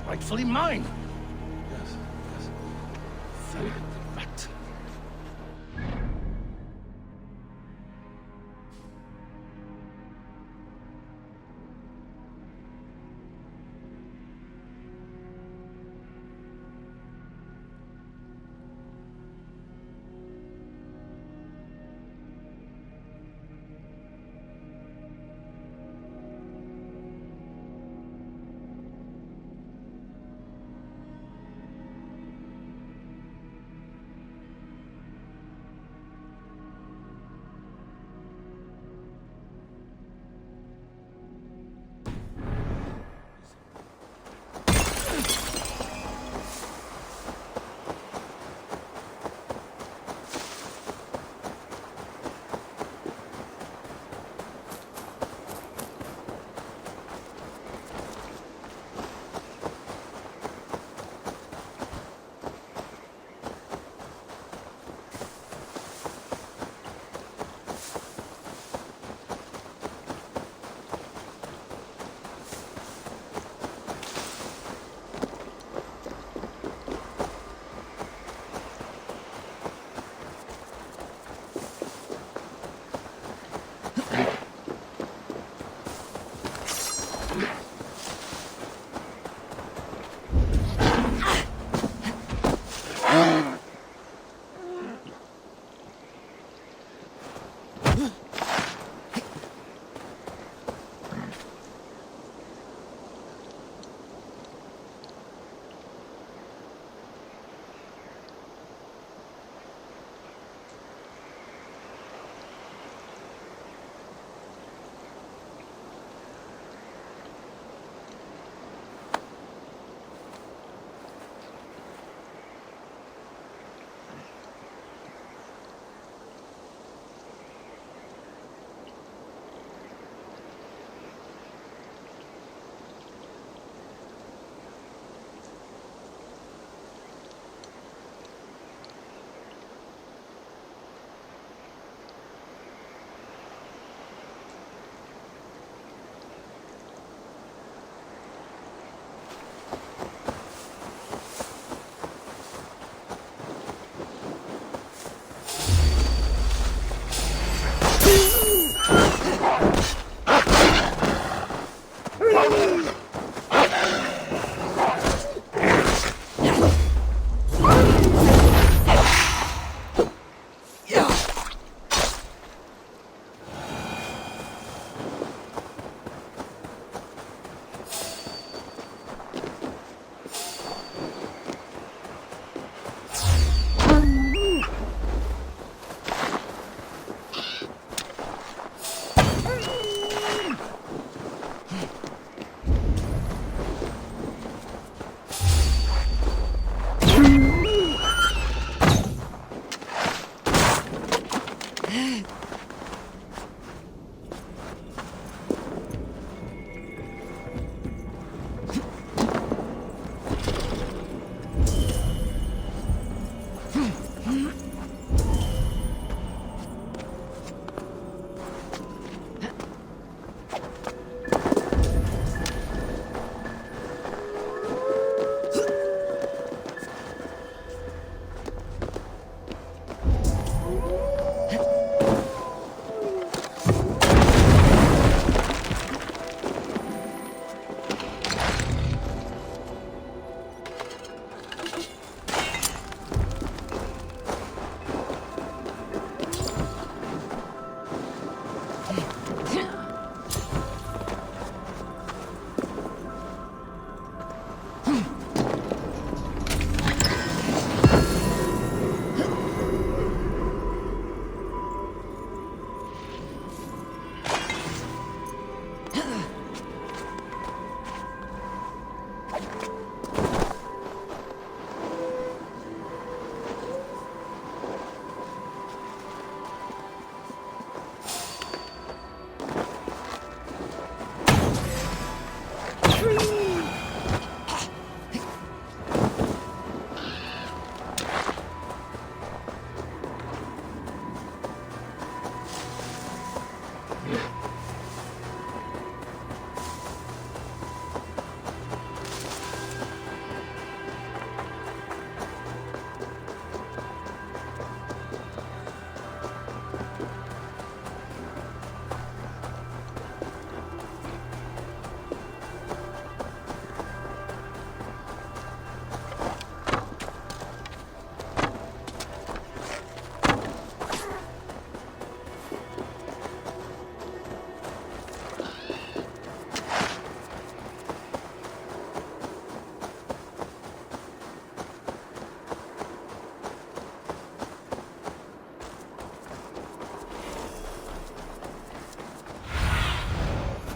rightfully mine. Yes, yes. Very rat.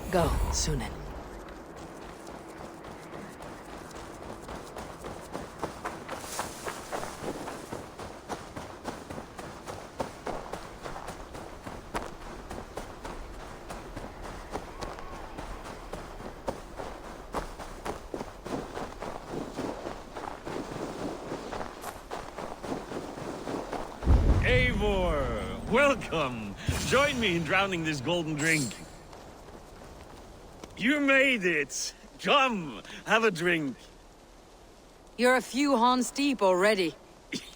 Go, Sunan. Eivor, welcome. Join me in drowning this golden drink. You made it. Come, have a drink. You're a few Hans deep already.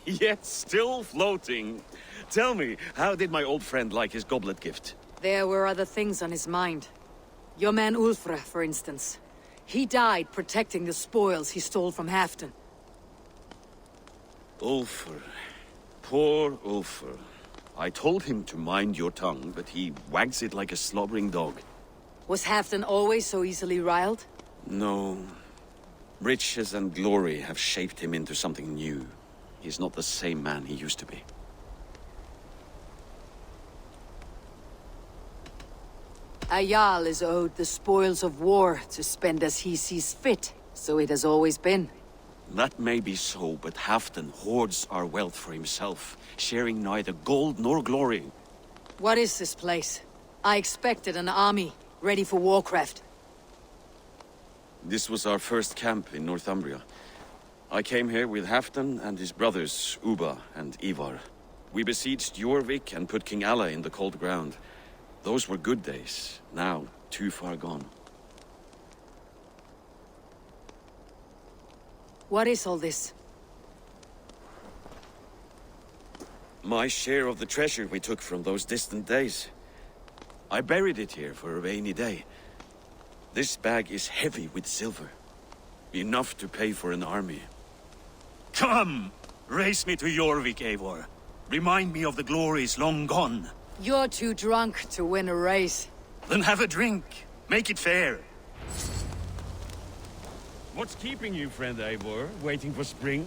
Yet still floating. Tell me, how did my old friend like his goblet gift? There were other things on his mind. Your man Ulfre, for instance. He died protecting the spoils he stole from Halfdan. Ulfr. Poor Ulfr. I told him to mind your tongue, but he wags it like a slobbering dog. Was Halfdan always so easily riled? No. Riches and glory have shaped him into something new. He's not the same man he used to be. A Jarl is owed the spoils of war to spend as he sees fit, so it has always been. That may be so, but Halfdan hoards our wealth for himself, sharing neither gold nor glory. What is this place? I expected an army, ready for warcraft. This was our first camp in Northumbria. I came here with Halfdan and his brothers, Ubba and Ivar. We besieged Jorvik and put King Alla in the cold ground. Those were good days, now too far gone. What is all this? My share of the treasure we took from those distant days. I buried it here for a rainy day. This bag is heavy with silver. Enough to pay for an army. Come! Race me to Jorvik, Eivor. Remind me of the glories long gone. You're too drunk to win a race. Then have a drink. Make it fair. What's keeping you, friend Eivor? Waiting for spring?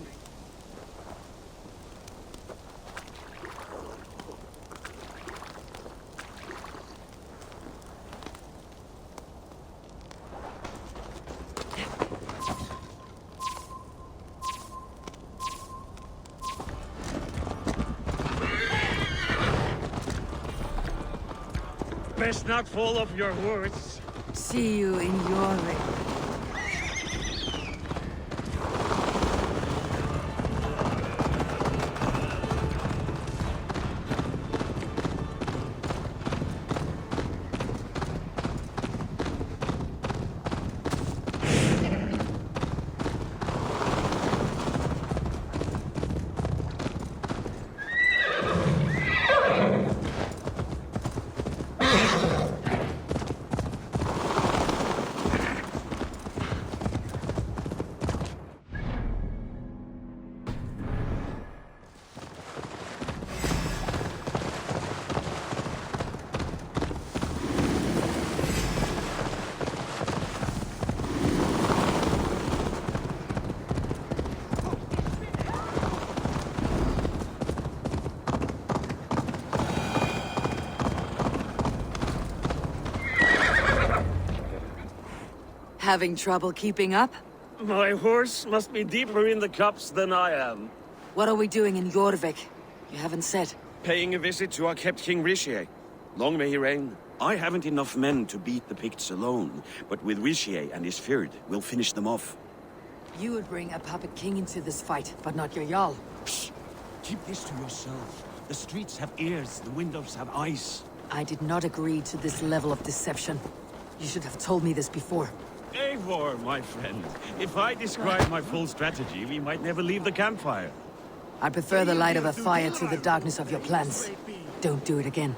Best not fall off your horse. See you in Jorvik. Having trouble keeping up? My horse must be deeper in the cups than I am. What are we doing in Jorvik? You haven't said. Paying a visit to our kept King Rishi. Long may he reign. I haven't enough men to beat the Picts alone, but with Rishi and his Fyrd, we'll finish them off. You would bring a puppet king into this fight, but not your Jarl. Psst. Keep this to yourself. The streets have ears, the windows have eyes. I did not agree to this level of deception. You should have told me this before. Eivor, my friend. If I describe my full strategy, we might never leave the campfire. I prefer the light of a fire to the darkness of your plans. Don't do it again.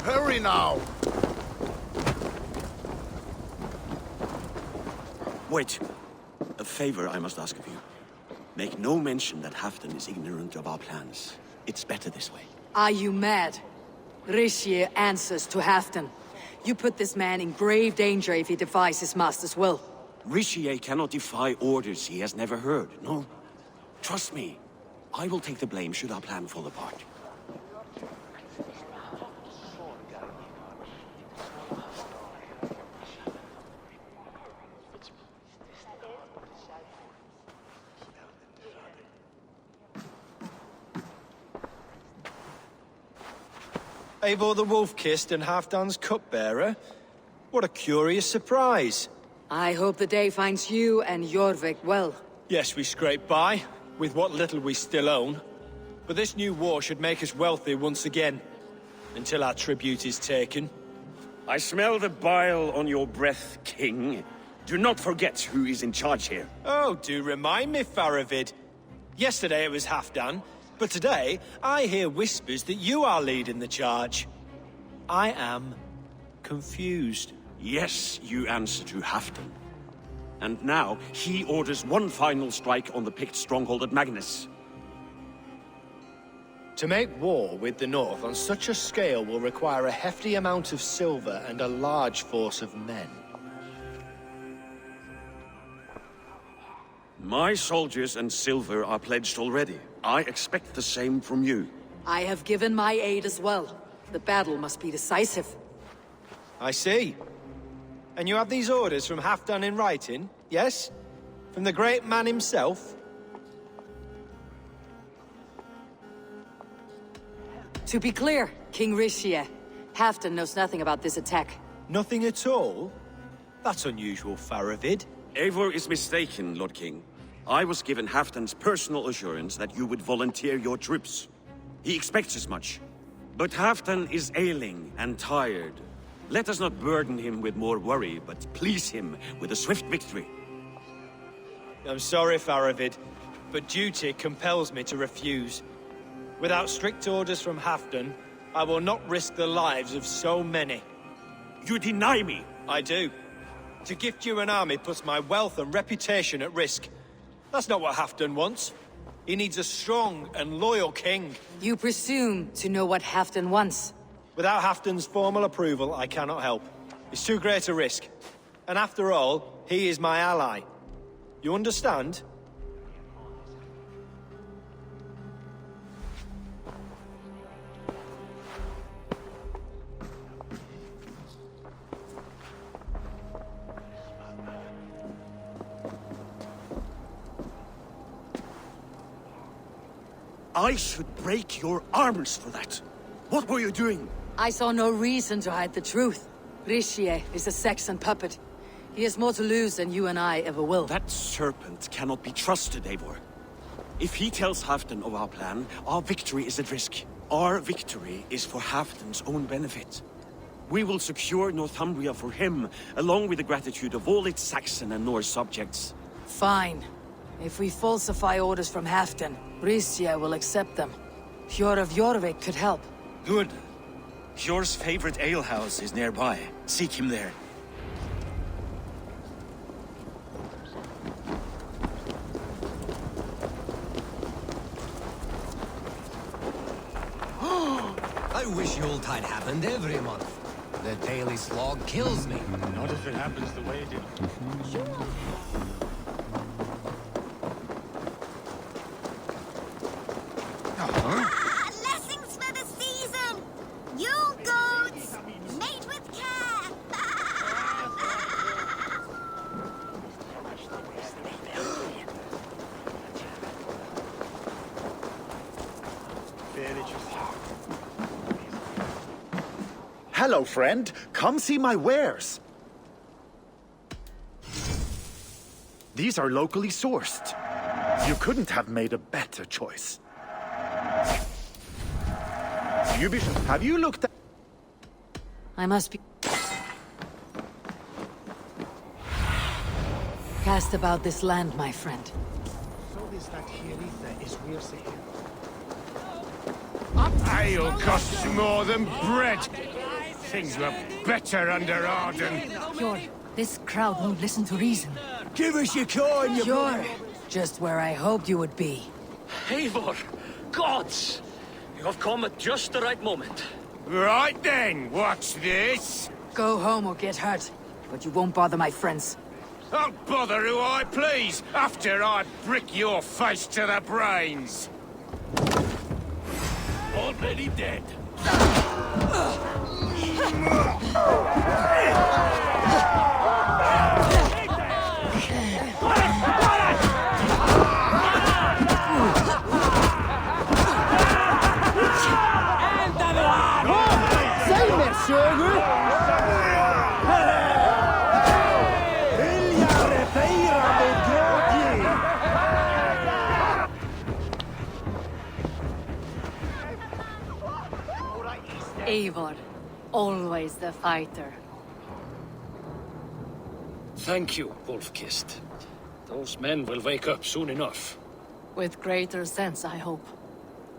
Hurry now! Wait. A favor I must ask of you. Make no mention that Halfdan is ignorant of our plans. It's better this way. Are you mad? Rishi answers to Halfdan. You put this man in grave danger if he defies his master's will. Rishi cannot defy orders he has never heard, no? Trust me. I will take the blame should our plan fall apart. Eivor the Wolf-Kissed and Halfdan's cupbearer? What a curious surprise. I hope the day finds you and Jorvik well. Yes, we scrape by, with what little we still own. But this new war should make us wealthy once again, until our tribute is taken. I smell the bile on your breath, King. Do not forget who is in charge here. Oh, do remind me, Faravid. Yesterday it was Halfdan, but today I hear whispers that you are leading the charge. I am confused. Yes, you answer to Halfdan. And now, he orders one final strike on the Pict stronghold at Magnus. To make war with the North on such a scale will require a hefty amount of silver and a large force of men. My soldiers and silver are pledged already. I expect the same from you. I have given my aid as well. The battle must be decisive. I see. And you have these orders from Halfdan in writing, yes? From the great man himself? To be clear, King Rishi, Halfdan knows nothing about this attack. Nothing at all? That's unusual, Faravid. Eivor is mistaken, Lord King. I was given Halfdan's personal assurance that you would volunteer your troops. He expects as much. But Halfdan is ailing and tired. Let us not burden him with more worry, but please him with a swift victory. I'm sorry, Faravid, but duty compels me to refuse. Without strict orders from Halfdan, I will not risk the lives of so many. You deny me! I do. To gift you an army puts my wealth and reputation at risk. That's not what Halfdan wants. He needs a strong and loyal king. You presume to know what Halfdan wants. Without Halfdan's formal approval, I cannot help. It's too great a risk. And after all, he is my ally. You understand? I should break your arms for that. What were you doing? I saw no reason to hide the truth. Rishi is a Saxon puppet. He has more to lose than you and I ever will. That serpent cannot be trusted, Eivor. If he tells Halfdan of our plan, our victory is at risk. Our victory is for Halfdan's own benefit. We will secure Northumbria for him, along with the gratitude of all its Saxon and Norse subjects. Fine. If we falsify orders from Halfdan, Rishi will accept them. Hjor of Jorvik could help. Good. Hjor's favorite alehouse is nearby. Seek him there. I wish Yuletide happened every month. The daily slog kills me. Not if it happens the way it did. Blessings for the season! You goats! Mate with care! Hello, friend. Come see my wares. These are locally sourced. You couldn't have made a better choice. Have you looked at... I must be... Cast about this land, my friend. Ale costs more than bread. Things were better under Arden. Fjord, this crowd won't listen to reason. Give us your coin, you... You're just where I hoped you would be. Eivor! Gods! You have come at just the right moment. Right then, watch this. Go home or get hurt, but you won't bother my friends. I'll bother who I please, after I brick your face to the brains. Already dead. Eivor, always the fighter. Thank you, Wolf-Kissed. Those men will wake up soon enough. With greater sense, I hope.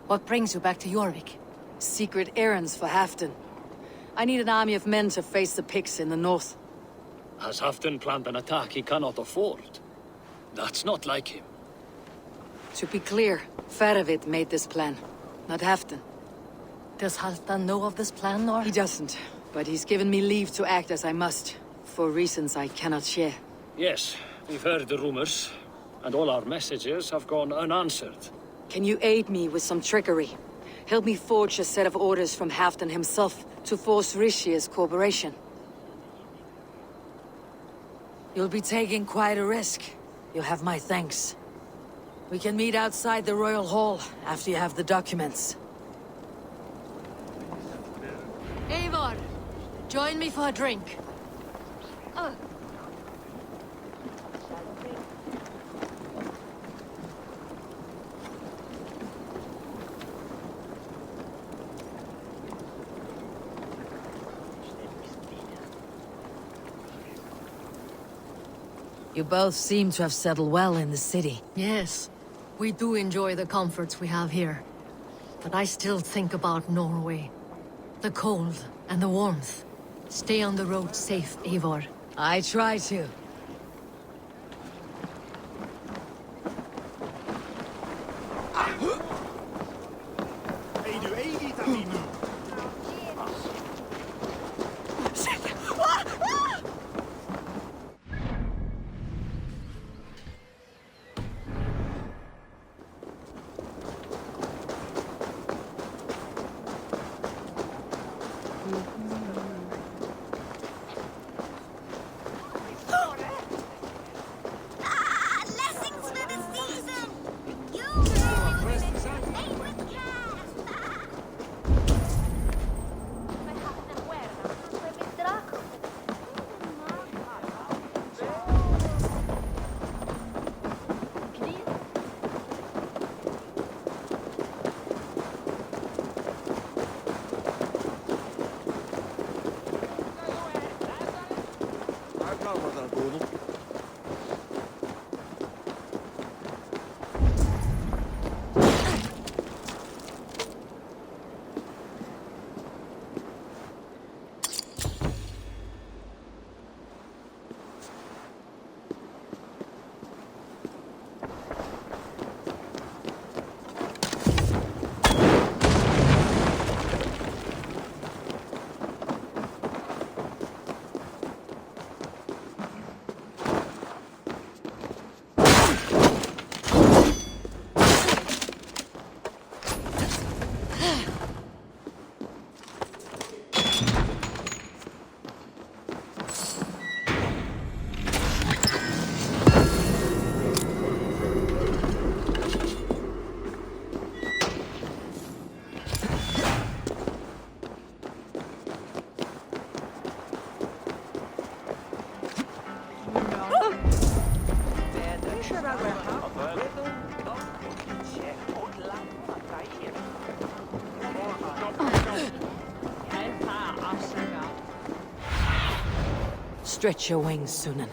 What brings you back to Jorvik? Secret errands for Halfdan. I need an army of men to face the Picts in the north. Has Halfdan planned an attack he cannot afford? That's not like him. To be clear, Faravid made this plan, not Halfdan. Does Halfdan know of this plan, or...? He doesn't, but he's given me leave to act as I must, for reasons I cannot share. Yes, we've heard the rumors, and all our messages have gone unanswered. Can you aid me with some trickery? Help me forge a set of orders from Halfdan himself to force Rishia's cooperation. You'll be taking quite a risk. You'll have my thanks. We can meet outside the Royal Hall after you have the documents. Eivor, join me for a drink. You both seem to have settled well in the city. Yes, we do enjoy the comforts we have here. But I still think about Norway. The cold and the warmth. Stay on the road safe, Eivor. I try to. Blessings for the season! You made with care! Stretch your wings, Sunan.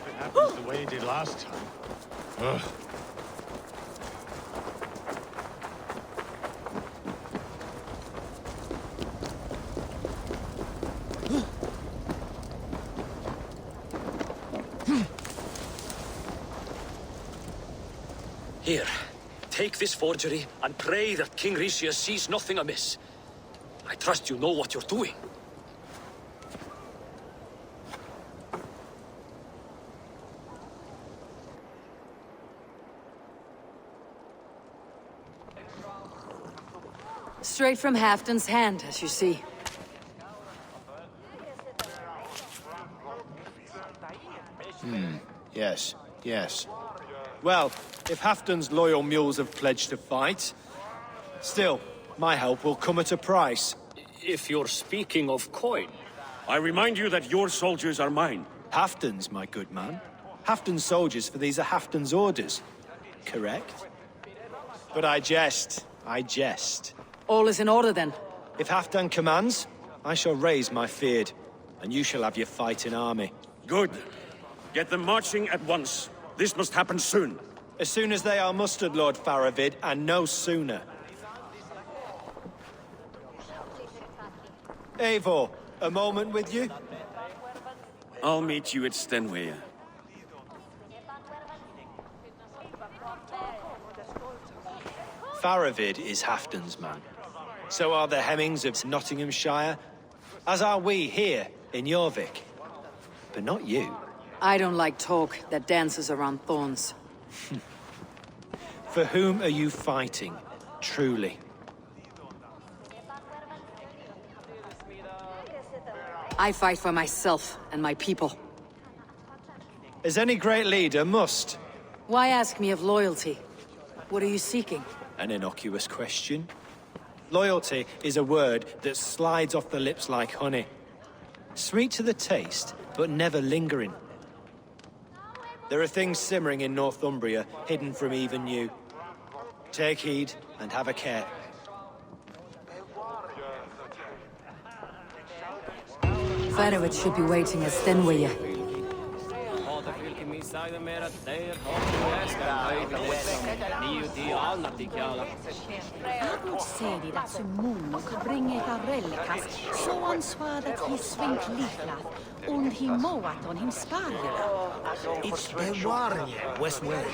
It happens the way it did last time. Ugh. Here, take this forgery and pray that King Ricius sees nothing amiss. I trust you know what you're doing. Straight from Halfton's hand, as you see. Yes, yes. Well, if Halfton's loyal mules have pledged to fight, still, my help will come at a price. If you're speaking of coin, I remind you that your soldiers are mine. Halfton's, my good man. Halfton's soldiers, for these are Halfton's orders. Correct? But I jest. I jest. All is in order then. If Halfdan commands, I shall raise my feared, and you shall have your fighting army. Good. Get them marching at once. This must happen soon. As soon as they are mustered, Lord Faravid, and no sooner. Eivor, a moment with you? I'll meet you at Stenway. Faravid is Halfdan's man. So are the Hemmings of Nottinghamshire, as are we here in Jorvik. But not you. I don't like talk that dances around thorns. For whom are you fighting, truly? I fight for myself and my people. As any great leader must. Why ask me of loyalty? What are you seeking? An innocuous question. Loyalty is a word that slides off the lips like honey. Sweet to the taste, but never lingering. There are things simmering in Northumbria, hidden from even you. Take heed and have a care. Faravid should be waiting at Stenway. Apud sedidat sum mundo bringet a relikas, so han swadat his svink liflat, und hi moat on him spargela. It's the warrior, Westward.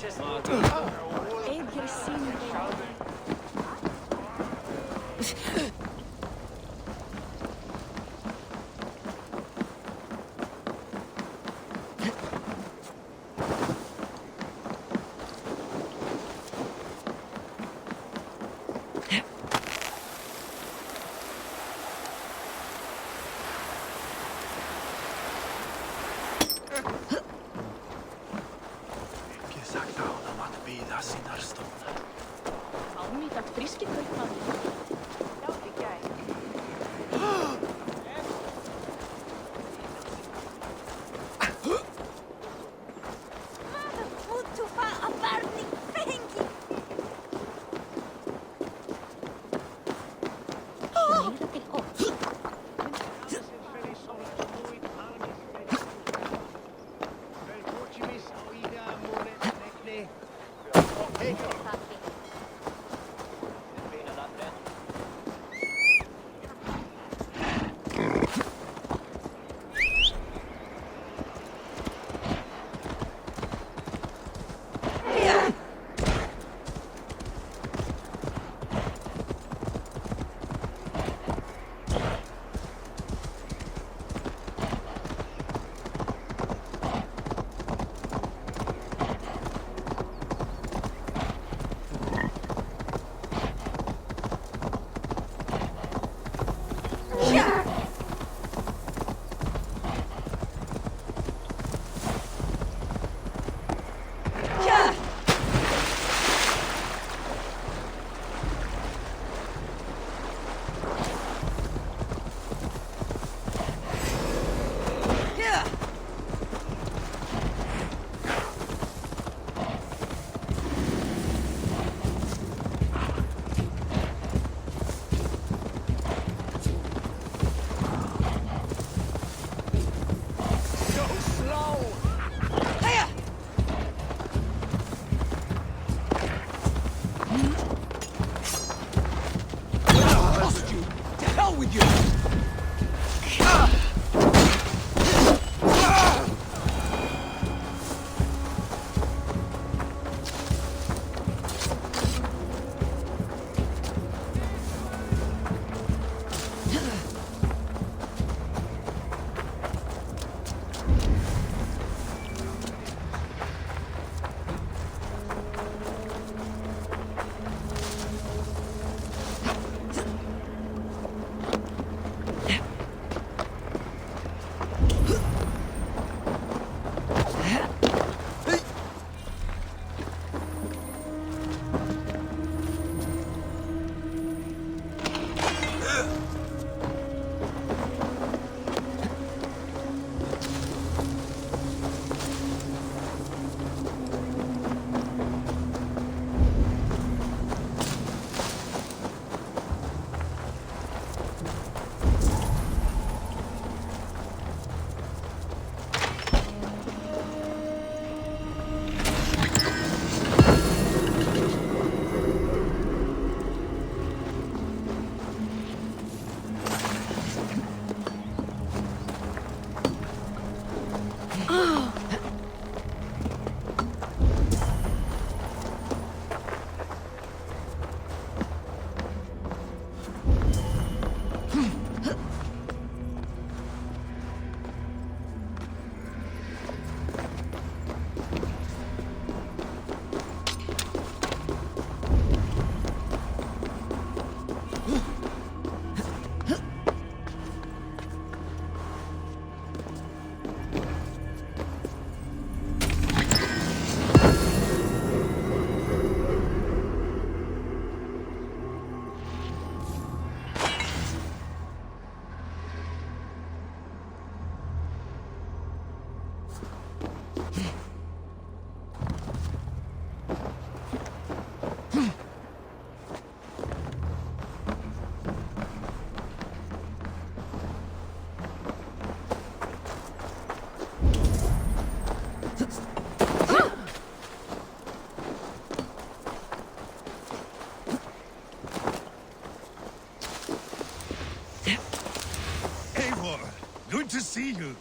Edgar Sinre. Kauniita friskipöikkaa. Muuttuva apartning penki. Good to see you.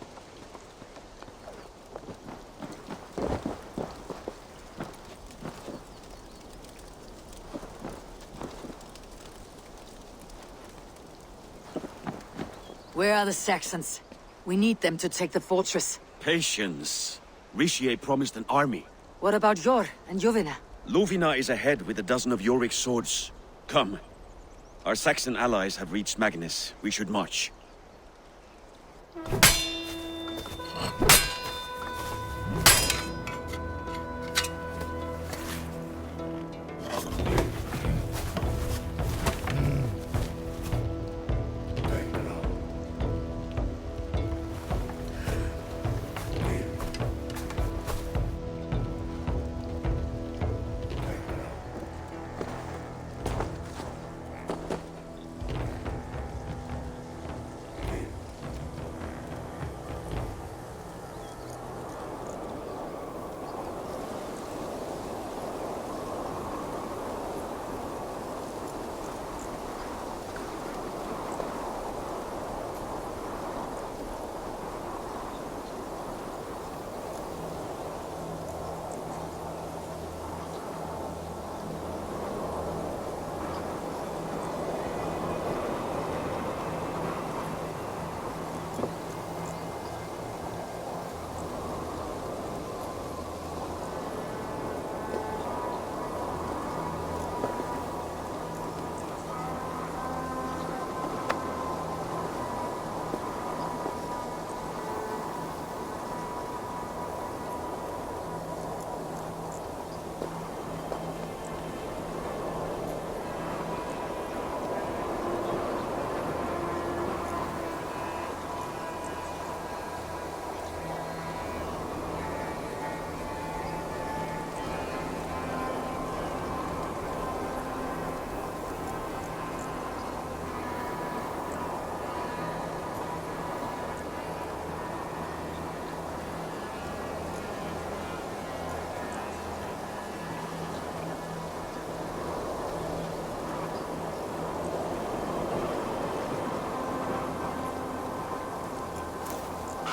Where are the Saxons? We need them to take the fortress. Patience. Richier promised an army. What about Jor and Jovina? Lovina is ahead with a dozen of Jorvik's swords. Come. Our Saxon allies have reached Magnus. We should march.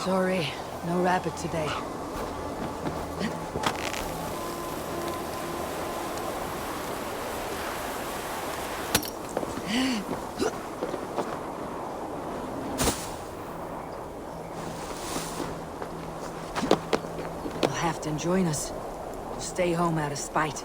Sorry, no rabbit today. You'll have to join us. We'll stay home out of spite.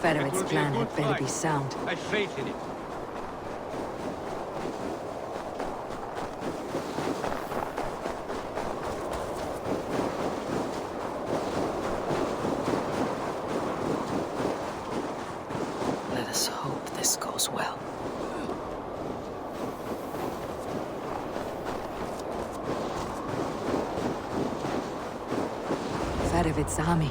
Federate's plan had better be sound. I have faith in it. Let us hope this goes well. Federate's army.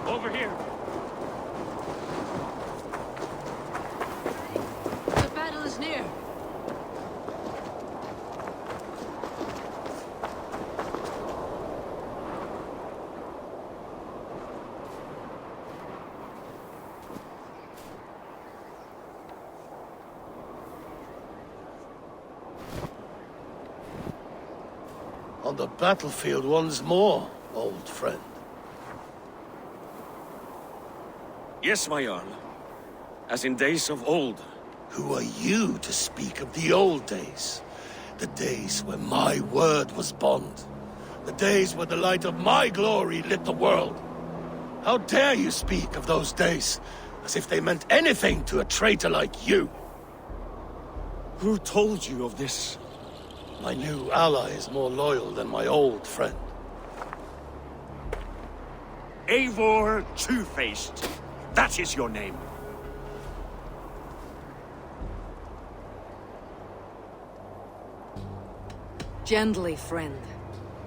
Over here. The battle is near. On the battlefield once more, old friend. Yes, my Jarl. As in days of old. Who are you to speak of the old days? The days when my word was bond. The days where the light of my glory lit the world. How dare you speak of those days, as if they meant anything to a traitor like you? Who told you of this? My new ally is more loyal than my old friend. Eivor Two-Faced. That is your name. Gently, friend.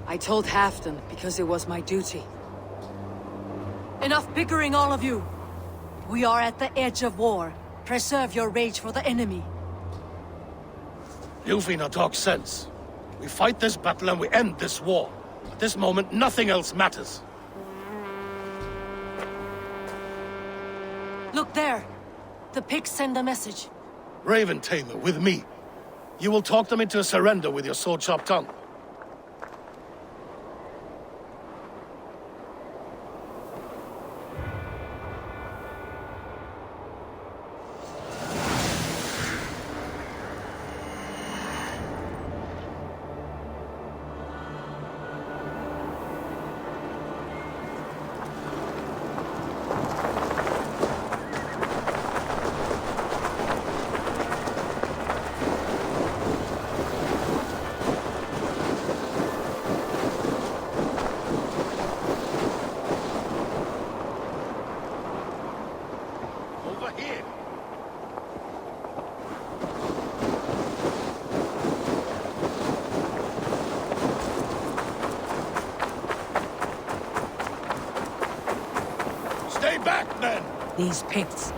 I told Halfdan because it was my duty. Enough bickering, all of you! We are at the edge of war. Preserve your rage for the enemy. Ljufina talks sense. We fight this battle and we end this war. At this moment, nothing else matters. Look there! The pigs send a message. Raven Tamer, with me. You will talk them into a surrender with your sword-sharp tongue. Stay back, men! These Picts.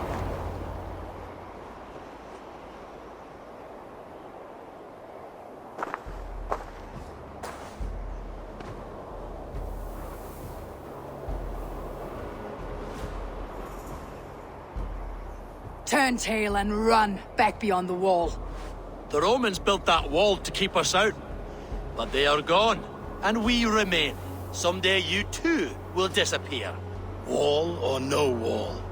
Turn tail and run back beyond the wall. The Romans built that wall to keep us out. But they are gone, and we remain. Someday you too will disappear. Wall or no wall,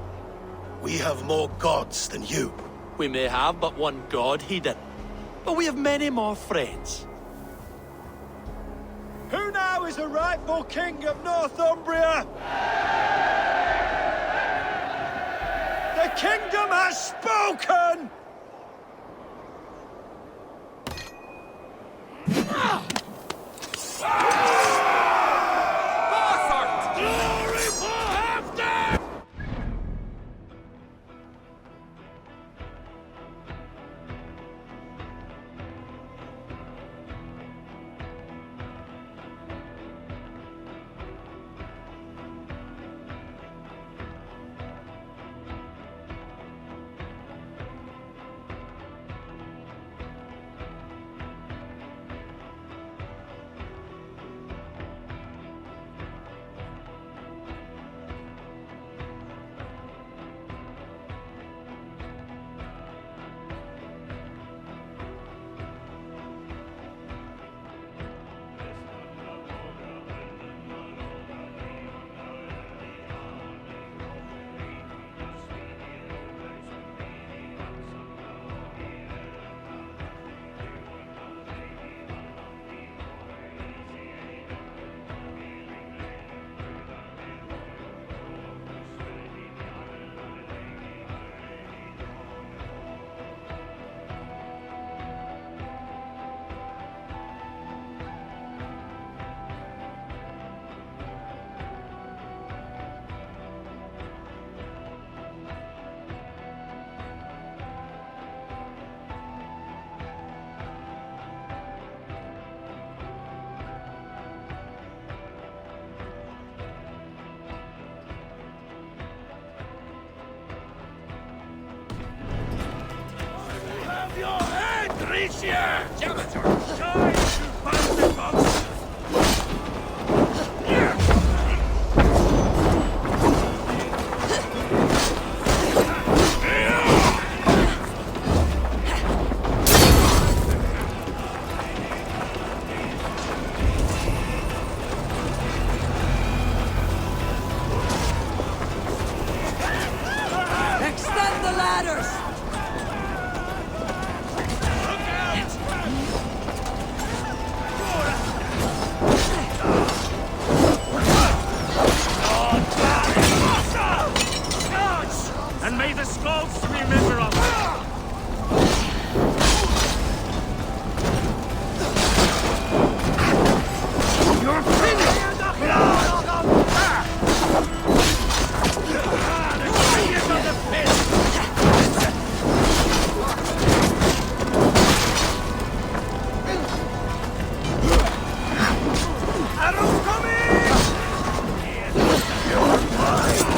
we have more gods than you. We may have but one god, Hedon. But we have many more friends. Who now is the rightful king of Northumbria? The kingdom has spoken! Glory for Halfdan! reach here! Die, you bastard monster! Extend the ladders! And may the Skalds remember us! You're finished! Arrows coming! You're mine!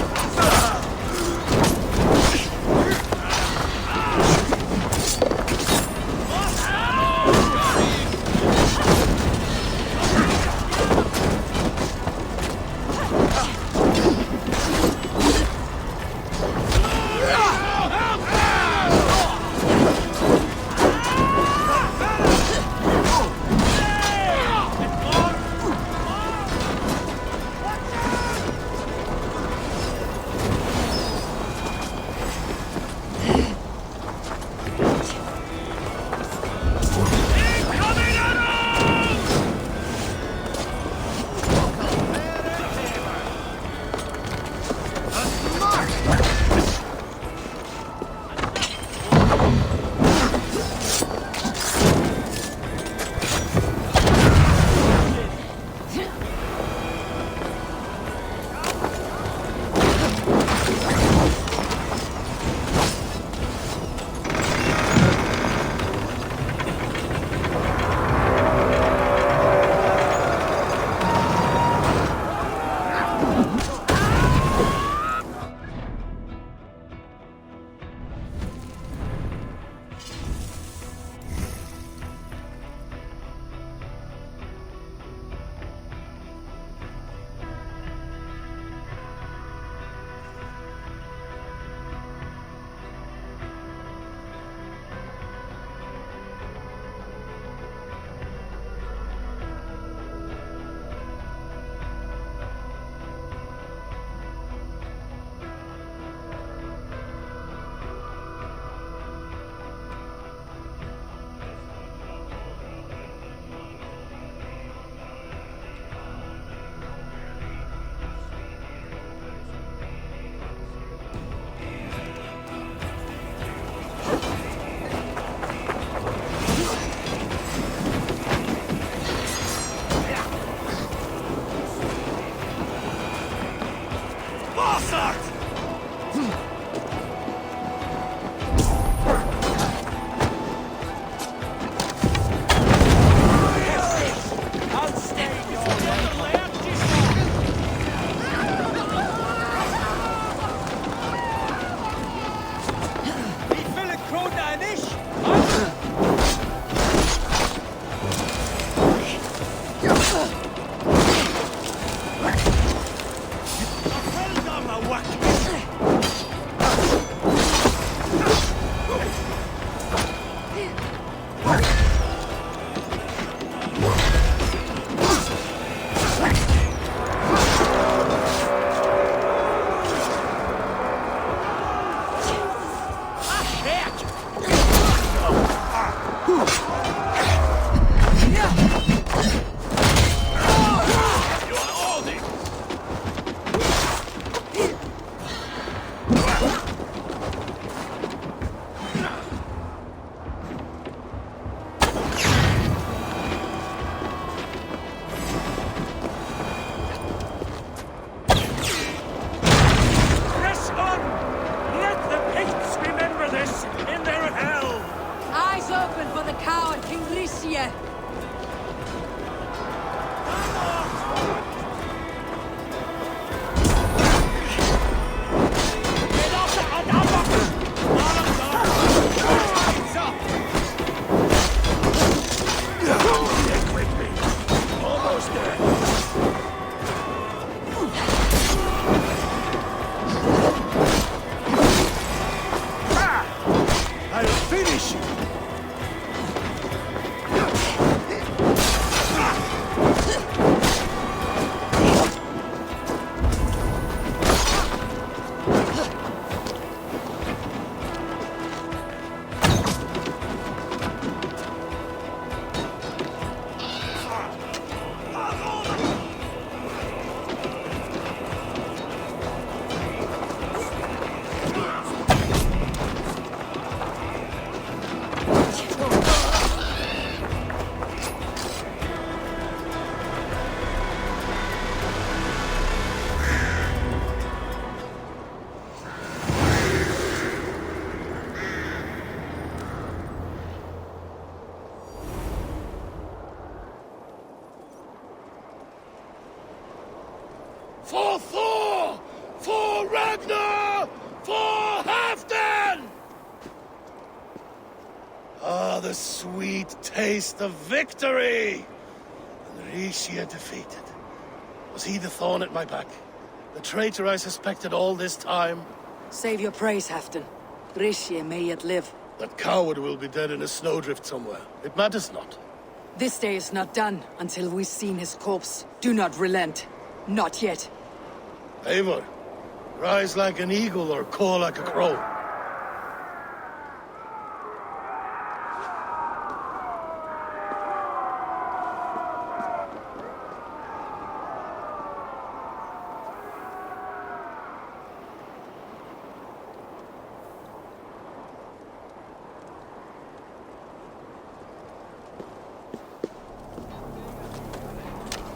For Thor! For Ragnar! For Halfdan! Ah, the sweet taste of victory! And Rishia defeated. Was he the thorn at my back? The traitor I suspected all this time? Save your praise, Halfdan. Rishie may yet live. That coward will be dead in a snowdrift somewhere. It matters not. This day is not done until we've seen his corpse. Do not relent. Not yet. Eivor, rise like an eagle or caw like a crow.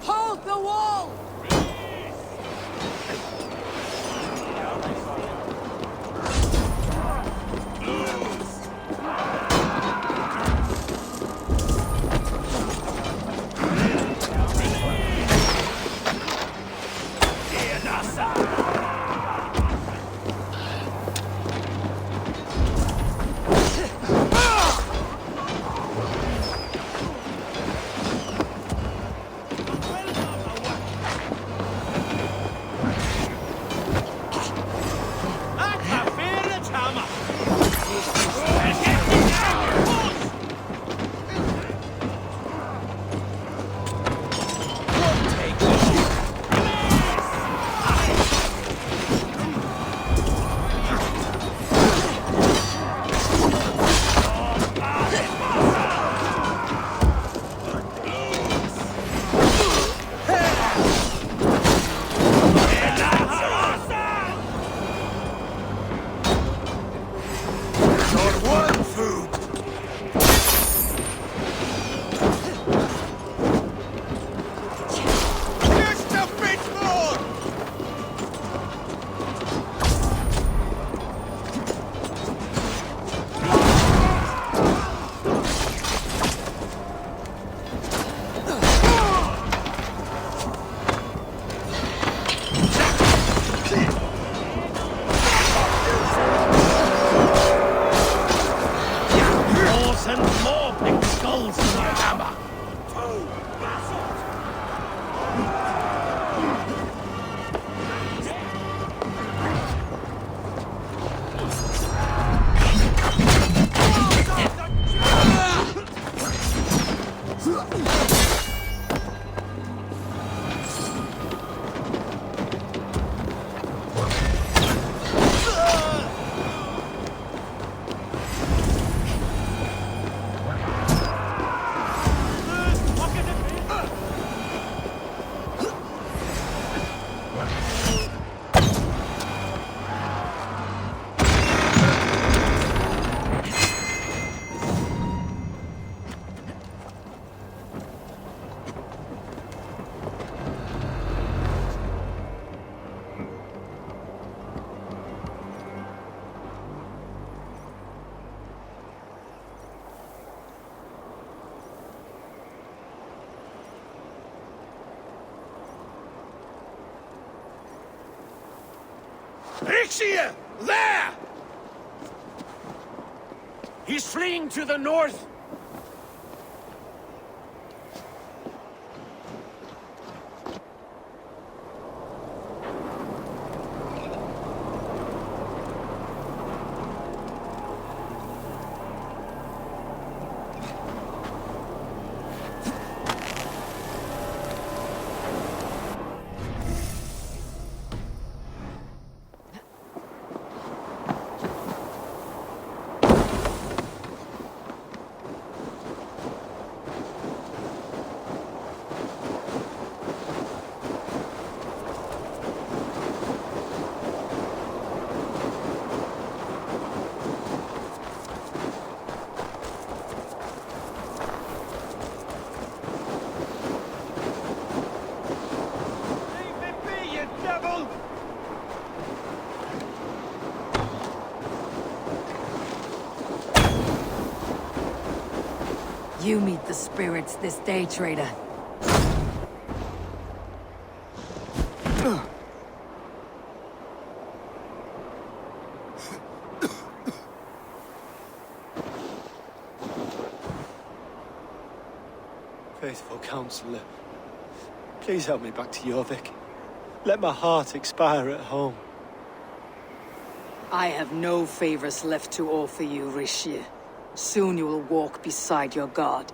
Hold the wall! Ixia! There! He's fleeing to the north. You meet the spirits this day, traitor. faithful counselor, please help me back to Jorvik. Let my heart expire at home. I have no favors left to offer you, Rishi. Soon you will walk beside your god.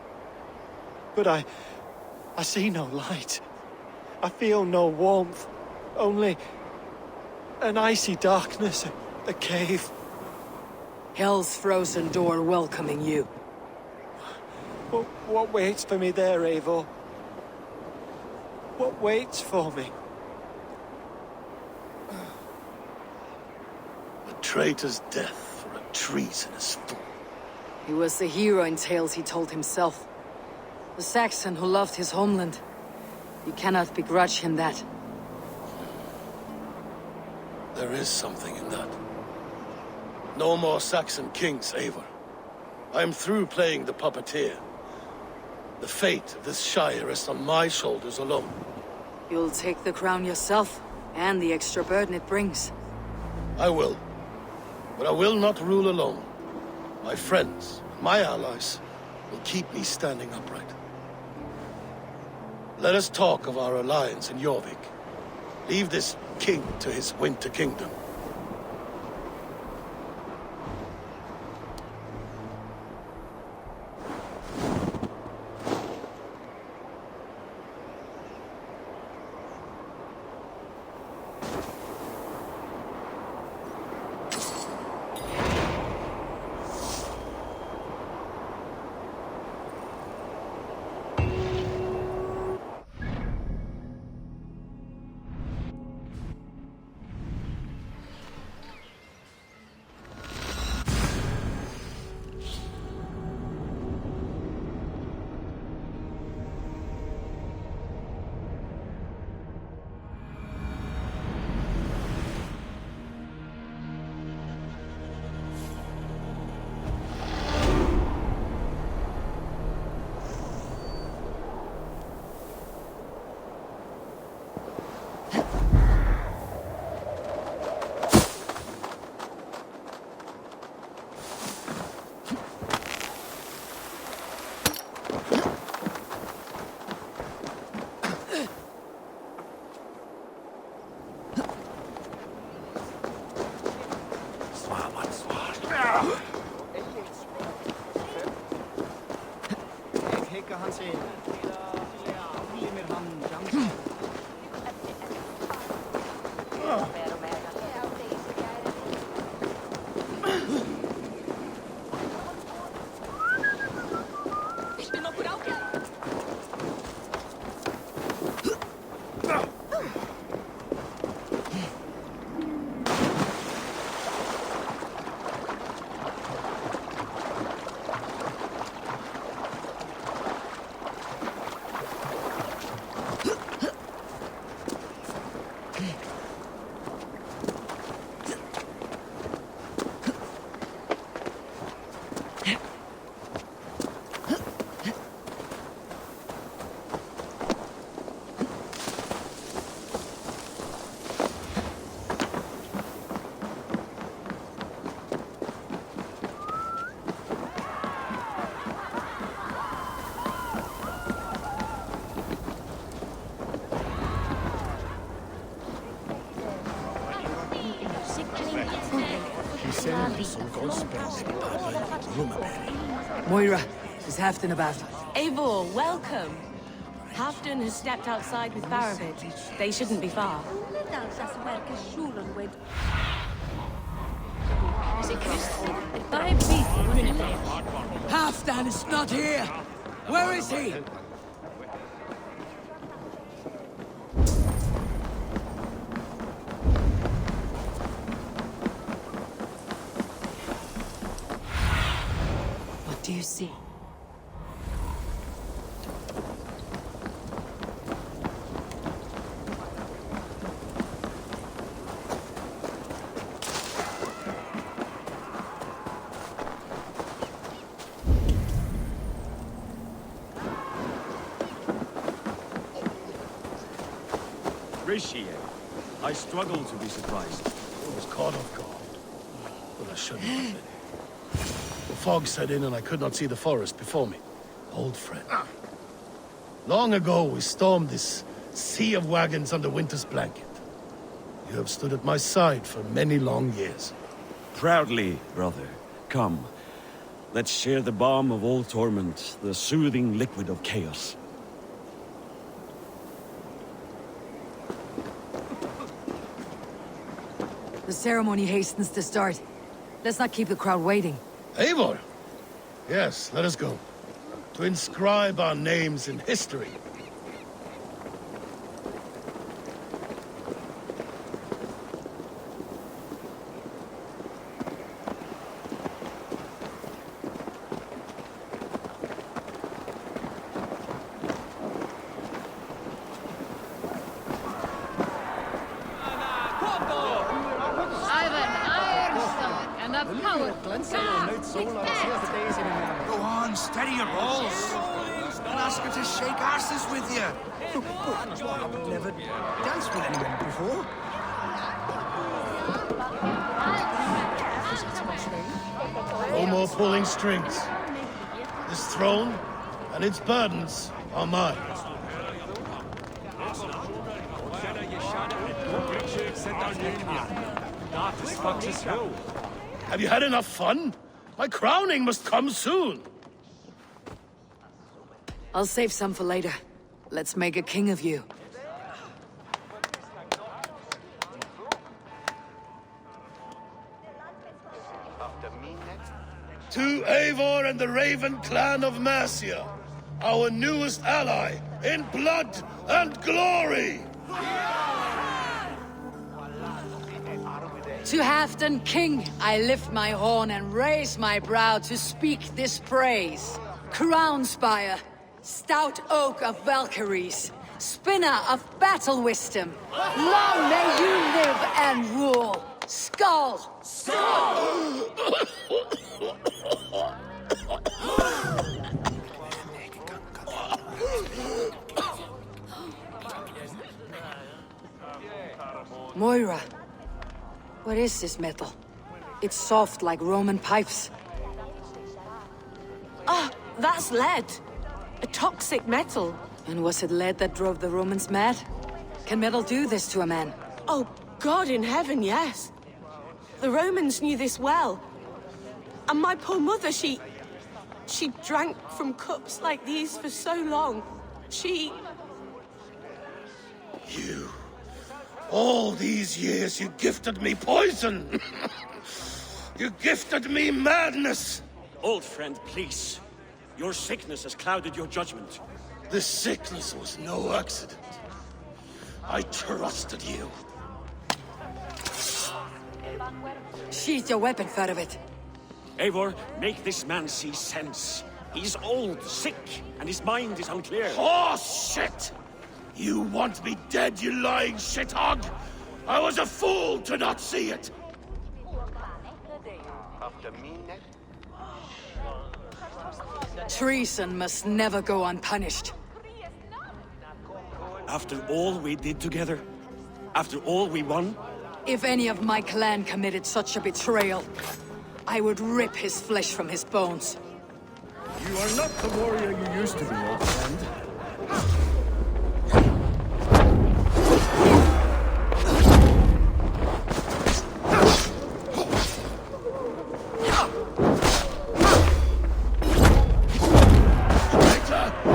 But I see no light. I feel no warmth. Only an icy darkness, a cave. Hell's frozen door welcoming you. What waits for me there, Eivor? What waits for me? A traitor's death for a treasonous fool. He was the hero in tales he told himself. The Saxon who loved his homeland. You cannot begrudge him that. There is something in that. No more Saxon kings, Eivor. I am through playing the puppeteer. The fate of this Shire rests on my shoulders alone. You'll take the crown yourself, and the extra burden it brings. I will. But I will not rule alone. My friends, my allies, will keep me standing upright. Let us talk of our alliance in Jorvik. Leave this king to his winter kingdom. Moira, is Halfdan about? Eivor, welcome. Halfdan has stepped outside with Baravid. They shouldn't be far. Halfdan is not here! Where is he? What do you see? Rishi, I struggle to be surprised. I was caught off guard, but I shouldn't have been. The fog set in and I could not see the forest before me. Old friend. Long ago, we stormed this sea of wagons under winter's blanket. You have stood at my side for many long years. Proudly, brother. Come. Let's share the balm of all torment, the soothing liquid of chaos. The ceremony hastens to start. Let's not keep the crowd waiting. Eivor! Yes, let us go. To inscribe our names in history. Go on, steady your balls. Don't ask her to shake asses with you. I've never danced with anyone before. No more pulling strings. This throne and its burdens are mine. Have you had enough fun? My crowning must come soon. I'll save some for later. Let's make a king of you. To Eivor and the Raven clan of Mercia, our newest ally in blood and glory! To Halfdan King, I lift my horn and raise my brow to speak this praise. Crown spire, stout oak of Valkyries, spinner of battle wisdom. Long may you live and rule. Skull! Skull! Moira, what is this metal? It's soft like Roman pipes. Ah, that's lead. A toxic metal. And was it lead that drove the Romans mad? Can metal do this to a man? Oh, God in heaven, yes. The Romans knew this well. And my poor mother, she drank from cups like these for so long. She... You... All these years you gifted me poison! You gifted me madness! Old friend, please. Your sickness has clouded your judgment. This sickness was no accident. I trusted you. Sheath your weapon, Fedovit. Eivor, make this man see sense. He's old, sick, and his mind is unclear. Oh, shit! You want me dead, you lying shithog? I was a fool to not see it! Treason must never go unpunished. After all we did together? After all we won? If any of my clan committed such a betrayal, I would rip his flesh from his bones. You are not the warrior you used to be, old friend.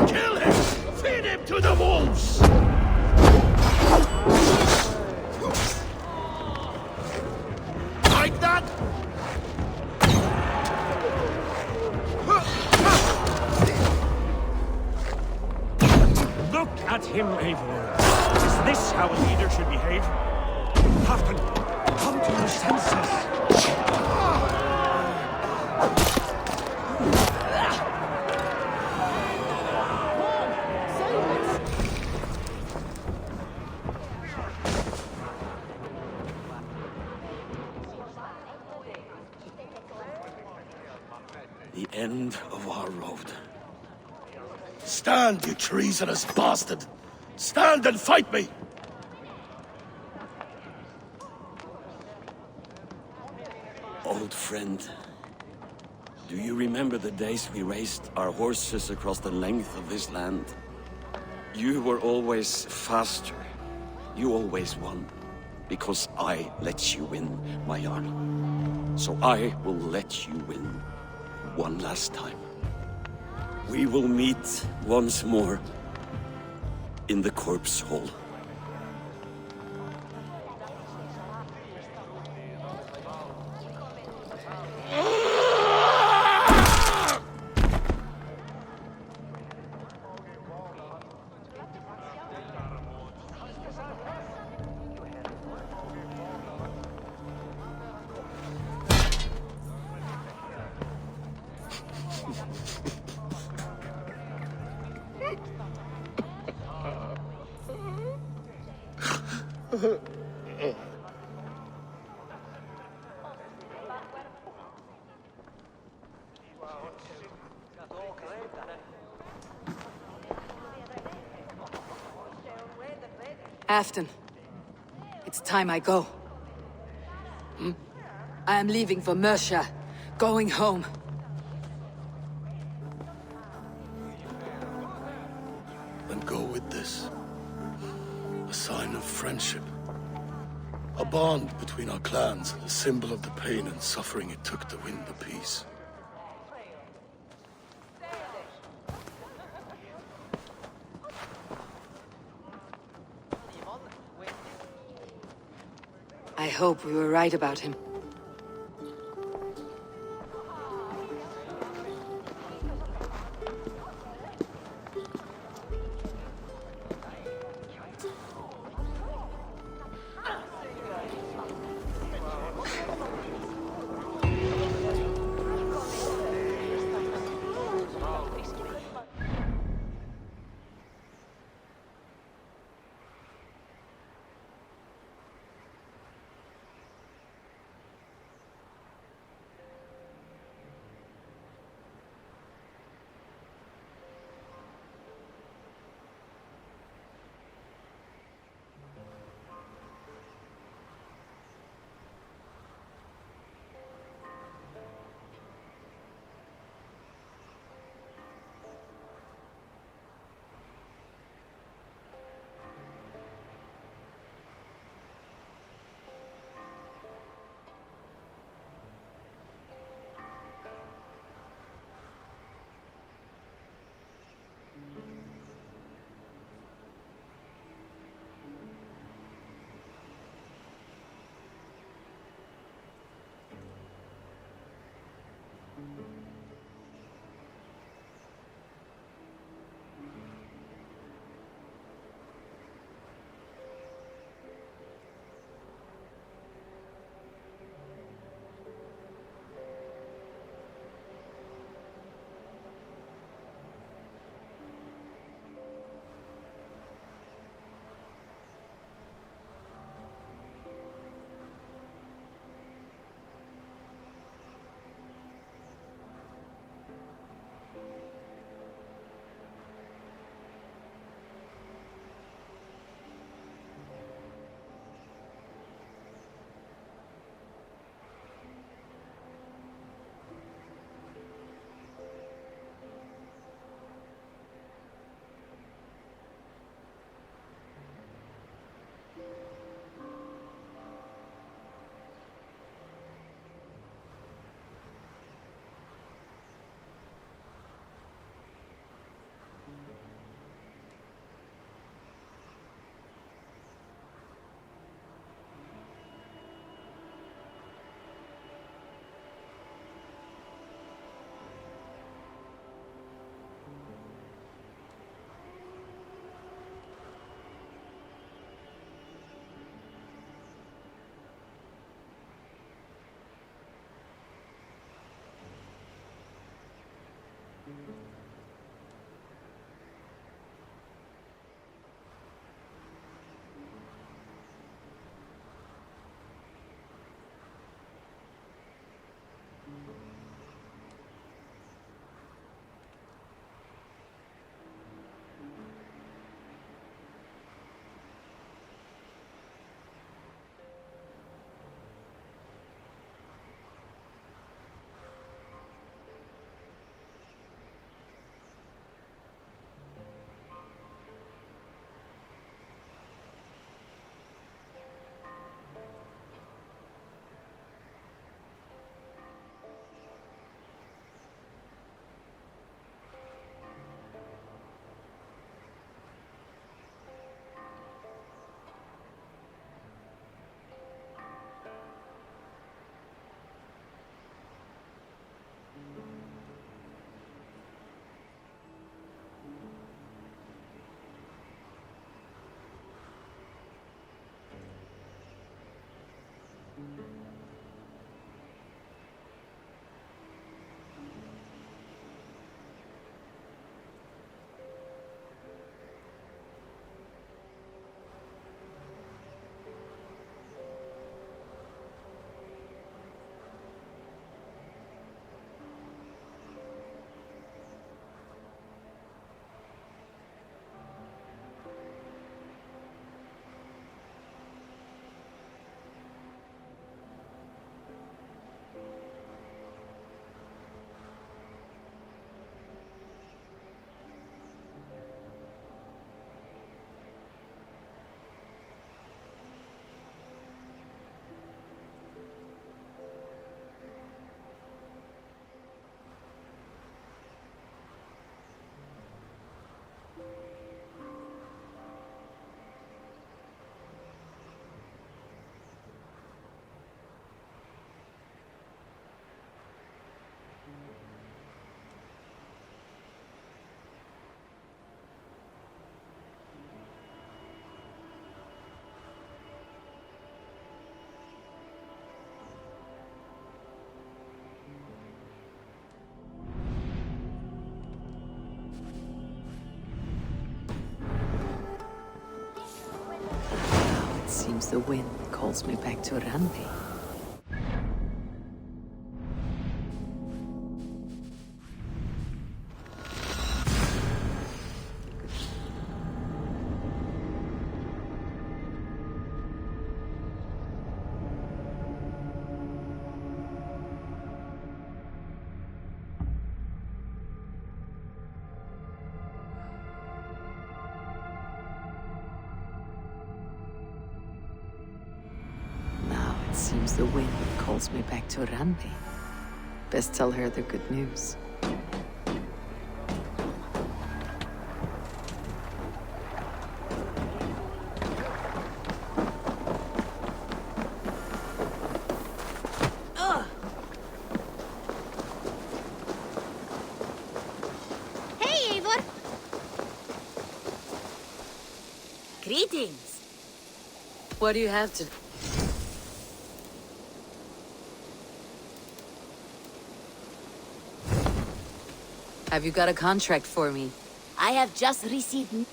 Kill him! Feed him to the wolves! Like that? Look at him, Eivor. Is this how a leader should behave? Halfdan, come to your senses. The end of our road. Stand, you treasonous bastard! Stand and fight me! Old friend, do you remember the days we raced our horses across the length of this land? You were always faster. You always won. Because I let you win, my Jarl. So I will let you win. One last time. We will meet once more. In the corpse hall. Afton, it's time I go. I am leaving for Mercia, going home. Then go with this. A sign of friendship. A bond between our clans, a symbol of the pain and suffering it took to win the peace. I hope we were right about him. seems the wind calls me back to Randi. Seems the wind calls me back to Randi. Best tell her the good news. Hey, Eivor! Greetings. What do you have to... Have you got a contract for me? I have just received...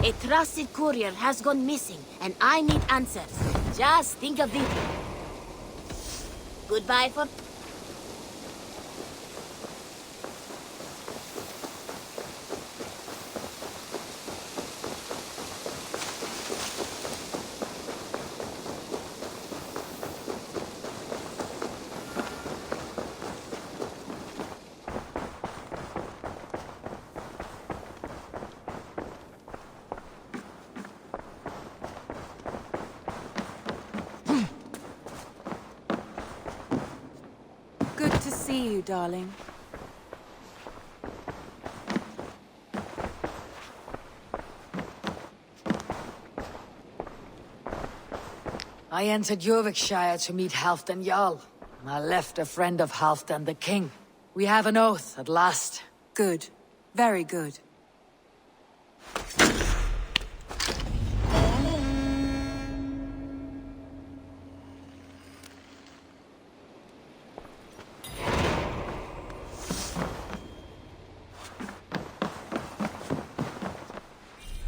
A trusted courier has gone missing, and I need answers. Just think of it. Goodbye for... Good to see you, darling. I entered Jorvikshire to meet Halfdan Jarl, and I left a friend of Halfdan the King. We have an oath at last. Good. Very good.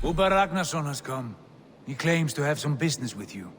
Uber Ragnarsson has come. He claims to have some business with you.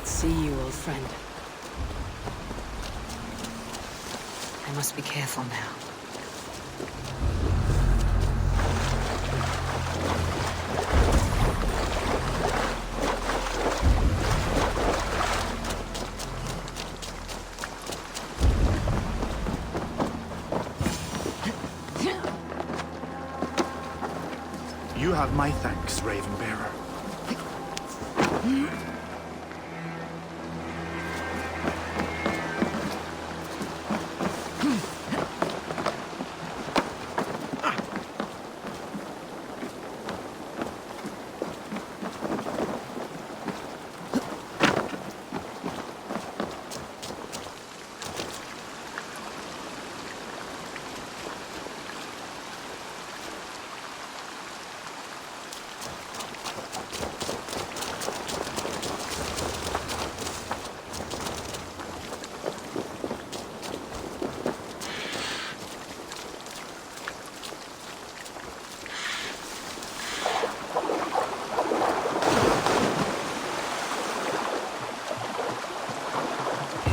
See you, old friend. I must be careful now. have my thanks, Ravenbearer.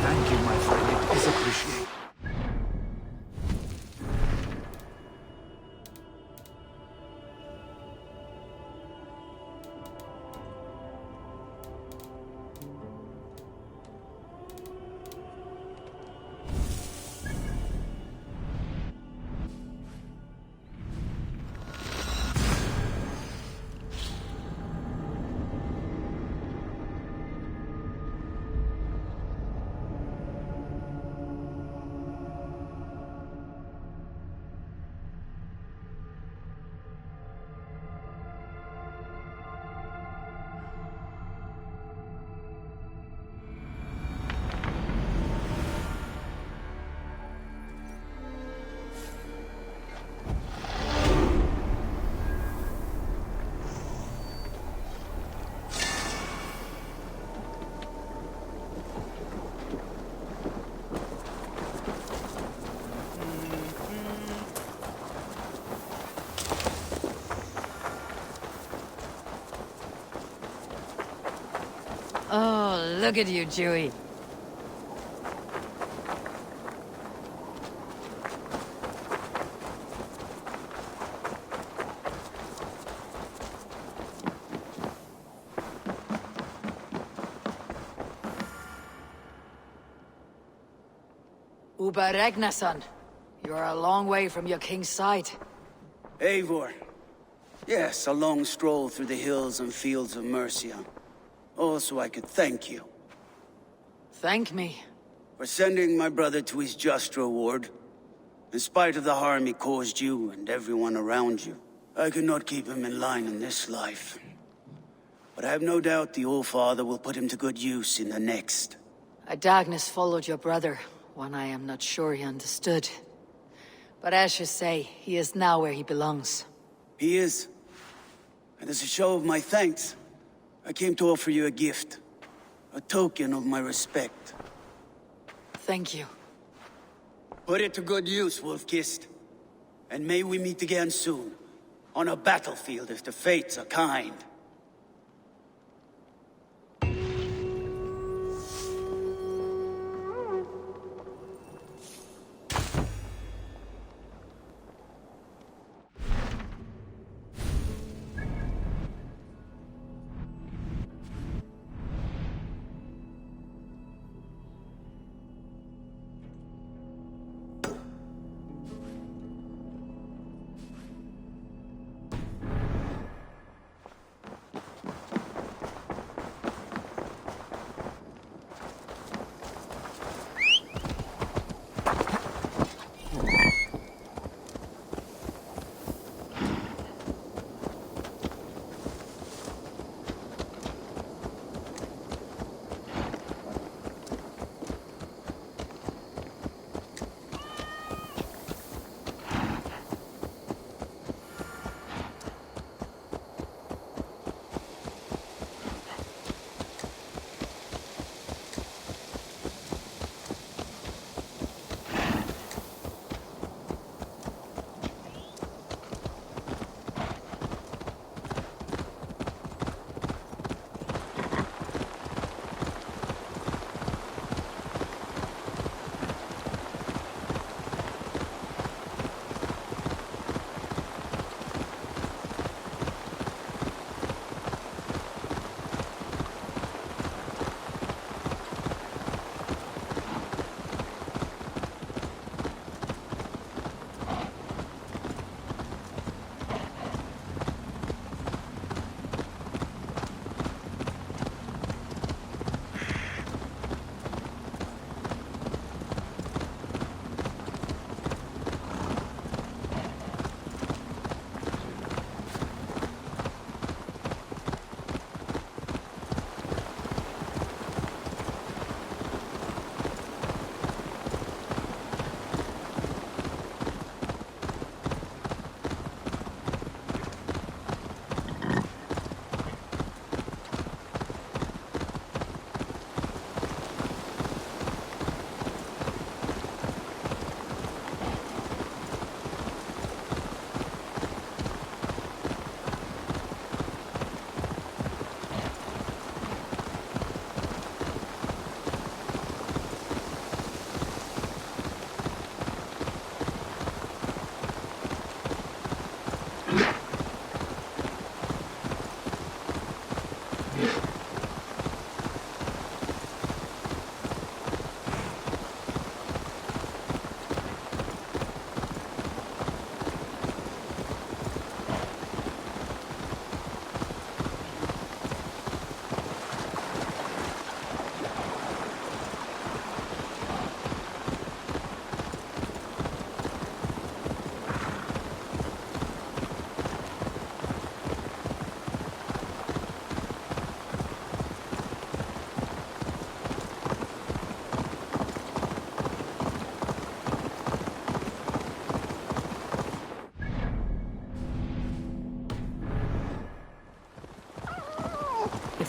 Thank you, my friend. It is appreciated. Oh, look at you, Dewey. Uber Ragnarsson, you are a long way from your king's side. Eivor. Yes, a long stroll through the hills and fields of Mercia. Also, I could thank you. Thank me? For sending my brother to his just reward. In spite of the harm he caused you and everyone around you. I could not keep him in line in this life. But I have no doubt the All-Father will put him to good use in the next. A darkness followed your brother, one I am not sure he understood. But as you say, he is now where he belongs. He is. And as a show of my thanks, I came to offer you a gift. A token of my respect. Thank you. Put it to good use, Wolf-Kissed. And may we meet again soon. On a battlefield if the fates are kind.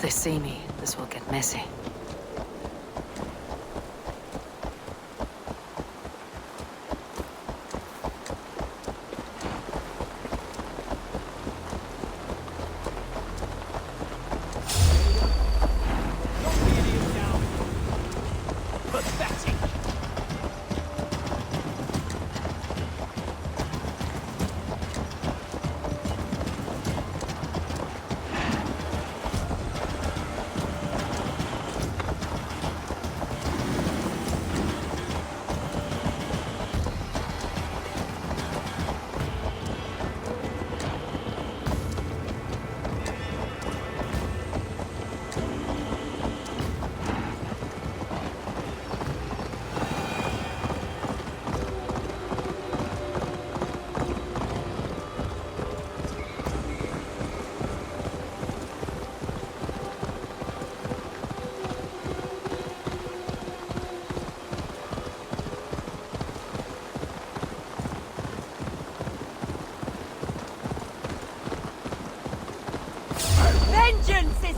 If they see me, this will get messy. Vengeance is...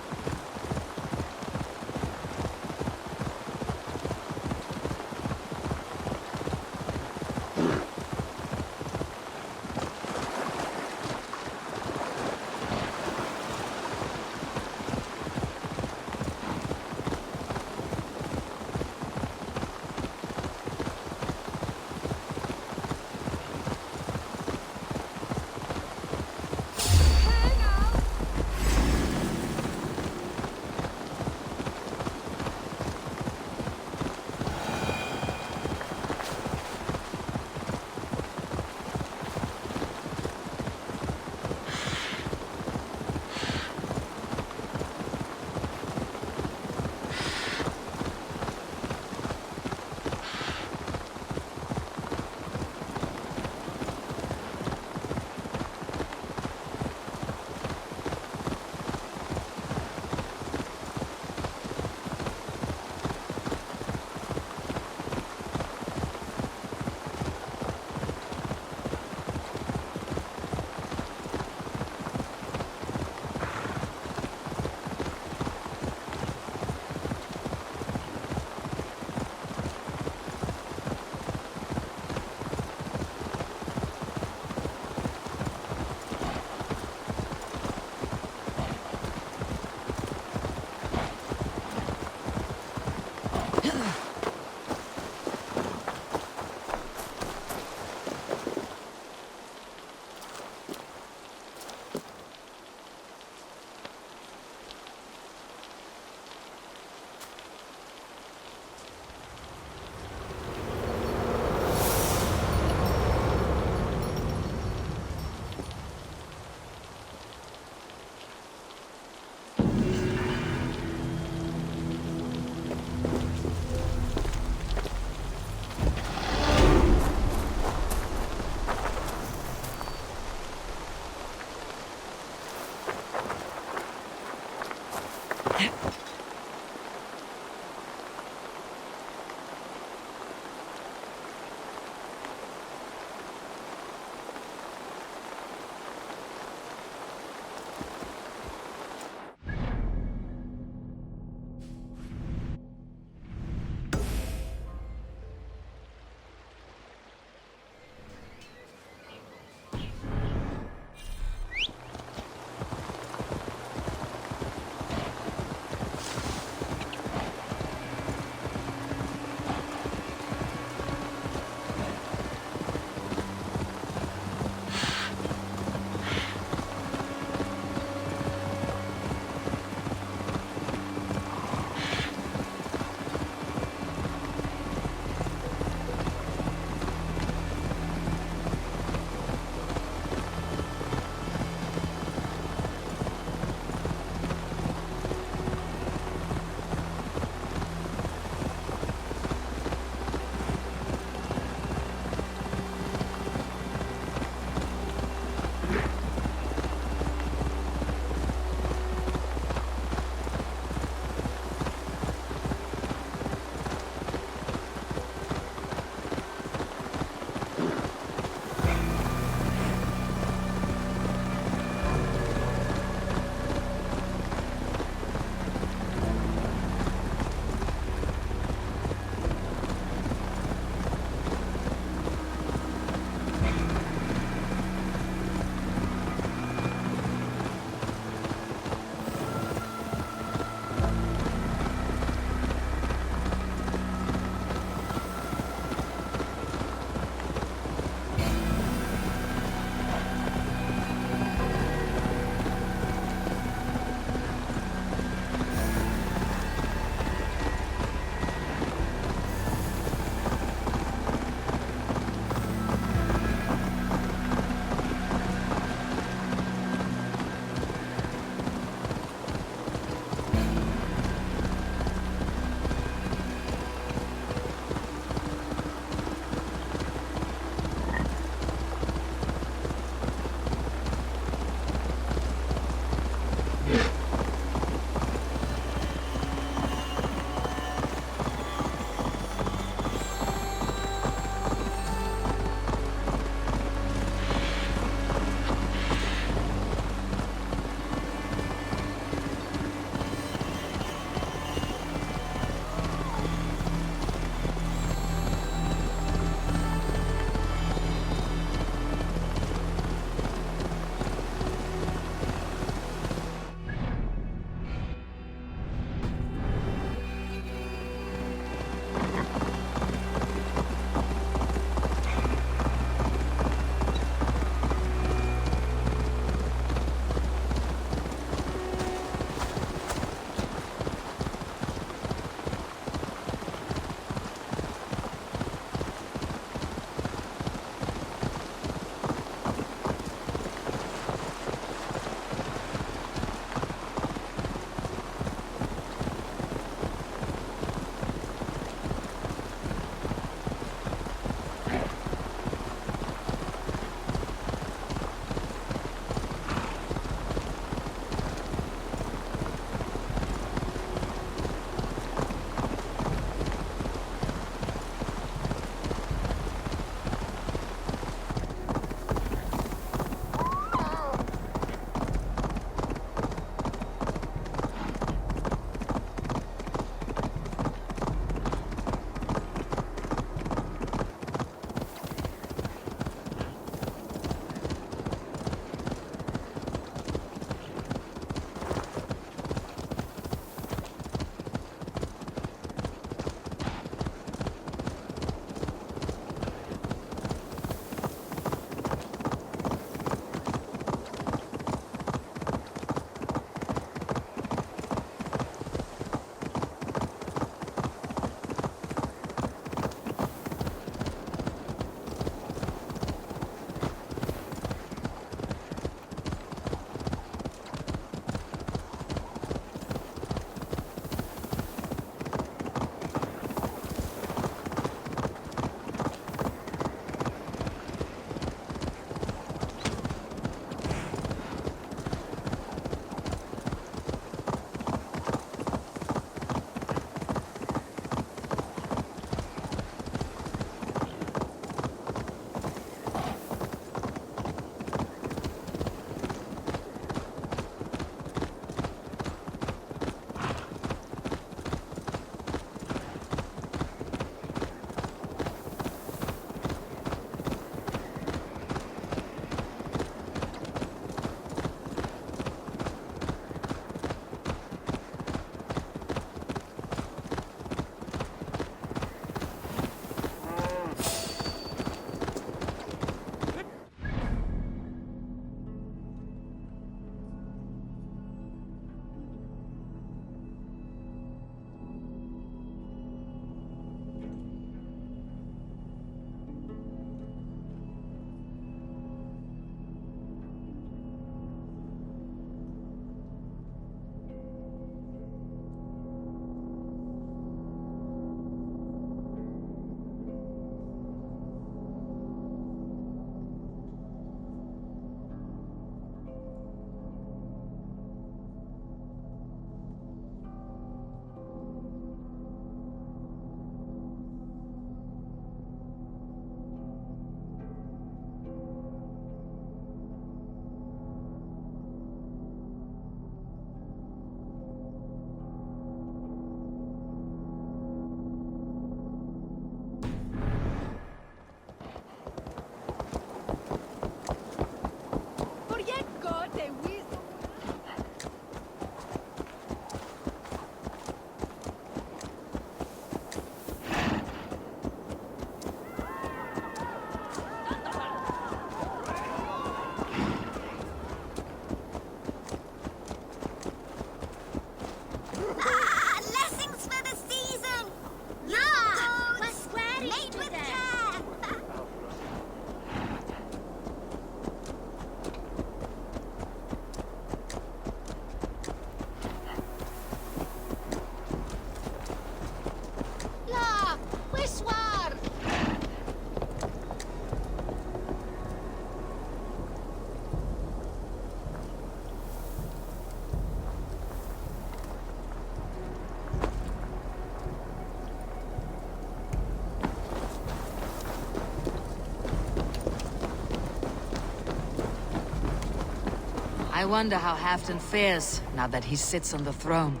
I wonder how Halfdan fares now that he sits on the throne.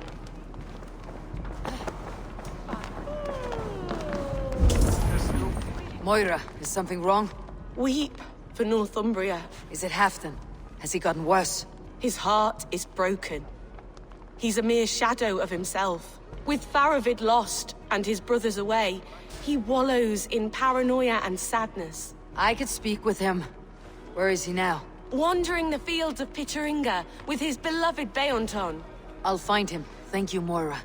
Moira, is something wrong? Weep for Northumbria. Is it Halfdan? Has he gotten worse? His heart is broken. He's a mere shadow of himself. With Faravid lost and his brothers away, he wallows in paranoia and sadness. I could speak with him. Where is he now? Wandering the fields of Pittaringa with his beloved Beonton. I'll find him. Thank you, Moira.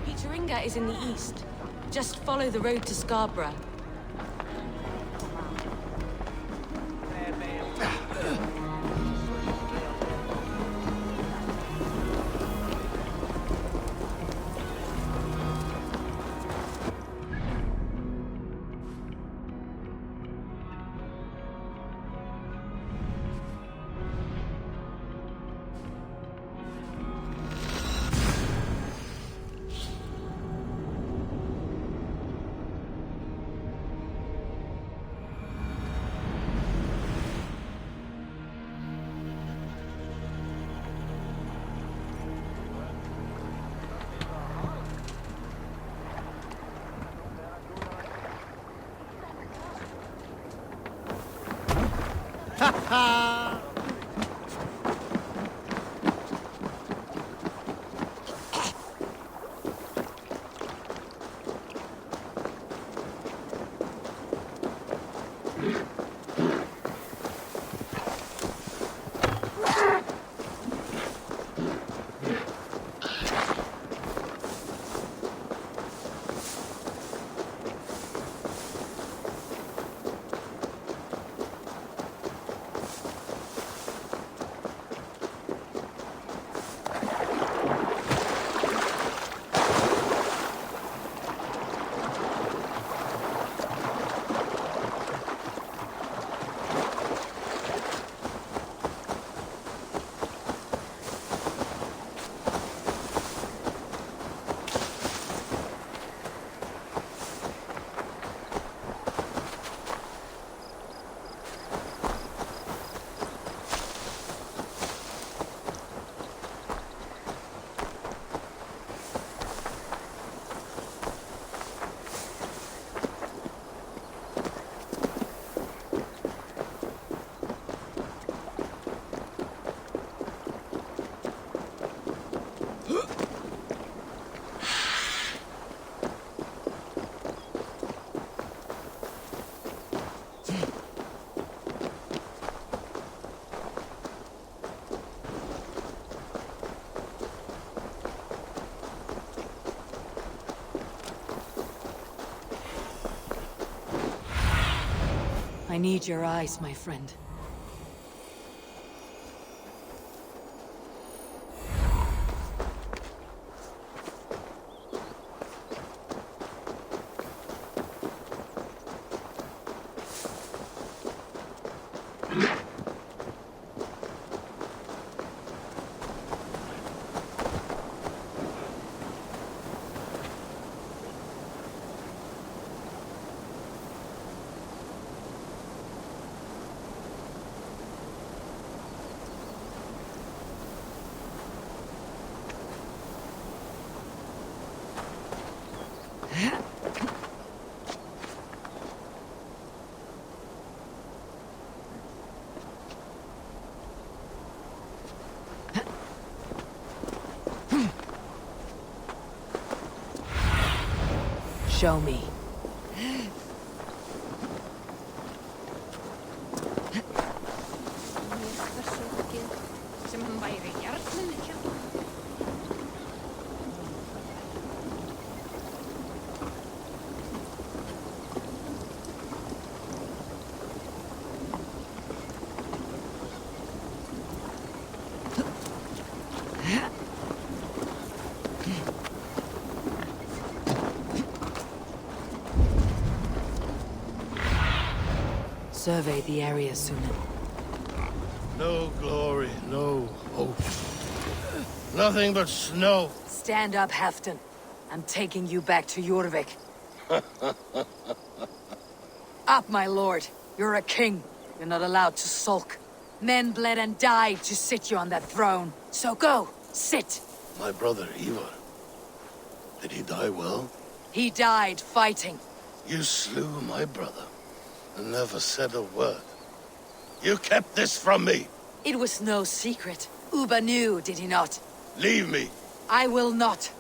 Pittaringa is in the east. Just follow the road to Scarborough. I need your eyes, my friend. Show me. Survey the area, Sunan. No glory, no hope. Nothing but snow. Stand up, Halfdan. I'm taking you back to Jorvik. Up, my lord. You're a king. You're not allowed to sulk. Men bled and died to sit you on that throne. So go, sit. My brother, Ivar. Did he die well? He died fighting. You slew my brother and never said a word. You kept this from me! It was no secret. Uba knew, did he not? Leave me! I will not.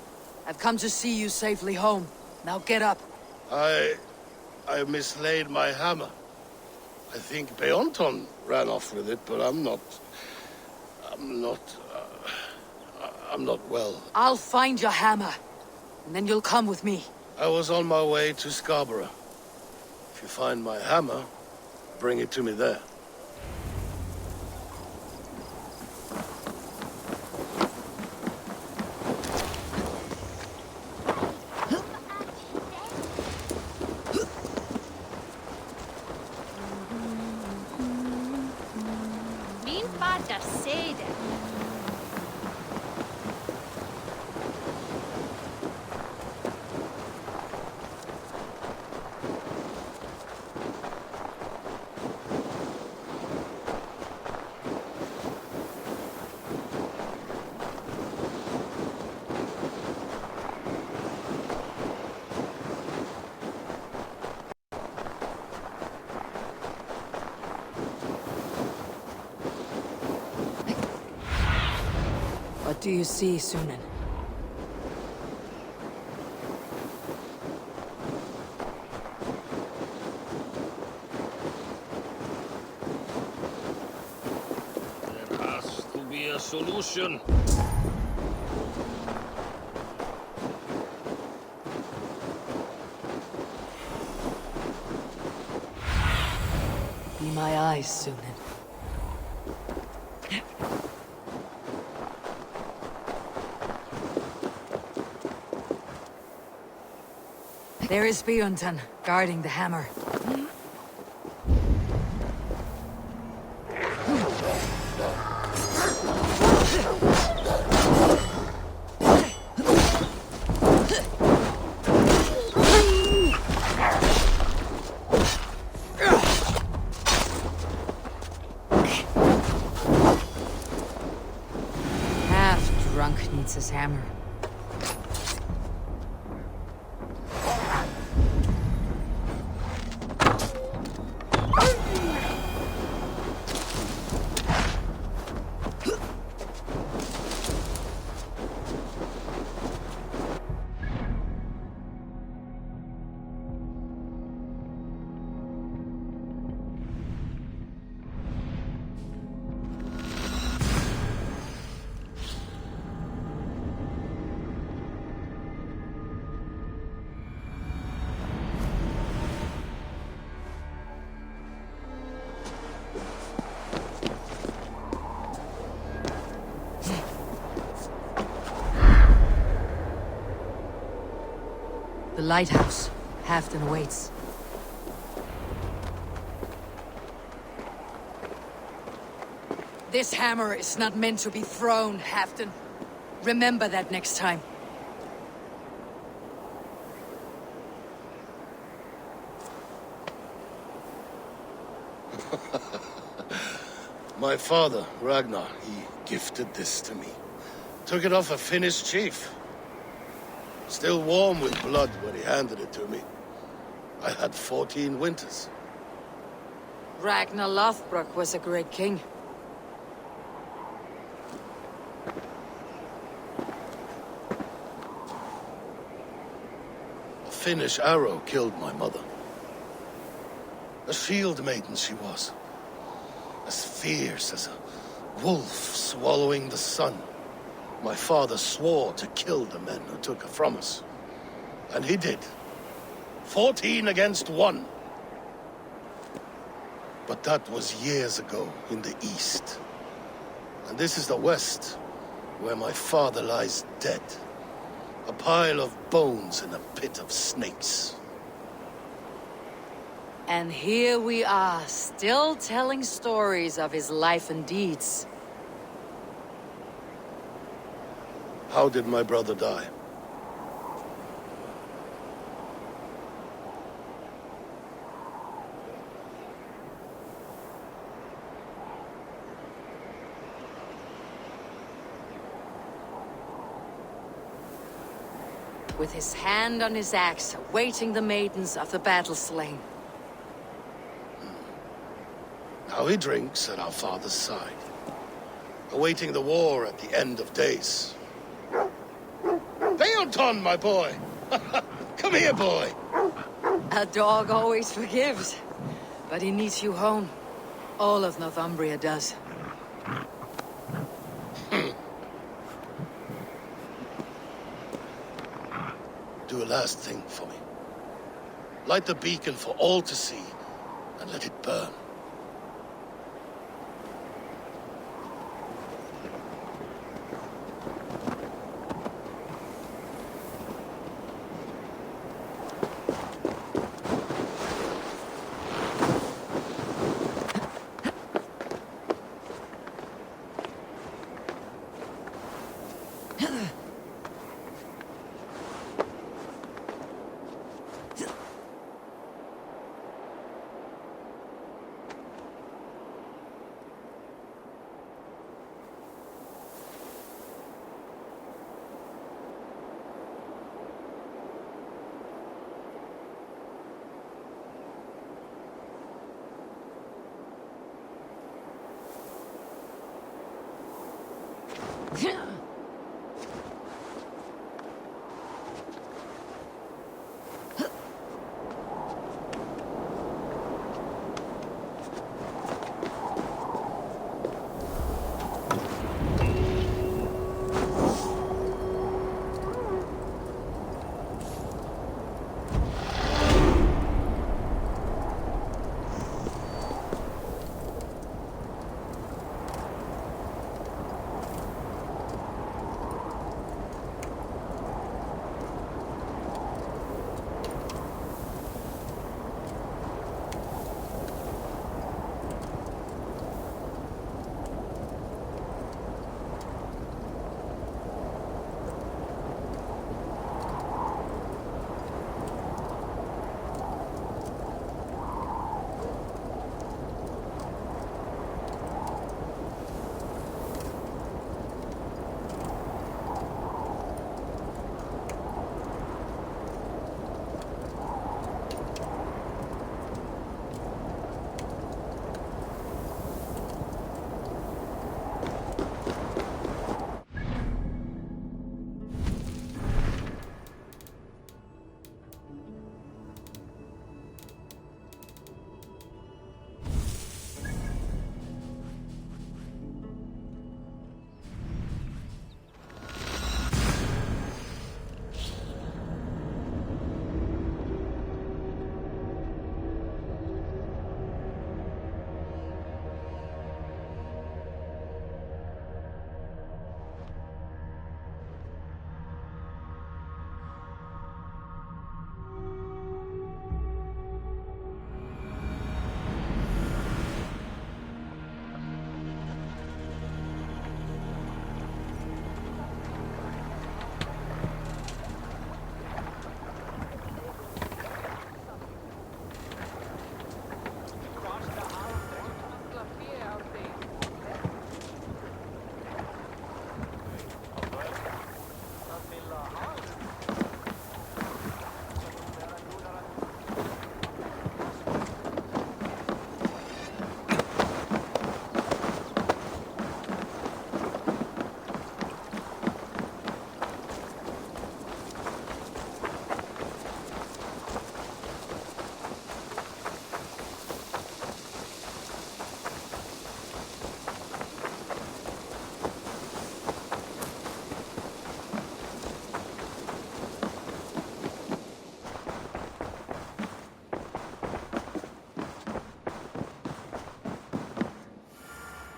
I've come to see you safely home. Now get up. I mislaid my hammer. I think Beonton ran off with it, but I'm not well. I'll find your hammer, and then you'll come with me. I was on my way to Scarborough. If you find my hammer, bring it to me there. Min fader säger det. What do you see, Sunan? There has to be a solution. Be my eyes, Sunan. There is Bjornton, guarding the hammer. Half drunk needs his hammer. The lighthouse. Halfton waits. This hammer is not meant to be thrown, Halfton. Remember that next time. My father, Ragnar, he gifted this to me. Took it off a Finnish chief. Still warm with blood when he handed it to me. I had 14 winters. Ragnar Lothbrok was a great king. A Finnish arrow killed my mother. A shield maiden she was. As fierce as a wolf swallowing the sun. My father swore to kill the men who took her from us. And he did. 14 against 1. But that was years ago in the east. And this is the west, where my father lies dead. A pile of bones in a pit of snakes. And here we are, still telling stories of his life and deeds. How did my brother die? with his hand on his axe, awaiting the maidens of the battle-slain. Now he drinks at our father's side, awaiting the war at the end of days. Beoton, my boy! Come here, boy! A dog always forgives, but he needs you home. All of Northumbria does. Do a last thing for me. Light the beacon for all to see, and let it burn.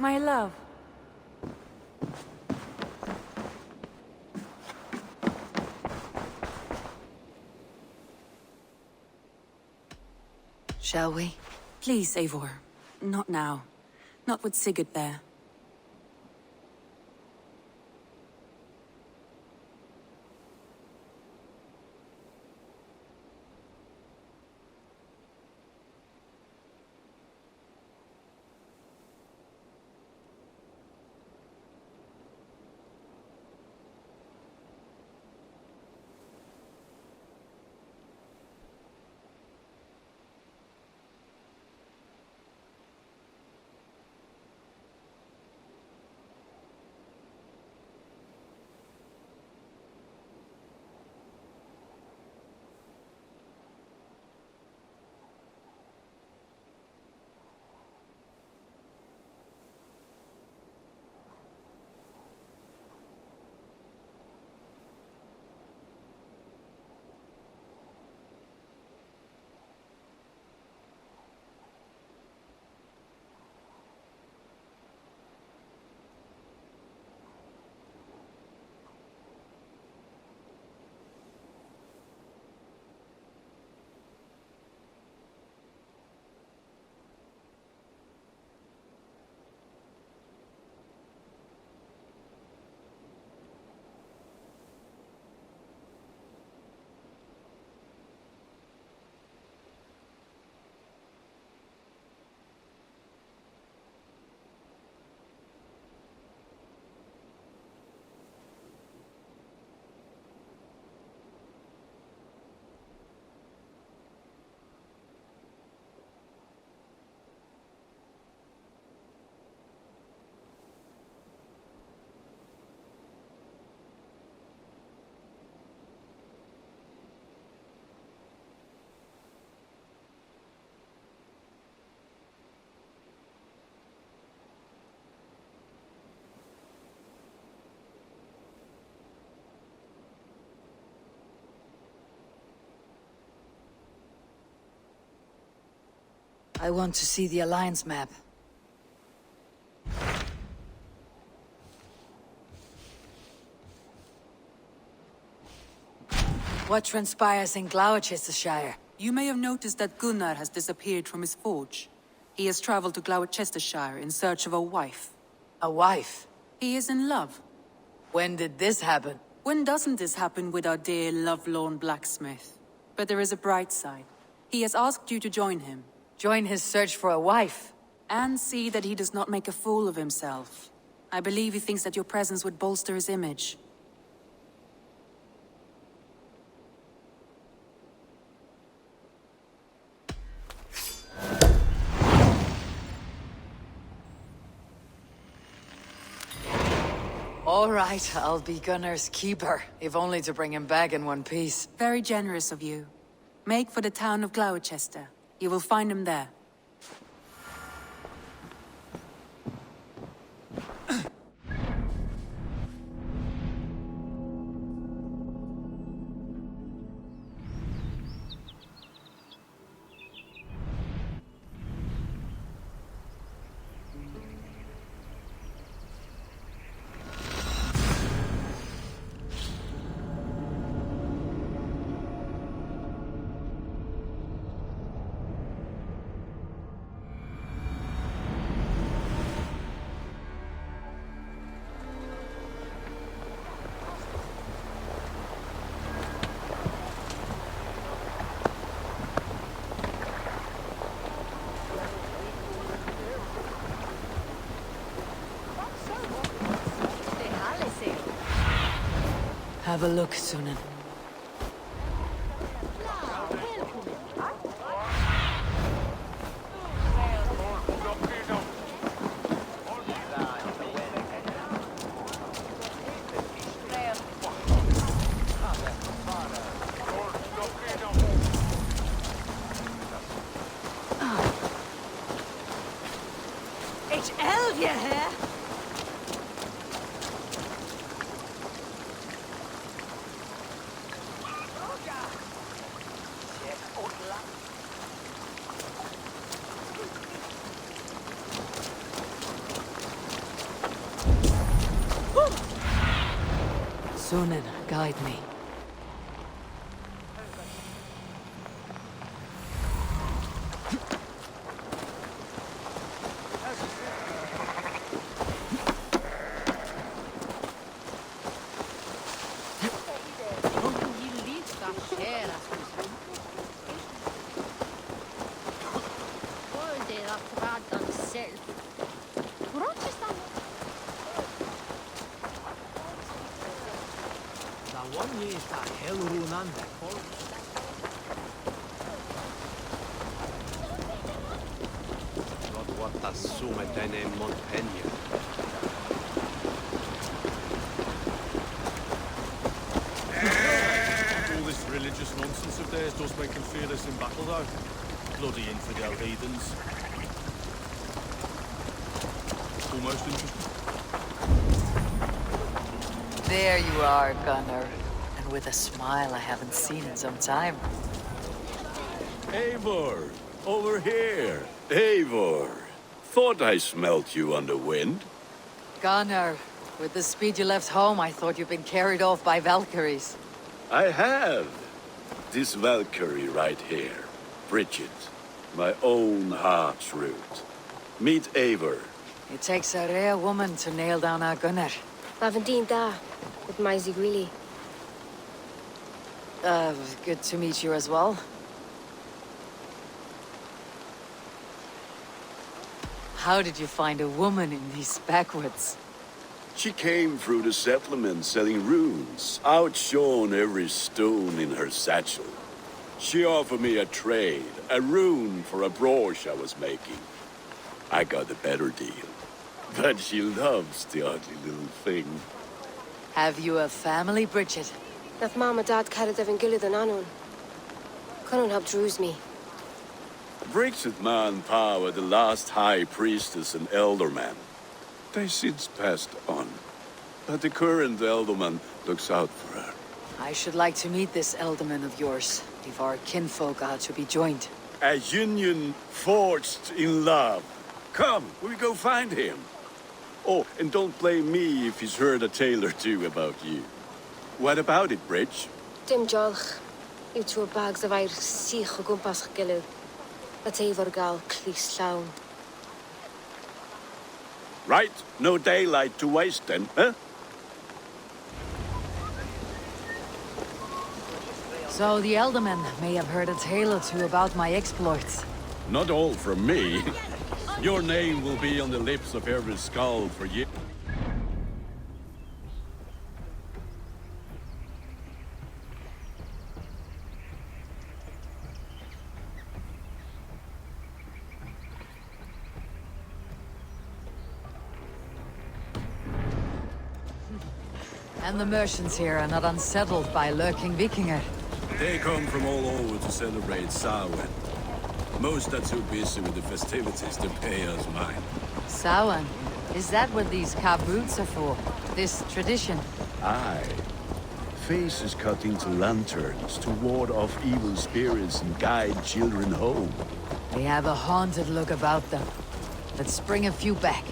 My love. Shall we? Please, Eivor. Not now. Not with Sigurd there. I want to see the Alliance map. What transpires in Gloucestershire? You may have noticed that Gunnar has disappeared from his forge. He has traveled to Gloucestershire in search of a wife. A wife? He is in love. When did this happen? When doesn't this happen with our dear lovelorn blacksmith? But there is a bright side. He has asked you to join him. Join his search for a wife? And see that he does not make a fool of himself. I believe he thinks that your presence would bolster his image. All right, I'll be Gunnar's keeper, if only to bring him back in one piece. Very generous of you. Make for the town of Gloucester. You will find him there. Have a look, Sunan. It's Elvia here. Sunan, guide me. All this religious nonsense of theirs does make them fearless in battle, though. Bloody infidel heathens. Almost interesting. There you are, Gunnar. And with a smile I haven't seen in some time. Eivor! Over here! Eivor! Thought I smelt you on the wind. Gunnar, with the speed you left home, I thought you'd been carried off by Valkyries. I have. This Valkyrie right here. Bridget. My own heart's root. Meet Eivor. It takes a rare woman to nail down our Gunnar. Lavendinta, with my Zigrili. Good to meet you as well. How did you find a woman in these backwoods? She came through the settlement selling runes, outshone every stone in her satchel. She offered me a trade, a rune for a brooch I was making. I got a better deal. But she loves the ugly little thing. Have you a family, Bridget? Naf mama dad carried even gilid an anon. Couldn't help druise me. Bridget Man were the last high priestess and elderman. They since passed on. But the current elderman looks out for her. I should like to meet this elderman of yours, if our kinfolk are to be joined. A union forged in love. Come, we go find him. Oh, and don't blame me if he's heard a tale or two about you. What about it, Bridge? Dim diolch. Yw trwy bags o fair sych o gwmpas ych gilydd. A teifr gael clis llawn. Right, no daylight to waste then, huh? So the Eldermen may have heard a tale or two about my exploits. Not all from me. Your name will be on the lips of every skull for you. And the merchants here are not unsettled by lurking Vikinger. They come from all over to celebrate Samhain. Most are too busy with the festivities to pay us mind. Samhain? Is that what these kaboots are for? This tradition? Aye. Faces cut into lanterns to ward off evil spirits and guide children home. They have a haunted look about them. Let's bring a few back.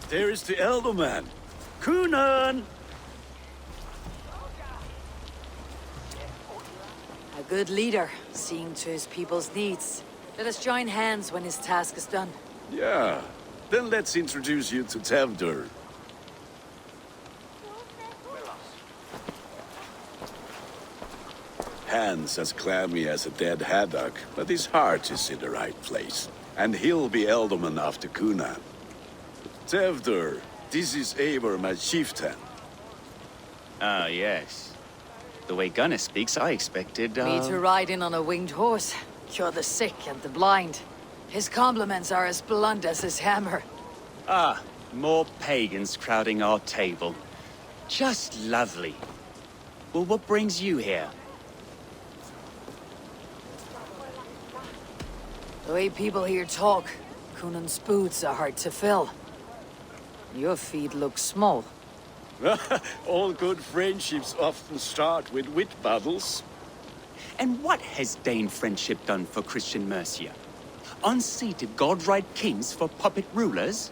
There is the Elderman. Kunan! A good leader, seeing to his people's needs. Let us join hands when his task is done. Yeah. Then let's introduce you to Tevdur. Hands as clammy as a dead haddock, but his heart is in the right place. And he'll be Elderman after Kunan. Tevdur, this is Eivor, my chieftain. Ah, yes. The way Gunnar speaks, I expected, Me to ride in on a winged horse, cure the sick and the blind. His compliments are as blunt as his hammer. Ah, more pagans crowding our table. Just lovely. Well, what brings you here? The way people here talk, Kunan's boots are hard to fill. Your feet look small. All good friendships often start with wit battles. And what has Dane friendship done for Christian Mercia? Unseated godright kings for puppet rulers?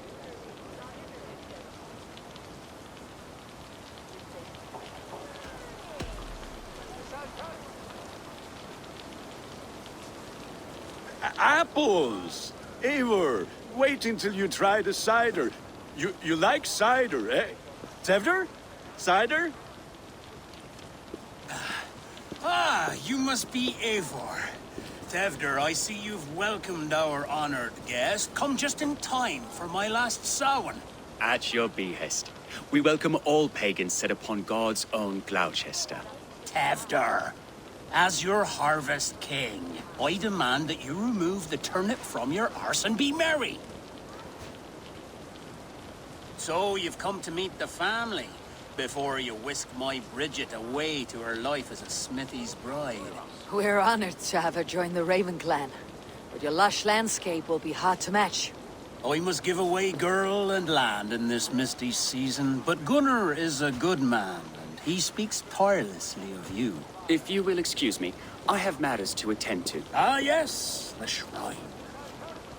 Apples! Eivor, wait until you try the cider. You like cider, eh? Tevdur? Cider? Ah, you must be Eivor. Tevdur, I see you've welcomed our honored guest. Come just in time for my last Samhain. At your behest. We welcome all pagans set upon God's own Gloucester. Tevdur, as your harvest king, I demand that you remove the turnip from your arse and be merry. So you've come to meet the family before you whisk my Bridget away to her life as a smithy's bride. We're honored to have her join the Raven clan, but your lush landscape will be hard to match. I must give away girl and land in this misty season, but Gunnar is a good man, and he speaks tirelessly of you. If you will excuse me, I have matters to attend to. Ah, yes, the shrine.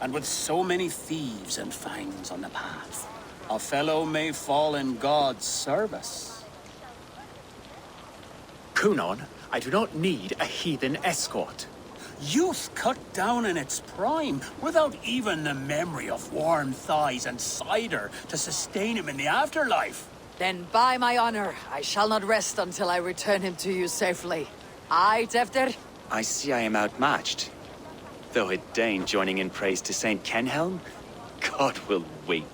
And with so many thieves and fangs on the path, a fellow may fall in God's service. Kunan, I do not need a heathen escort. Youth cut down in its prime, without even the memory of warm thighs and cider to sustain him in the afterlife. Then by my honor, I shall not rest until I return him to you safely. Aye, Tevdur? I see I am outmatched. Though a Dane joining in praise to Saint Kenhelm, God will weep.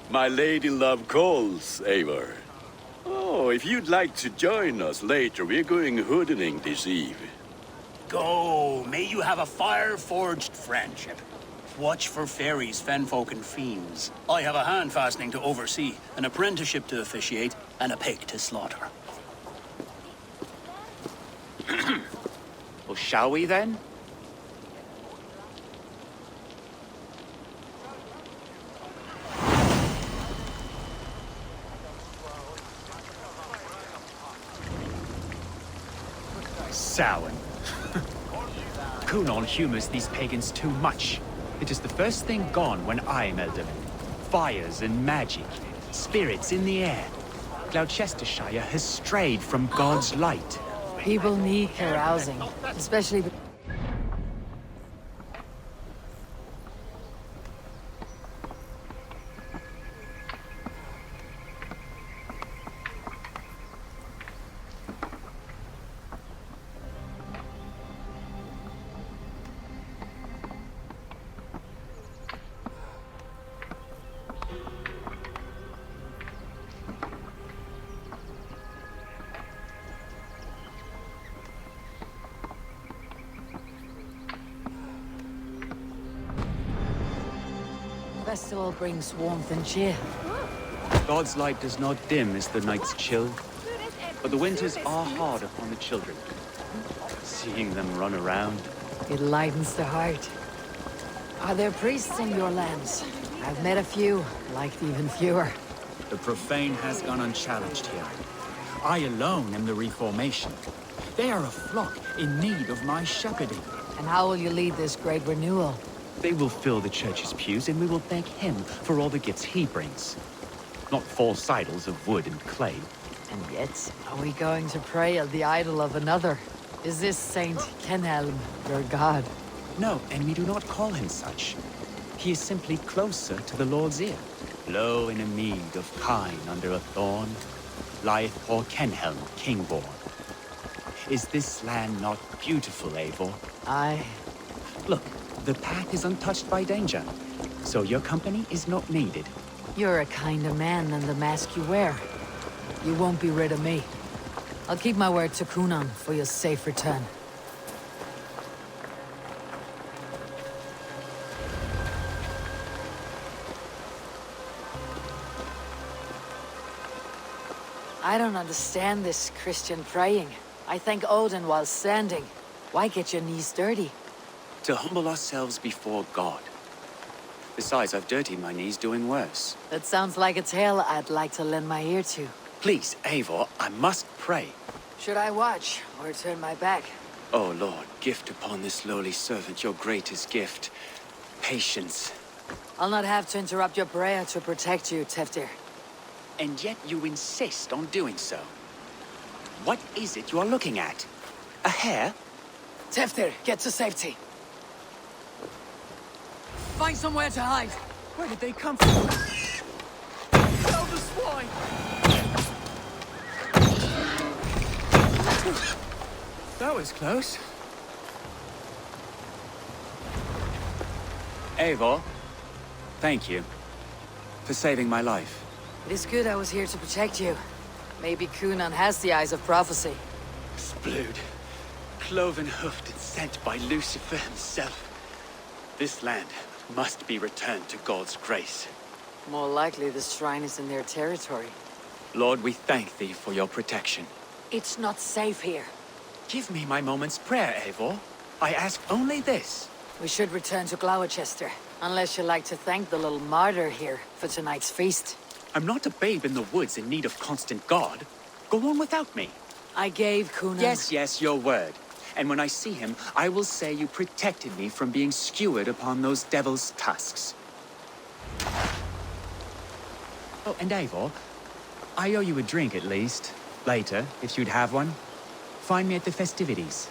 My lady love calls, Eivor. Oh, if you'd like to join us later, we're going hoodening this eve. go. May you have a fire-forged friendship. Watch for fairies, fenfolk, and fiends. I have a hand fastening to oversee, an apprenticeship to officiate, and a pig to slaughter. Well, shall we then? Samhain. Cunon humors these pagans too much. It is the first thing gone when I am Elderman. Fires and magic, spirits in the air. Gloucestershire has strayed from God's light. People need carousing, especially... Festival brings warmth and cheer. God's light does not dim as the nights chill, but the winters are hard upon the children. Seeing them run around. It lightens the heart. Are there priests in your lands? I've met a few, liked even fewer. The profane has gone unchallenged here. I alone am the Reformation. They are a flock in need of my shepherding. And how will you lead this great renewal? They will fill the church's pews, and we will thank him for all the gifts he brings. Not false idols of wood and clay. And yet, are we going to pray at the idol of another? Is this Saint Kenelm your god? No, and we do not call him such. He is simply closer to the Lord's ear. Low in a mead of kine under a thorn, lieth poor Kenhelm, king-born. Is this land not beautiful, Eivor? Aye. Look, the path is untouched by danger, so your company is not needed. You're a kinder man than the mask you wear. You won't be rid of me. I'll keep my word to Cunon for your safe return. I don't understand this Christian praying. I thank Odin while standing. Why get your knees dirty? To humble ourselves before God. Besides, I've dirtied my knees doing worse. That sounds like a tale I'd like to lend my ear to. Please, Eivor, I must pray. Should I watch, or turn my back? Oh Lord, gift upon this lowly servant your greatest gift. Patience. I'll not have to interrupt your prayer to protect you, Teftir. And yet you insist on doing so. What is it you are looking at? A hare? Teftir, get to safety. Find somewhere to hide. Where did they come from? Oh, the swine! That was close. Eivor, thank you for saving my life. It is good I was here to protect you. Maybe Cunon has the eyes of prophecy. Splood, cloven-hoofed and sent by Lucifer himself. This land must be returned to God's grace. More likely the shrine is in their territory. Lord, we thank thee for your protection. It's not safe here. Give me my moment's prayer, Eivor. I ask only this. We should return to Gloucester, unless you'd like to thank the little martyr here for tonight's feast. I'm not a babe in the woods in need of constant guard. Go on without me. I gave Cunon... Yes, your word. And when I see him, I will say you protected me from being skewered upon those devil's tusks. Oh, and Eivor, I owe you a drink at least. Later, if you'd have one. Find me at the festivities.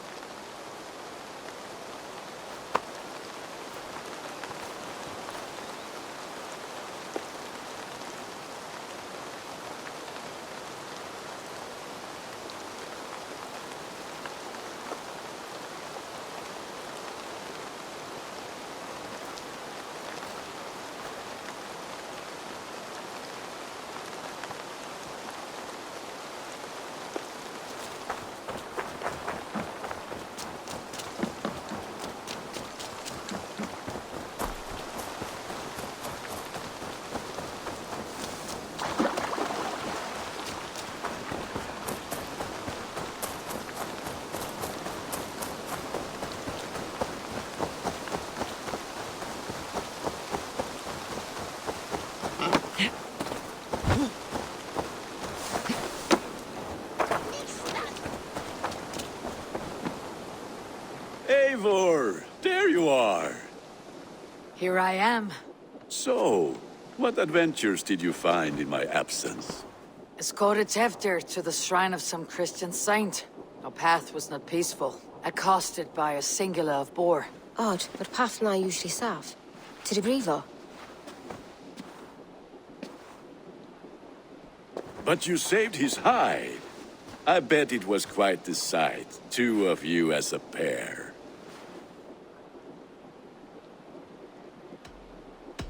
Here I am. So, what adventures did you find in my absence? Escorted Teftir to the shrine of some Christian saint. Our path was not peaceful. Accosted by a singular of boar. Odd, but pathna usually sav. To the Grievo. But you saved his hide. I bet it was quite the sight. Two of you as a pair.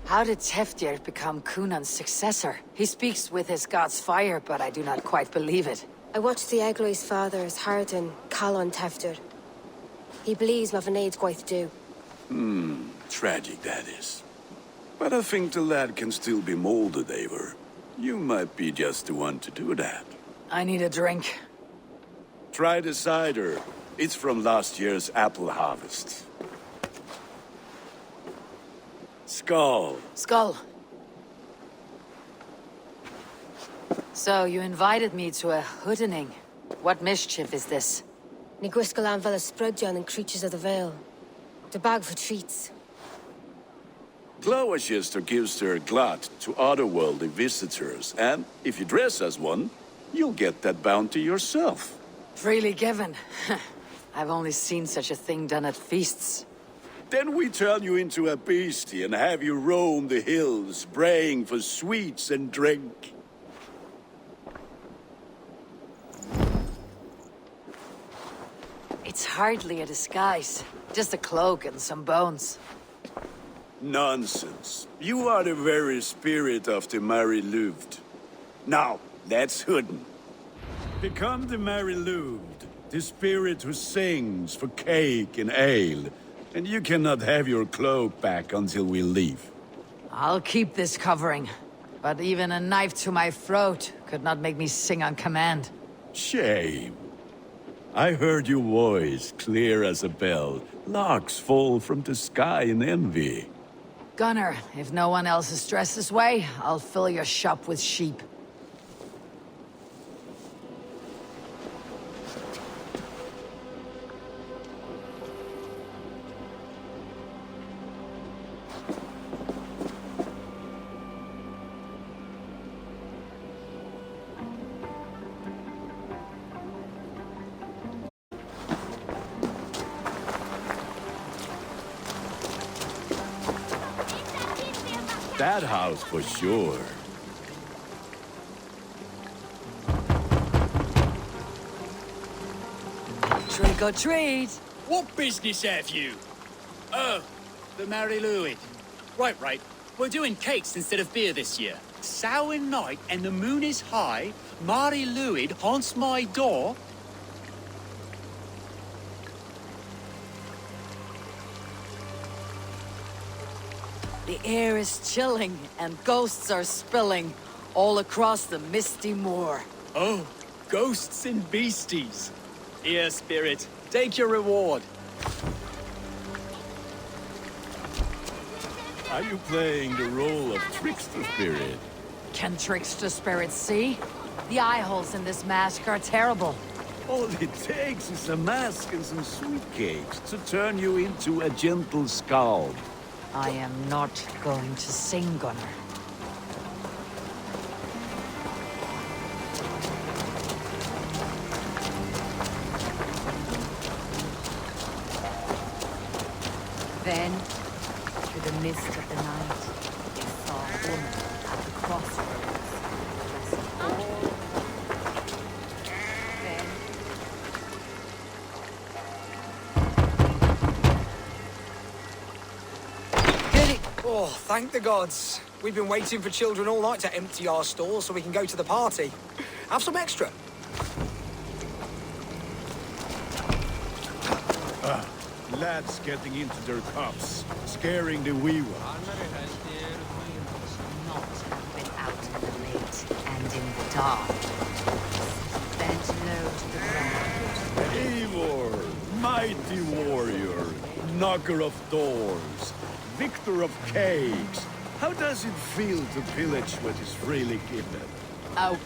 How did Teftir become Cunan's successor? He speaks with his god's fire, but I do not quite believe it. I watched the Egloi's father's Harden call on Teftir. He believes Mavanaid's quite do. Tragic that is. But I think the lad can still be molded, Eivor. You might be just the one to do that. I need a drink. Try the cider. It's from last year's apple harvest. Skull. Skull. So, you invited me to a hoodening. What mischief is this? Niguiskalan Vela Sprudjan and Creatures of the Vale. The bag for treats. Glowachester gives their glut to otherworldly visitors, and if you dress as one, you'll get that bounty yourself. Freely given. I've only seen such a thing done at feasts. Then we turn you into a beastie and have you roam the hills, braying for sweets and drink. It's hardly a disguise. Just a cloak and some bones. Nonsense. You are the very spirit of the Mary Louved. Now, let's hooden. Become the Mary Louved, the spirit who sings for cake and ale. And you cannot have your cloak back until we leave. I'll keep this covering. But even a knife to my throat could not make me sing on command. Shame. I heard your voice clear as a bell. Larks fall from the sky in envy. Gunnar, if no one else is dressed this way, I'll fill your shop with sheep. That house for sure. Trick or treat! What business have you? Oh, the Mary Louis. Right. We're doing cakes instead of beer this year. Samhain night and the moon is high. Mary Louis haunts my door. The air is chilling and ghosts are spilling all across the misty moor. Oh, ghosts and beasties. Here, spirit, take your reward. Are you playing the role of trickster spirit? Can trickster spirits see? The eye holes in this mask are terrible. All it takes is a mask and some sweet cakes to turn you into a gentle skald. I am not going to sing, Gunnar. Then, through the mist of the night, they saw a woman at the crossroads, dressed all. Then, Oh, thank the gods. We've been waiting for children all night to empty our stores so we can go to the party. Have some extra. Lads getting into their cups, scaring the wee ones. not have been out in the late and in the dark. Bent low to the ground. Eivor, mighty warrior, knocker of doors, victor of cakes. How does it feel to pillage what is freely given? Oh.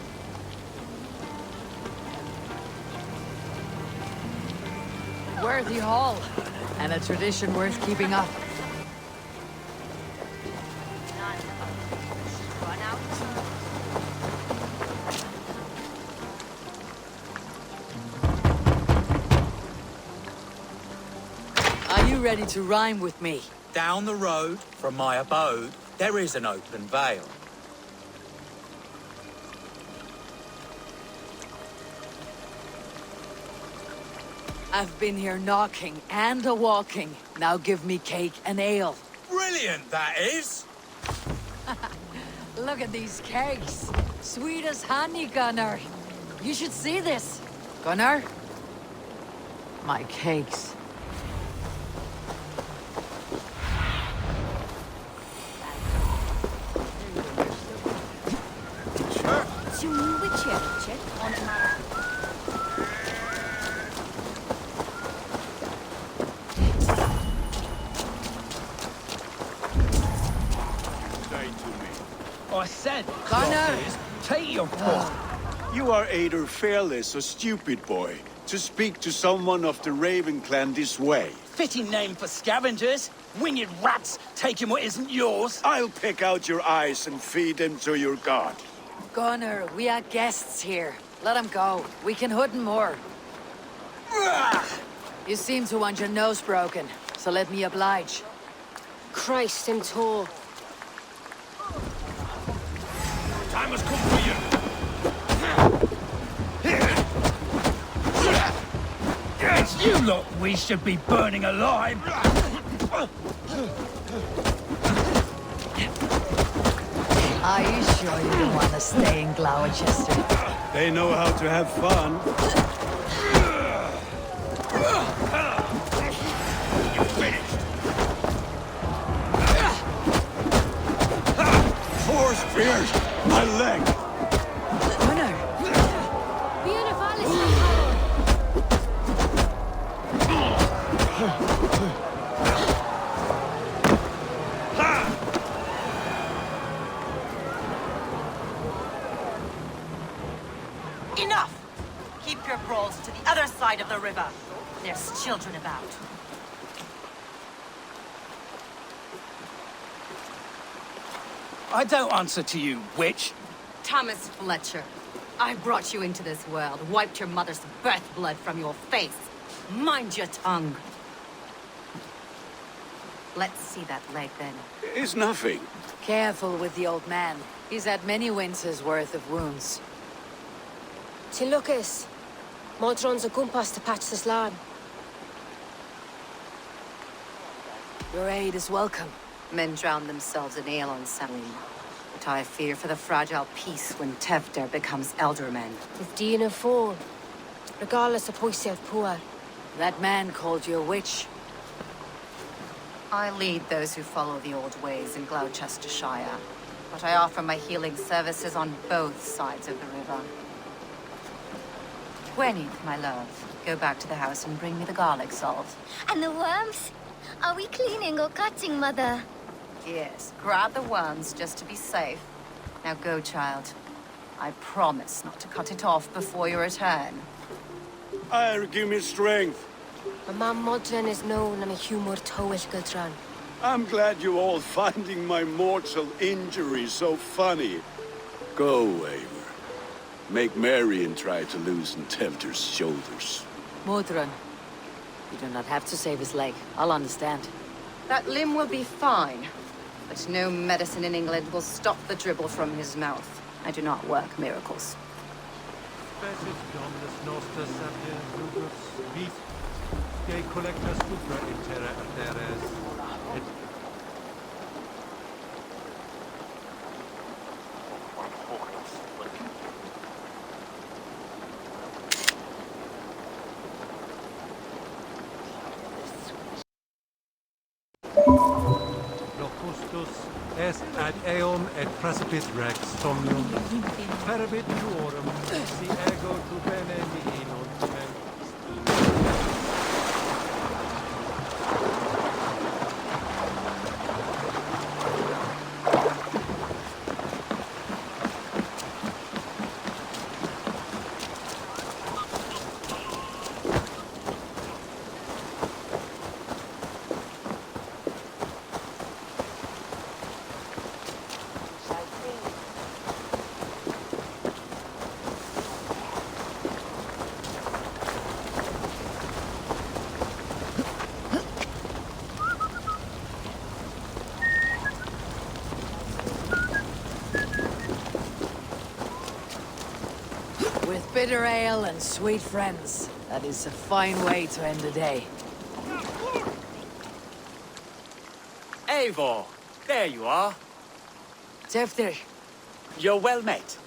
Worthy hall, and a tradition worth keeping up. ready to rhyme with me? Down the road from my abode, there is an open vale. I've been here knocking and a-walking. Now give me cake and ale. Brilliant, that is! Look at these cakes. Sweet as honey, Gunnar. You should see this. Gunnar? My cakes. I said, Gunnar! take your paw. You are either fearless or stupid, boy, to speak to someone of the Raven clan this way. Fitting name for scavengers. Winged rats taking what isn't yours. I'll pick out your eyes and feed them to your god. Gunnar, we are guests here. Let him go. We can hood more. You seem to want your nose broken, so let me oblige. Christ him tall. Time has come for you. It's you lot we should be burning alive. Are you sure you don't want to stay in Gloucester? They know how to have fun. You're finished. Four spears! My leg! Gunnar! Enough! Keep your brawls to the other side of the river. There's children about. I don't answer to you, witch. Thomas Fletcher, I brought you into this world, wiped your mother's birth blood from your face. Mind your tongue. Let's see that leg, then. It's nothing. Careful with the old man. He's had many winters' worth of wounds. Ti Lucas. Modron's a gumpas to patch this land. Your aid is welcome. Men drown themselves in ale on Samhain. But I fear for the fragile peace when Tevder becomes eldermen. If Dean and fall, regardless of poise poor. That man called you a witch. I lead those who follow the old ways in Gloucestershire, but I offer my healing services on both sides of the river. Gwyneth, my love, go back to the house and bring me the garlic salt. And the worms? Are we cleaning or cutting, Mother? Yes, grab the worms just to be safe. Now go, child. I promise not to cut it off before your return. Give me strength. My man Modron is known and a humor towel Gudran. I'm glad you're all finding my mortal injury so funny. Go, Eivor. Make merry and try to loosen Tevder's shoulders. Modron, you do not have to save his leg. I'll understand. That limb will be fine, but no medicine in England will stop the dribble from his mouth. I do not work miracles. Locustus est ad eum et precipit rex somnium, peribit tuorum, si ego tu bene mihi non bitter ale and sweet friends. That is a fine way to end the day. Eivor, there you are. Tefter. You're well met.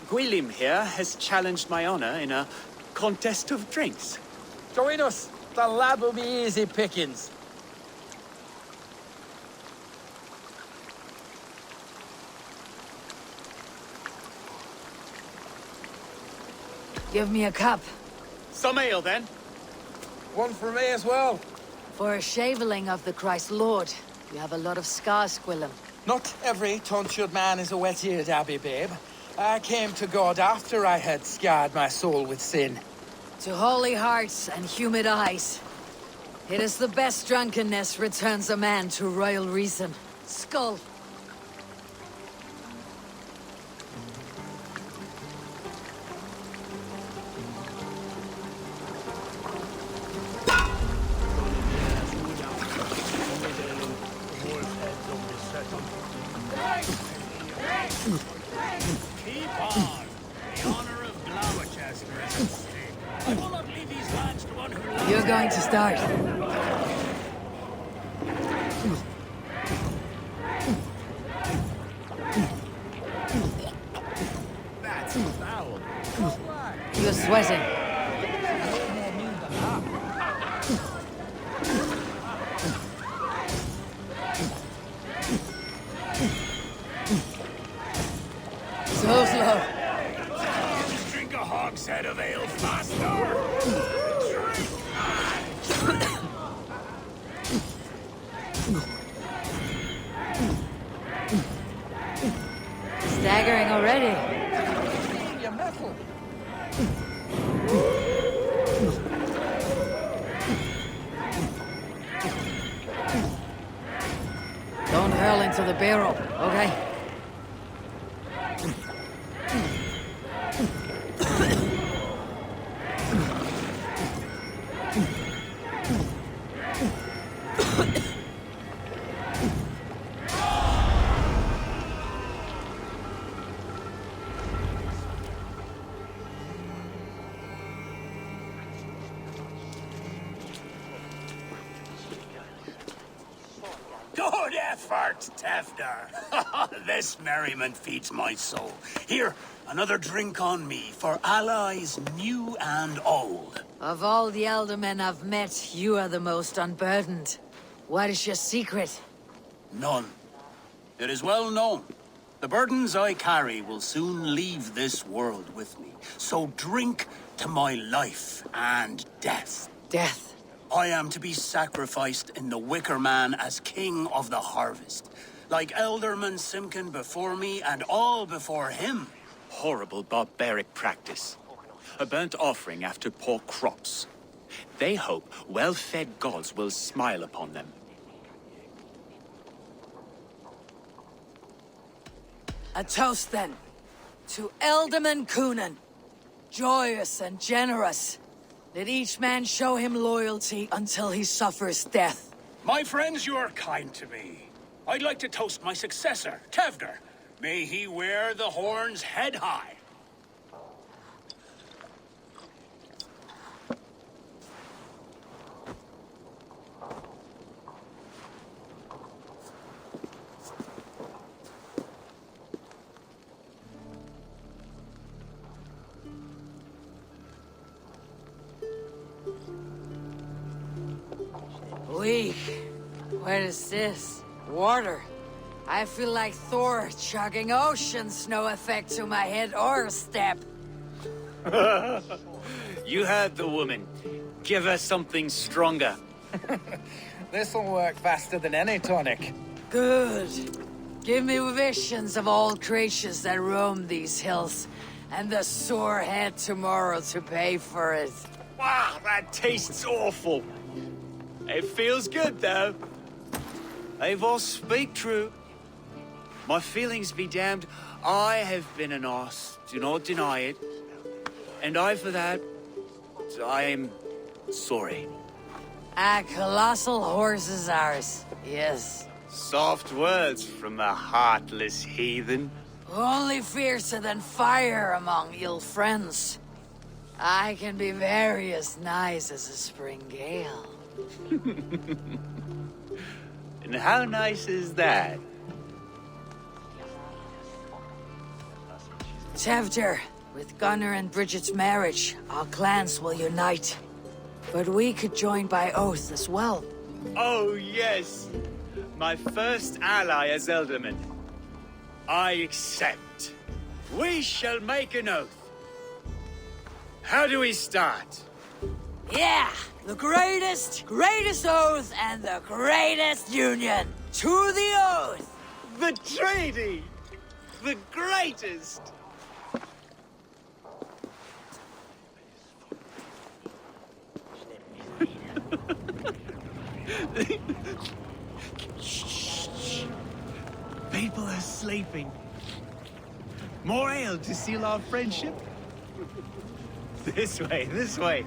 Gwilym here has challenged my honor in a contest of drinks. Join us. The lad will be easy pickings. Give me a cup. Some ale, then. One for me as well. For a shaveling of the Christ Lord, you have a lot of scars, Gwilym. Not every tonsured man is a wet-eared abbey, babe. I came to God after I had scarred my soul with sin. To holy hearts and humid eyes. It is the best drunkenness returns a man to royal reason. Skull. Keep on. The honor of Gloucester is at stake. I will not leave these lands to one who loves You're going to start. That's foul. You're sweating. So slow. Drink a hogshead of ale faster. Staggering already. Your metal. Don't hurl into the barrel, okay? Good effort, Tefter. This merriment feeds my soul. Here, another drink on me for allies new and old. Of all the elder men I've met, you are the most unburdened. What is your secret? None. It is well known. The burdens I carry will soon leave this world with me. So drink to my life and death. Death? I am to be sacrificed in the Wicker Man as king of the harvest. Like Elderman Simkin before me and all before him. Horrible barbaric practice. A burnt offering after poor crops. They hope well-fed gods will smile upon them. A toast, then. To Elderman Coonan. Joyous and generous. Let each man show him loyalty until he suffers death. My friends, you are kind to me. I'd like to toast my successor, Tevder. May he wear the horns head high. Weak. What is this? Water. I feel like Thor chugging oceans. No effect to my head or step. You heard the woman. Give her something stronger. This'll work faster than any tonic. Good. Give me visions of all creatures that roam these hills, and the sore head tomorrow to pay for it. Wow, that tastes awful. It feels good, though. Eivor, speak true. My feelings be damned. I have been an arse. Do not deny it. And I, for that, I am sorry. A colossal horse is ours, yes. Soft words from a heartless heathen. Only fiercer than fire among ill friends. I can be very as nice as a spring gale. And how nice is that? Tevdir, with Gunnar and Bridget's marriage, our clans will unite. But we could join by oath as well. Oh, yes. My first ally as Elderman. I accept. We shall make an oath. How do we start? Yeah! The greatest oath and the greatest union! To the oath! The treaty! The greatest! Shh. People are sleeping. More ale to seal our friendship? This way, this way.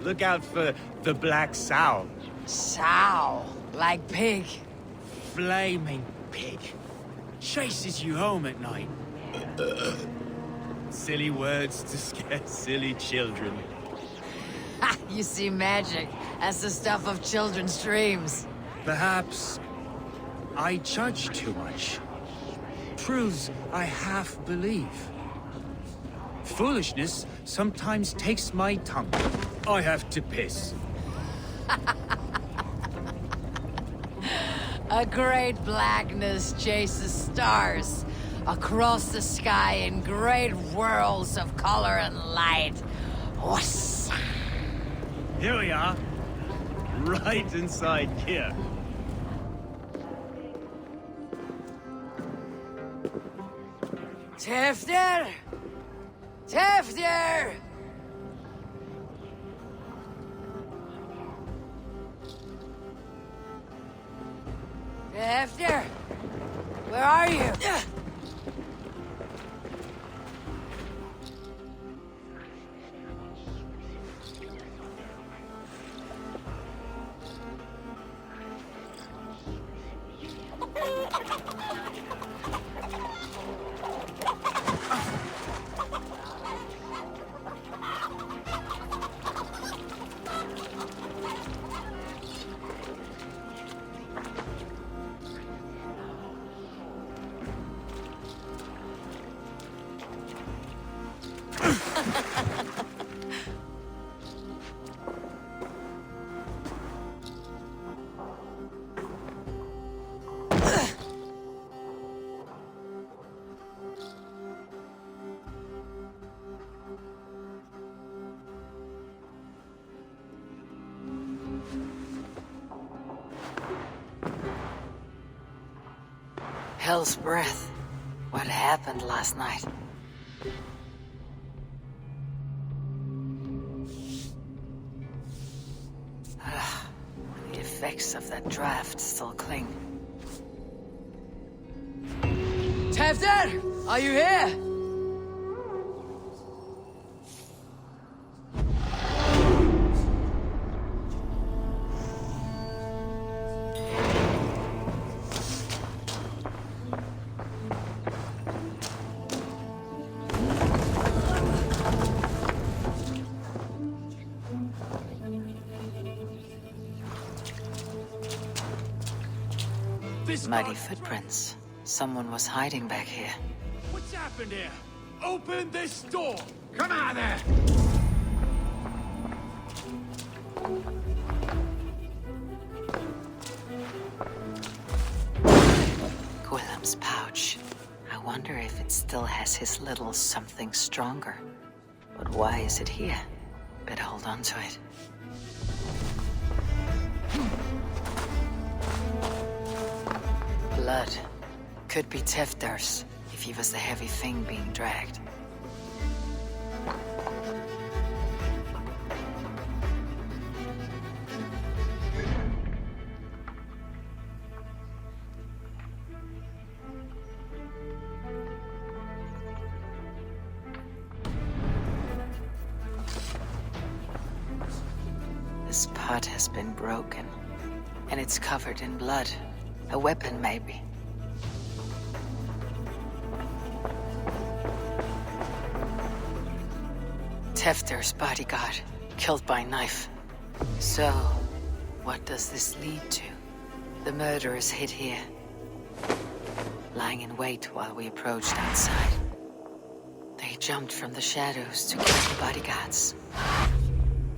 Look out for the black sow. Sow? Like pig? Flaming pig. Chases you home at night. Silly words to scare silly children. Ha! You see magic. That's the stuff of children's dreams. Perhaps I judge too much. Truths I half believe. Foolishness sometimes takes my tongue. I have to piss. A great blackness chases stars across the sky in great whirls of color and light. Whoosh. Here we are. Right inside here. Tevdir! Tevdir! Tevdir! Where are you? Hell's breath. What happened last night? The effects of that draft still cling. Tevdir! Are you here? Muddy footprints. Someone was hiding back here. What's happened here? Open this door! Come out there! Gwillem's pouch. I wonder if it still has his little something stronger. But why is it here? Better hold on to it. Blood. Could be Tevdir's, if he was the heavy thing being dragged. This pot has been broken, and it's covered in blood. A weapon, maybe. Tefter's bodyguard, killed by knife. So, what does this lead to? The murderers hid here, lying in wait while we approached outside. They jumped from the shadows to kill the bodyguards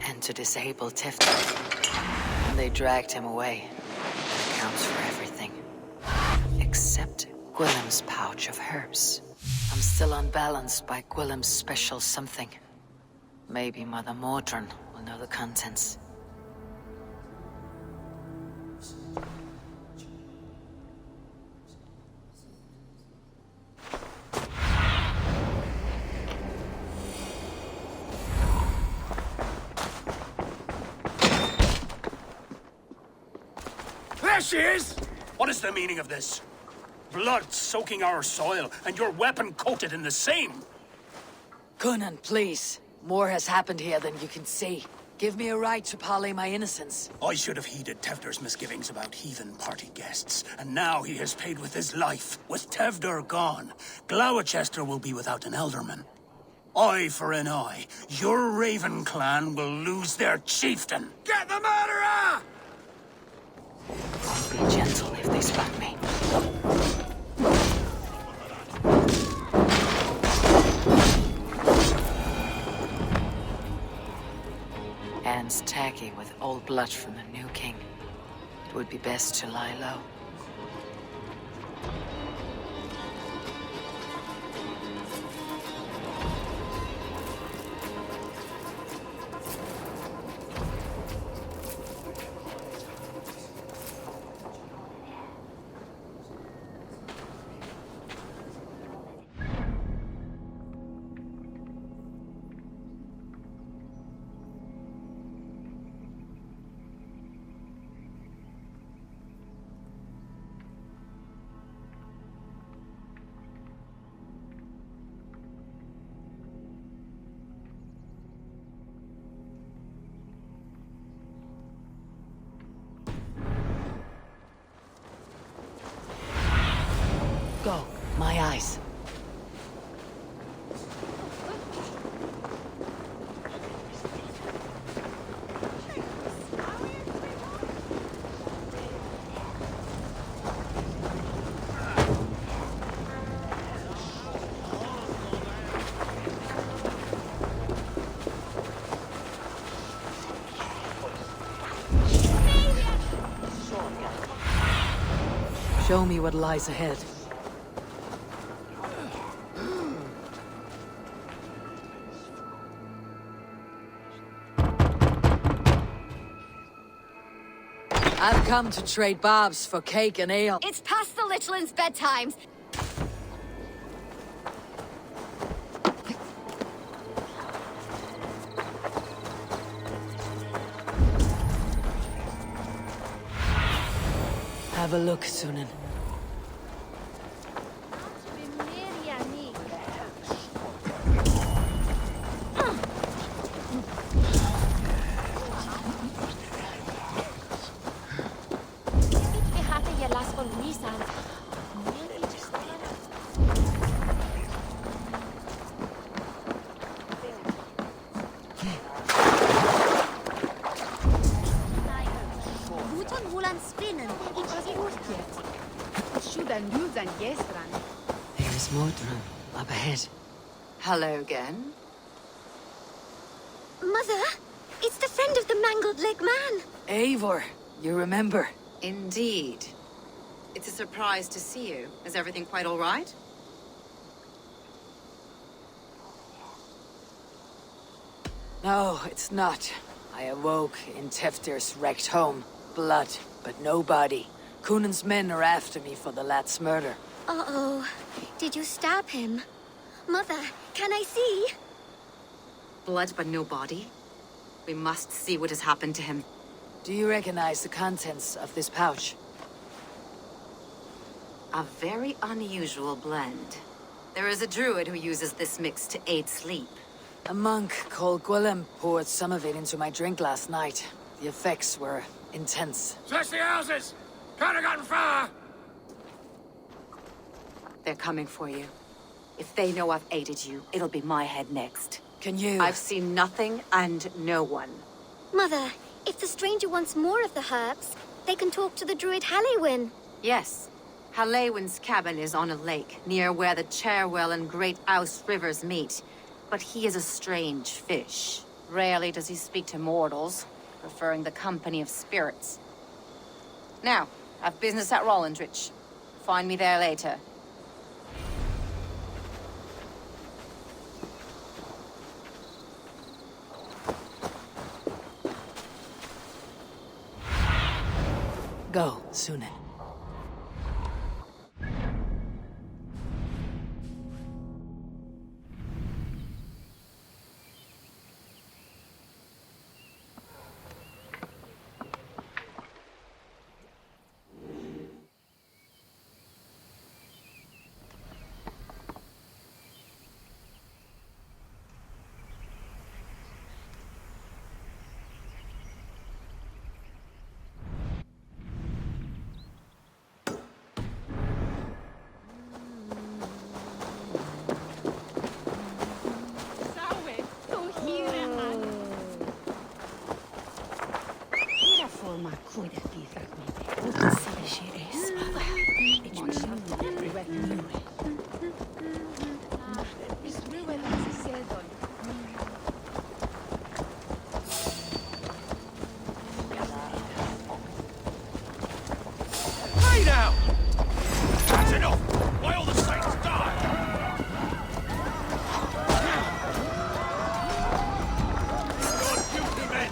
and to disable Tefter. And they dragged him away. That accounts for everything. Except Gwillem's pouch of herbs. I'm still unbalanced by Gwillem's special something. Maybe Mother Mordrin will know the contents. There she is! What is the meaning of this? Blood soaking our soil, and your weapon coated in the same! Conan, please. More has happened here than you can see. Give me a right to parley my innocence. I should have heeded Tevder's misgivings about heathen party guests, and now he has paid with his life. With Tevder gone, Gloucester will be without an elderman. Eye for an eye. Your Raven clan will lose their chieftain. Get the murderer! Be gentle if they spot me. Hands tacky with old blood from the new king. It would be best to lie low. Go, my eyes. Show me what lies ahead. I've come to trade barbs for cake and ale. It's past the little one's bedtimes. Have a look, Sunan. There's Mordrin up ahead. Hello again. Mother, it's the friend of the mangled leg man. Eivor, you remember? Indeed. It's a surprise to see you. Is everything quite all right? No, it's not. I awoke in Teftir's wrecked home. Blood, but no body. Cunan's men are after me for the lad's murder. Uh-oh. Did you stab him? Mother, can I see? Blood but no body? We must see what has happened to him. Do you recognize the contents of this pouch? A very unusual blend. There is a druid who uses this mix to aid sleep. A monk called Gwillem poured some of it into my drink last night. The effects were intense. Search the houses! Can't have gotten far! They're coming for you. If they know I've aided you, it'll be my head next. Can you? I've seen nothing and no one. Mother, if the stranger wants more of the herbs, they can talk to the druid Halewyn. Yes. Halewyn's cabin is on a lake, near where the Cherwell and Great Ouse rivers meet. But he is a strange fish. Rarely does he speak to mortals, preferring the company of spirits. Now, I've business at Rollindrich. Find me there later. Go, Sunan. Hey now! That's enough! Why all the saints die? God, you two men!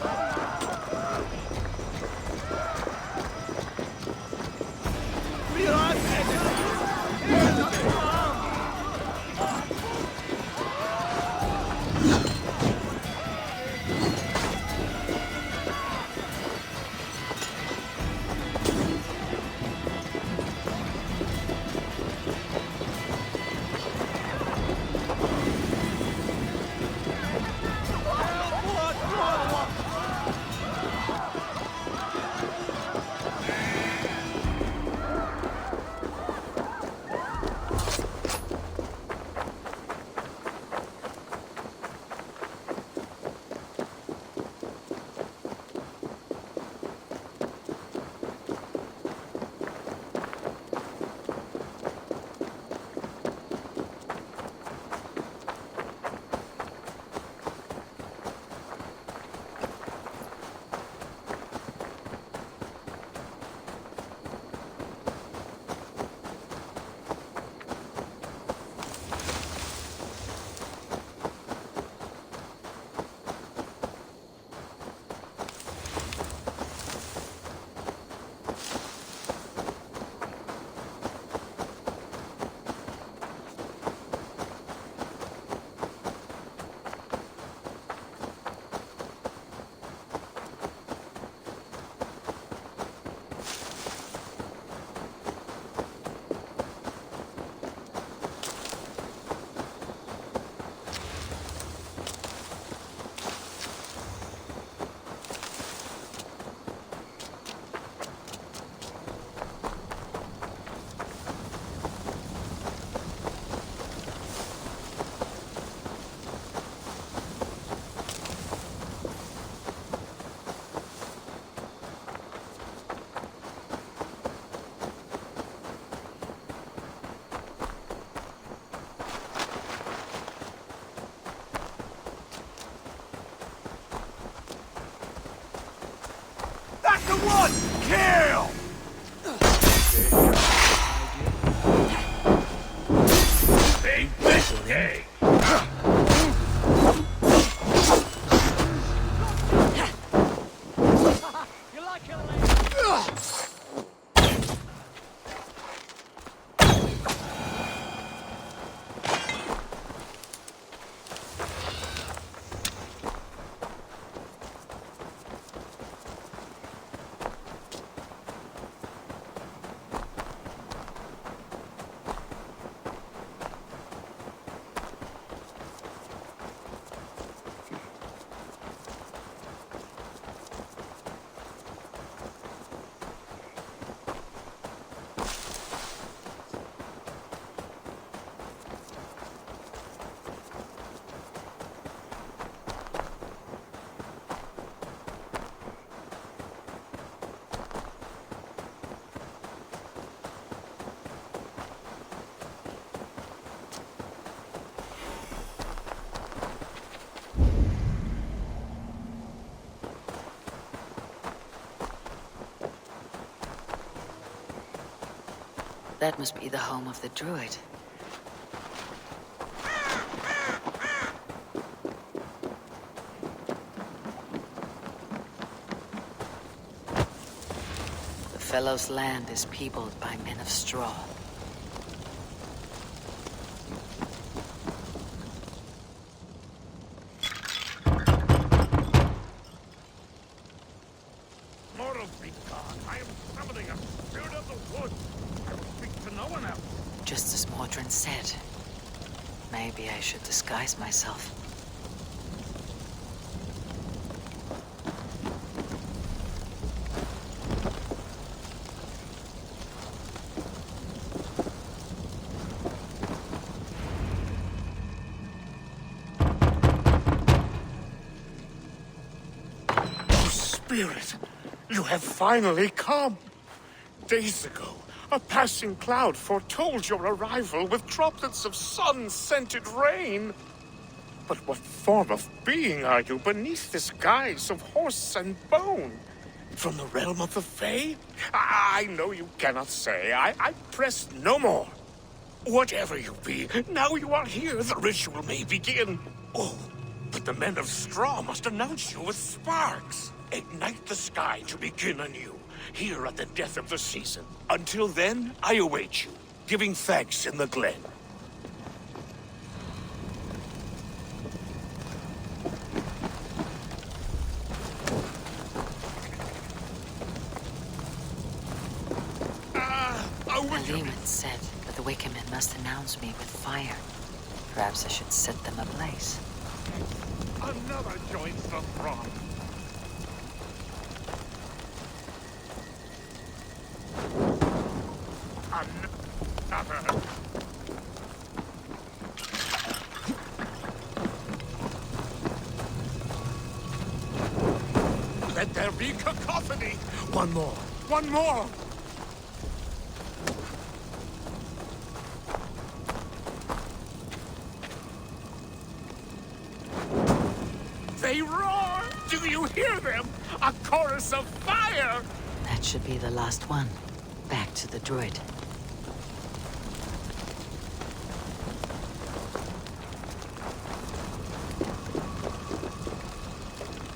That's the one! Kill! Big mistake! That must be the home of the druid. The fellow's land is peopled by men of straw. Mortals be gone. I am summoning a spirit of the woods. I will speak to no one else. Just as Mordrin said. Maybe I should disguise myself. Spirit, you have finally come. Days ago, a passing cloud foretold your arrival with droplets of sun-scented rain. But what form of being are you beneath this guise of horse and bone? From the realm of the Fae? I know you cannot say. I press no more. Whatever you be, now you are here, the ritual may begin. Oh, but the men of straw must announce you with sparks. Ignite the sky to begin anew, here at the death of the season. Until then, I await you, giving thanks in the glen. The Lehman said that the Wickermen must announce me with fire. Perhaps I should set them ablaze. Another joins the throng. Another. Let there be cacophony. One more. One more. They roar! Do you hear them? A chorus of fire! That should be the last one. Back to the druid.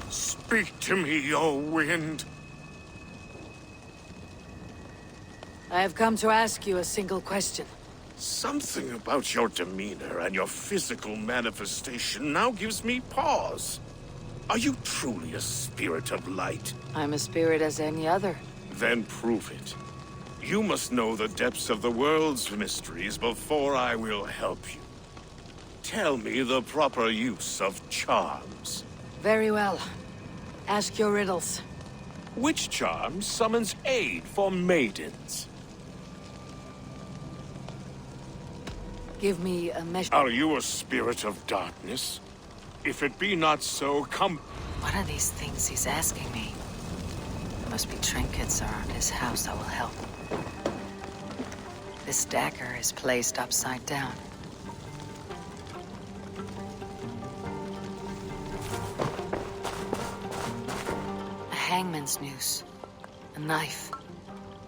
Speak to me, O wind. I have come to ask you a single question. Something about your demeanor and your physical manifestation now gives me pause. Are you truly a spirit of light? I'm a spirit as any other. Then prove it. You must know the depths of the world's mysteries before I will help you. Tell me the proper use of charms. Very well. Ask your riddles. Which charm summons aid for maidens? Give me a measure. Are you a spirit of darkness? If it be not so, come... What are these things he's asking me? There must be trinkets around his house that will help. This dagger is placed upside down. A hangman's noose. A knife.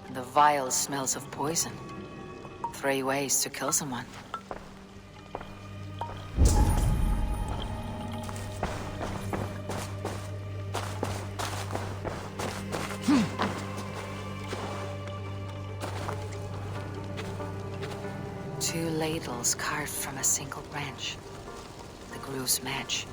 And the vile smells of poison. 3 ways to kill someone. Two ladles carved from a single branch. The grooves match.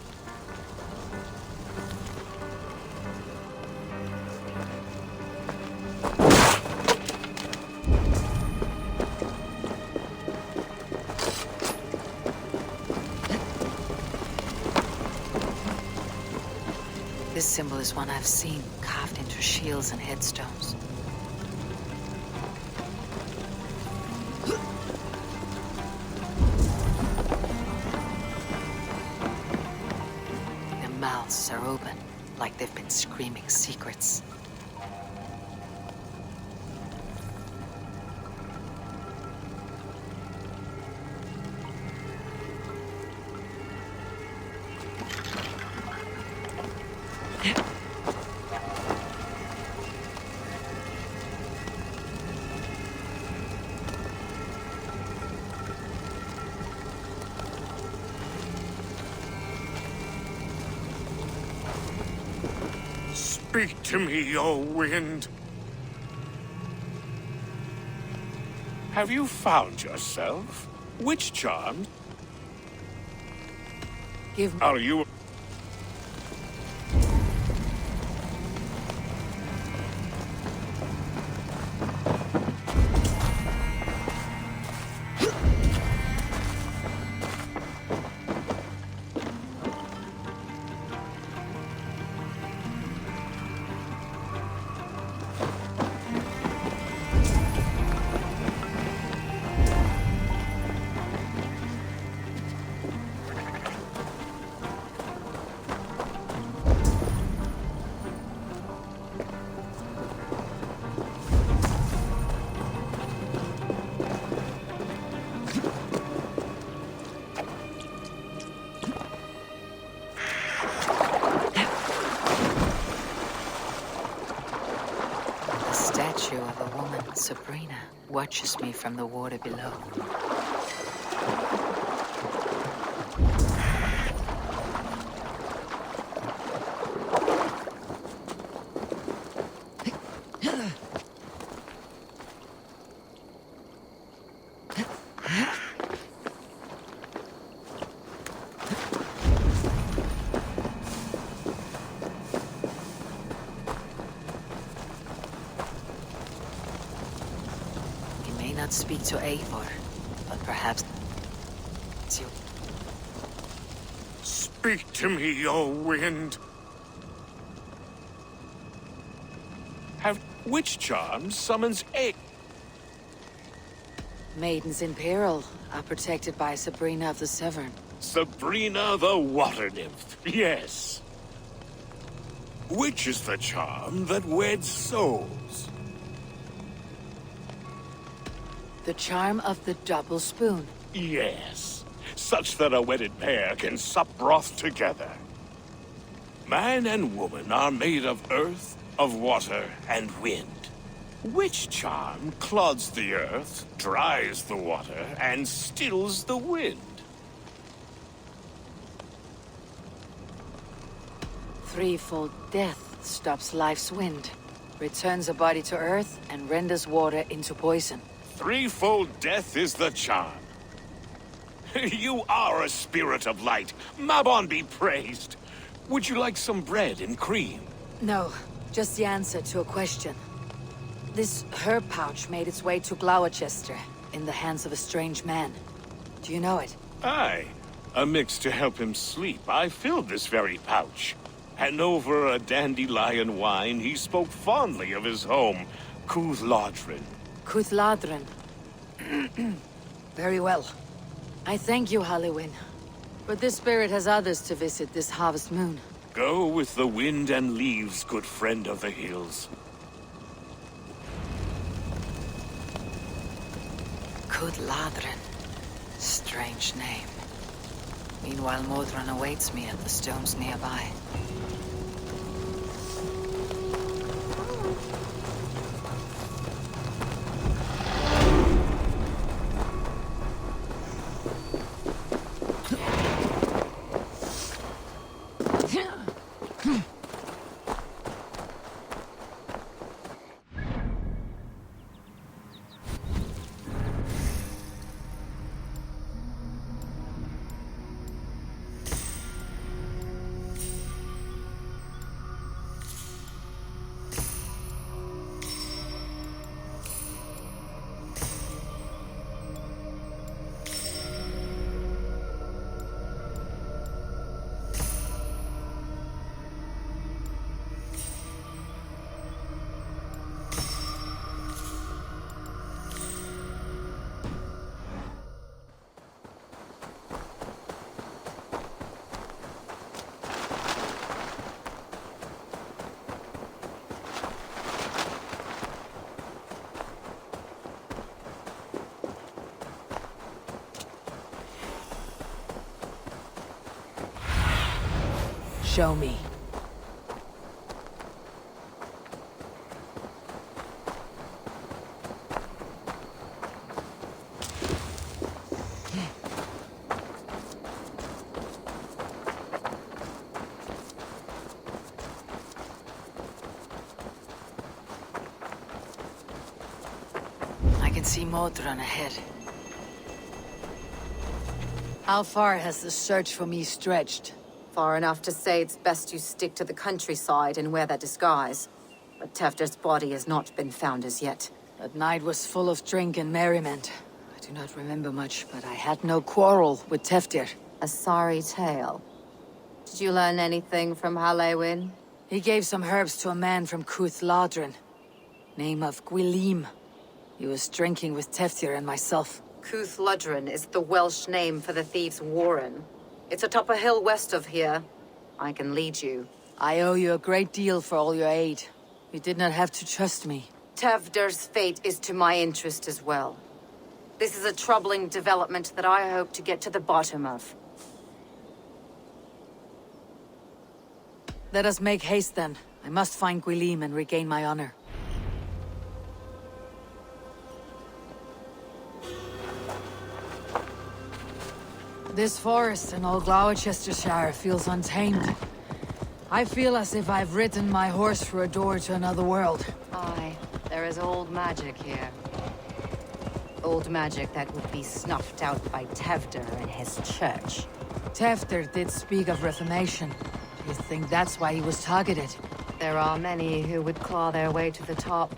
This symbol is one I've seen carved into shields and headstones. Their mouths are open, like they've been screaming secrets. Speak to me, O wind. Have you found yourself? Which charm? Give. Are you? The statue of a woman, Sabrina, watches me from the water below. Not speak to Eivor, but perhaps to... Speak to me, O wind. Which charm summons a... Maidens in peril are protected by Sabrina of the Severn. Sabrina the water nymph, yes. Which is the charm that weds souls? The charm of the double spoon. Yes, such that a wedded pair can sup broth together. Man and woman are made of earth, of water, and wind. Which charm clods the earth, dries the water, and stills the wind? Threefold death stops life's wind, returns a body to earth, and renders water into poison. Threefold death is the charm. You are a spirit of light. Mabon be praised. Would you like some bread and cream? No, just the answer to a question. This herb pouch made its way to Gloucester in the hands of a strange man. Do you know it? Aye. A mix to help him sleep. I filled this very pouch. And over a dandelion wine, he spoke fondly of his home, Cúthladrin. Cúthladrin. Very well. I thank you, Halliwyn. But this spirit has others to visit this harvest moon. Go with the wind and leaves, good friend of the hills. Cúthladrin. Strange name. Meanwhile, Modron awaits me at the stones nearby. Show me. see Modron ahead. How far has the search for me stretched? Far enough to say it's best you stick to the countryside and wear that disguise. But Tefder's body has not been found as yet. That night was full of drink and merriment. I do not remember much, but I had no quarrel with Tefdir. A sorry tale. Did you learn anything from Halewin? He gave some herbs to a man from Cuth Ladrin. Name of Gwilim. He was drinking with Tefdir and myself. Cuth Ladrin is the Welsh name for the thieves' warren. It's atop a hill west of here. I can lead you. I owe you a great deal for all your aid. You did not have to trust me. Tefder's fate is to my interest as well. This is a troubling development that I hope to get to the bottom of. Let us make haste then. I must find Gwilim and regain my honor. This forest in all Gloucestershire feels untamed. I feel as if I've ridden my horse through a door to another world. Aye, there is old magic here. Old magic that would be snuffed out by Tefder and his church. Tefder did speak of reformation. Do you think that's why he was targeted? There are many who would claw their way to the top.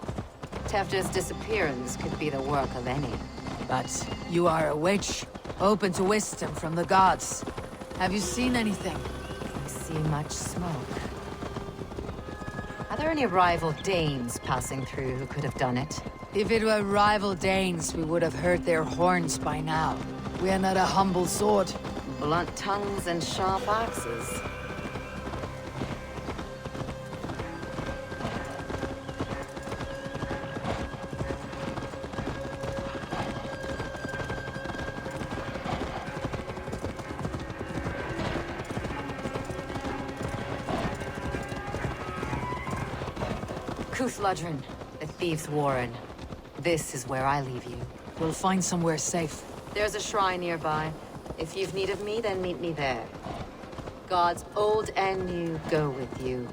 Tefder's disappearance could be the work of any. But you are a witch, open to wisdom from the gods. Have you seen anything? I see much smoke. Are there any rival Danes passing through who could have done it? If it were rival Danes, we would have heard their horns by now. We are not a humble sword. Blunt tongues and sharp axes. Cuth Ladrin, the thieves' warren. This is where I leave you. We'll find somewhere safe. There's a shrine nearby. If you've need of me, then meet me there. Gods old and new go with you.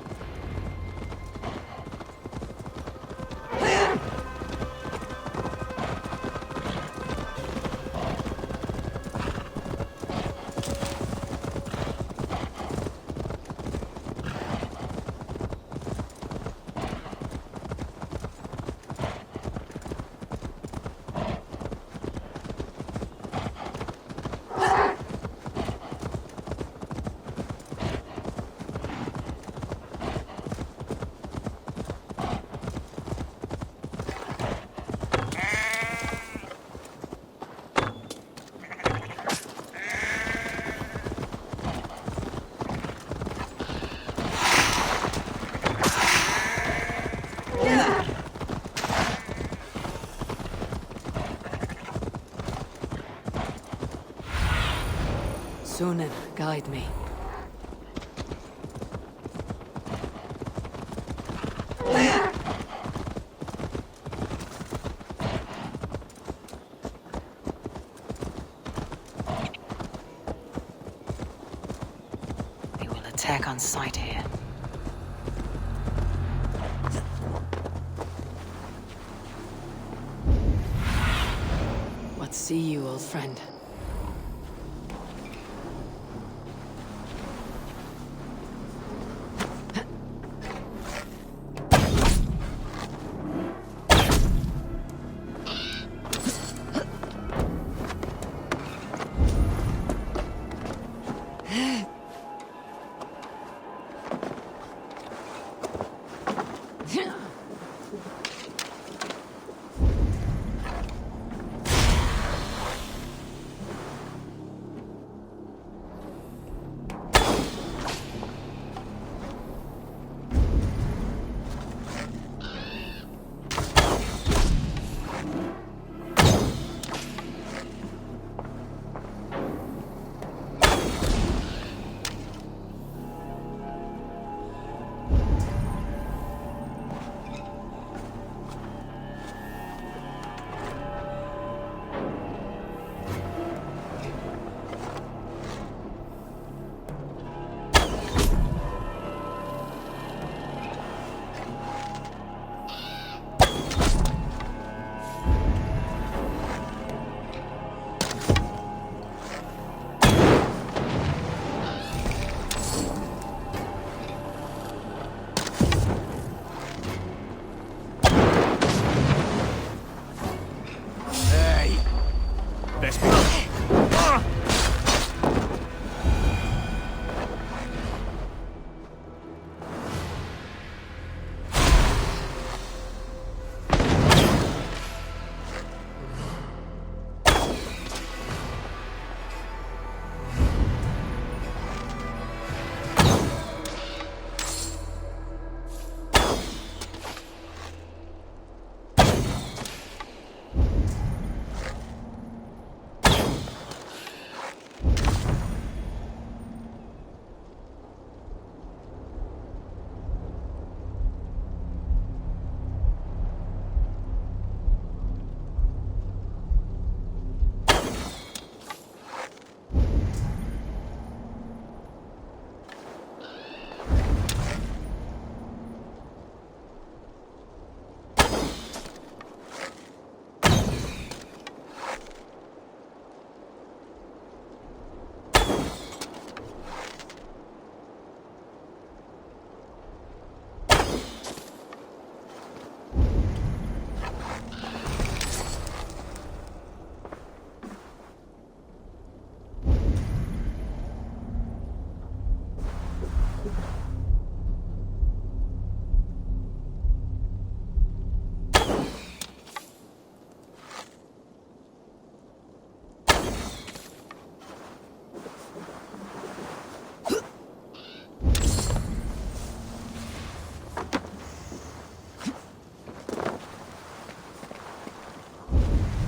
Sunan, guide me. They will attack on sight here. What see you, old friend?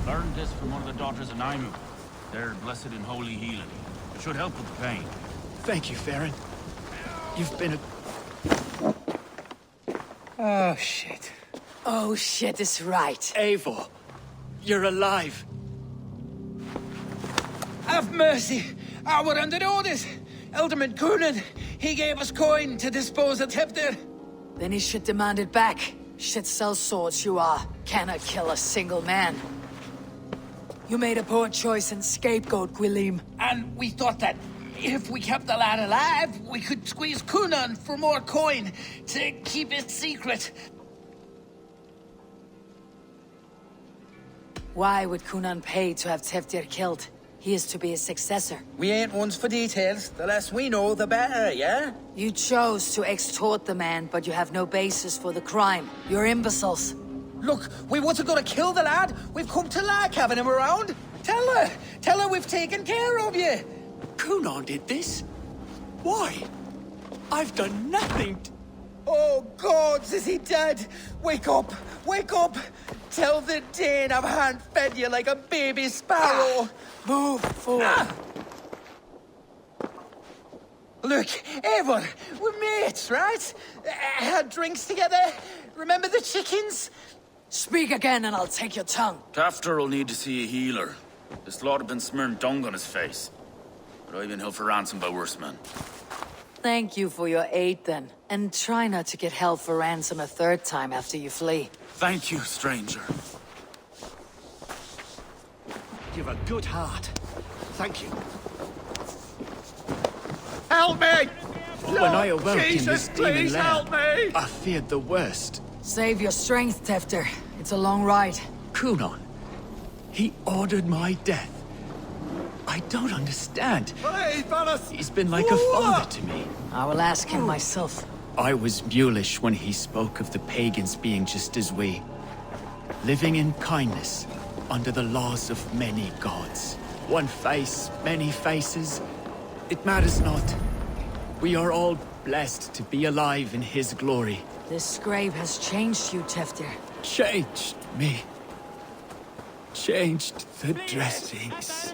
Learned this from one of the daughters of Naimu. They're blessed in holy healing. It should help with the pain. Thank you, Farron. You've been a... Oh, shit. Oh, shit is right. Eivor, you're alive. Have mercy. We're under orders. Alderman Coonan, he gave us coin to dispose of Tevdir. Then he should demand it back. Shit sell swords you are. Cannot kill a single man. You made a poor choice in scapegoat, Gwilim. And we thought that if we kept the lad alive, we could squeeze Coonan for more coin to keep it secret. Why would Coonan pay to have Tevdir killed? He is to be his successor. We ain't ones for details. The less we know, the better, yeah? You chose to extort the man, but you have no basis for the crime. You're imbeciles. Look, we wasn't gonna kill the lad. We've come to like having him around. Tell her we've taken care of you. Coonan did this? Why? I've done nothing. Oh, gods, is he dead? Wake up! Wake up! Tell the Dane I've hand-fed you like a baby sparrow. Move forward. Look, Eivor, we're mates, right? Had drinks together. Remember the chickens? Speak again and I'll take your tongue. Tafter will need to see a healer. This lord have been smearing dung on his face. But I've been held for ransom by worse men. Thank you for your aid then. And try not to get held for ransom a third time after you flee. Thank you, stranger. You've a good heart. Thank you. Help me! When I awoke in this Jesus, demon please lair, help me! I feared the worst. Save your strength, Tefter. It's a long ride. Coonan, he ordered my death. I don't understand. Please, Valis! He's been like a father to me. I will ask him myself. I was mulish when he spoke of the pagans being just as we. Living in kindness, under the laws of many gods. One face, many faces. It matters not. We are all blessed to be alive in his glory. This grave has changed you, Tefter. Changed me. Changed the dressings.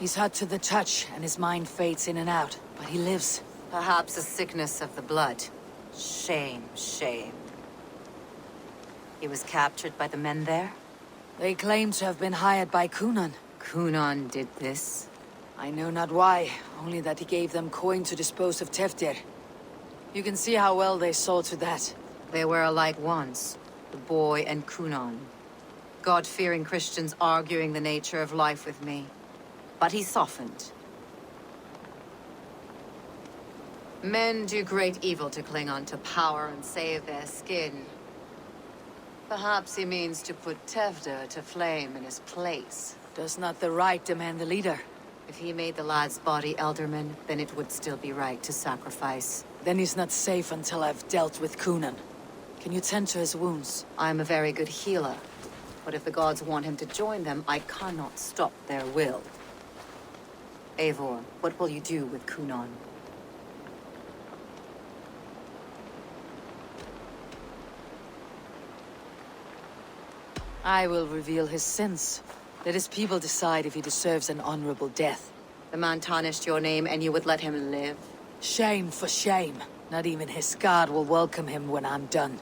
He's hot to the touch, and his mind fades in and out. But he lives. Perhaps a sickness of the blood. Shame, shame. He was captured by the men there? They claim to have been hired by Coonan. Coonan did this? I know not why, only that he gave them coin to dispose of Teftir. You can see how well they saw to that. They were alike once, the boy and Kunan. God-fearing Christians arguing the nature of life with me. But he softened. Men do great evil to cling on to power and save their skin. Perhaps he means to put Tevder to flame in his place. Does not the right demand the leader? If he made the lad's body Elderman, then it would still be right to sacrifice. Then he's not safe until I've dealt with Kunan. Can you tend to his wounds? I'm a very good healer. But if the gods want him to join them, I cannot stop their will. Eivor, what will you do with Kunan? I will reveal his sins. Let his people decide if he deserves an honorable death. The man tarnished your name and you would let him live? Shame for shame. Not even his god will welcome him when I'm done.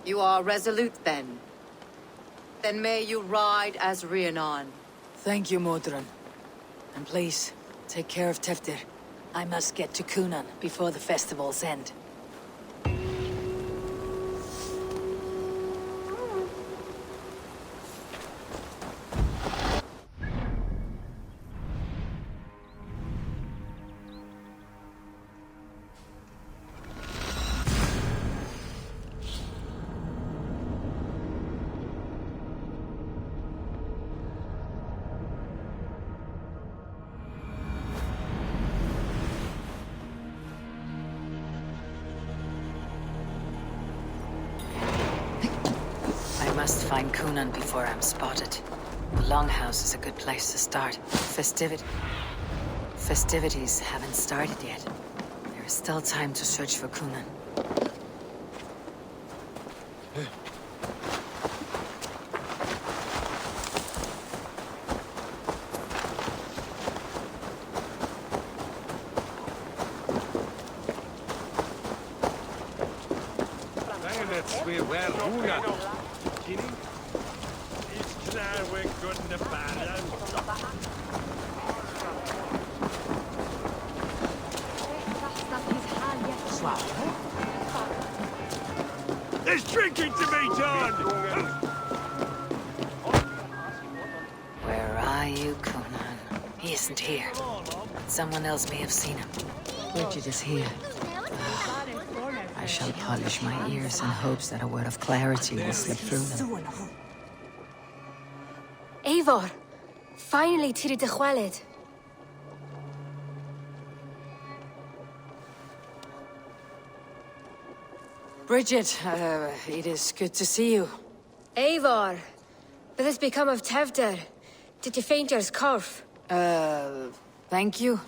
You are resolute then. Then may you ride as Rhiannon. Thank you, Modron. And please, take care of Teftir. I must get to Kunan before the festival's end. I must find Kunan before I'm spotted. The Longhouse is a good place to start. Festivities haven't started yet. There is still time to search for Kunan. There's drinking to be done! Where are you, Kunan? He isn't here. But someone else may have seen him. Bridget is here. I shall polish my ears in hopes that a word of clarity will slip through them. Eivor! Finally tiri de chwaled. Bridget, it is good to see you. Eivor! What has become of Tevder? Did you faint your scarf? Thank you.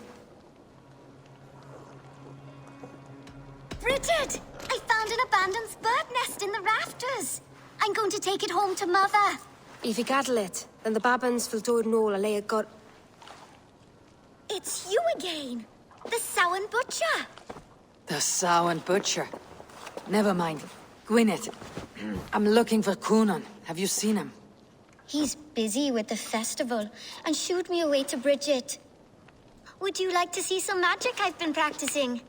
Bridget! I found an abandoned bird nest in the rafters. I'm going to take it home to Mother. If you cattle it, then the babans will do no a lay got. It's you again. The Samhain Butcher. The Samhain Butcher. Never mind. Gwyneth, I'm looking for Kunan. Have you seen him? He's busy with the festival and shooed me away to Bridget. Would you like to see some magic I've been practicing?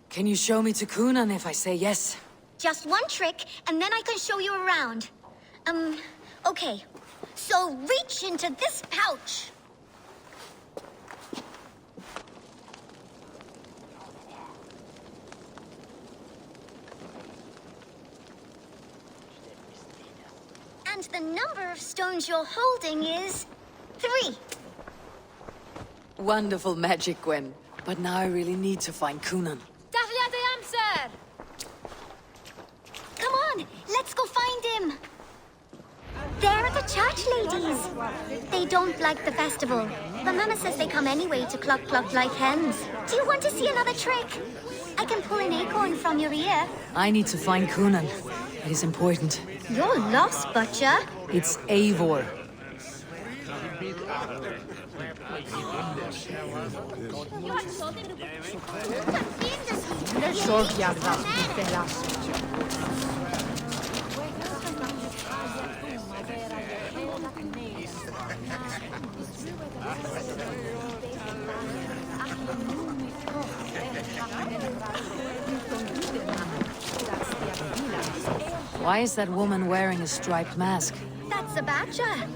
Can you show me to Kunan if I say yes? Just one trick, and then I can show you around. Okay. So reach into this pouch. And the number of stones you're holding is 3. Wonderful magic, Gwen. But now I really need to find Kunan. Dahlia de Amser! Come on, let's go find him. They're the church ladies. They don't like the festival. But Mama says they come anyway to cluck cluck like hens. Do you want to see another trick? I can pull an acorn from your ear. I need to find Kunan. It is important. You're lost, Butcher. It's Eivor. Why is that woman wearing a striped mask? That's a badger.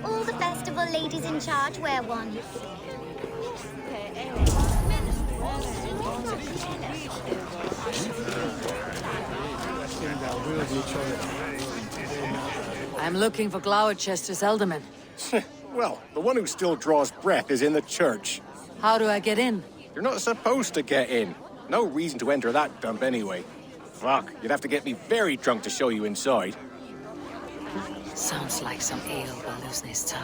All the festival ladies in charge wear one. I'm looking for Gloucester's alderman. Well, the one who still draws breath is in the church. How do I get in? You're not supposed to get in. No reason to enter that dump anyway. Fuck, you'd have to get me very drunk to show you inside. Sounds like some ale will loosen his tongue.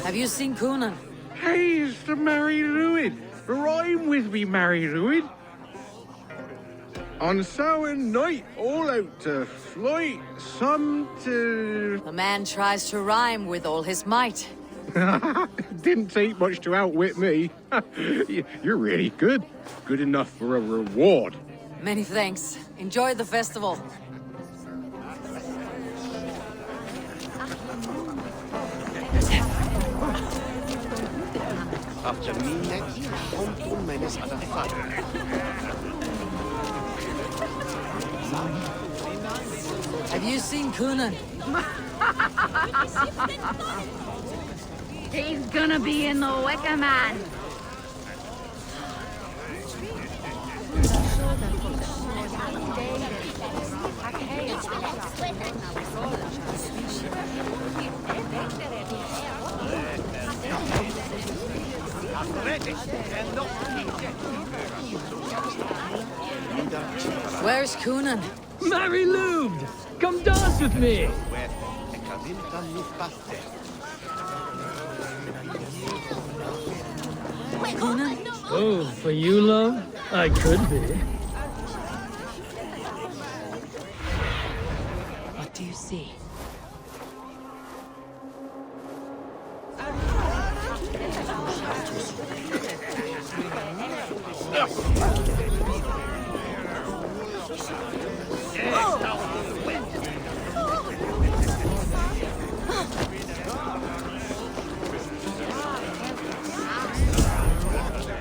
Have you seen Coonan? Hey, it's the Mary Lwyd. Rhyme with me, Mary Lwyd. On Samhain night, all out to flight, some to... The man tries to rhyme with all his might. Didn't take much to outwit me. You're really good. Good enough for a reward. Many thanks. Enjoy the festival. Have you seen Coonan? He's gonna be in the Wicker Man. Where's Coonan? Mary Lwyd! Come dance with me! Coonan? Oh, for you, love? I could be. What do you see?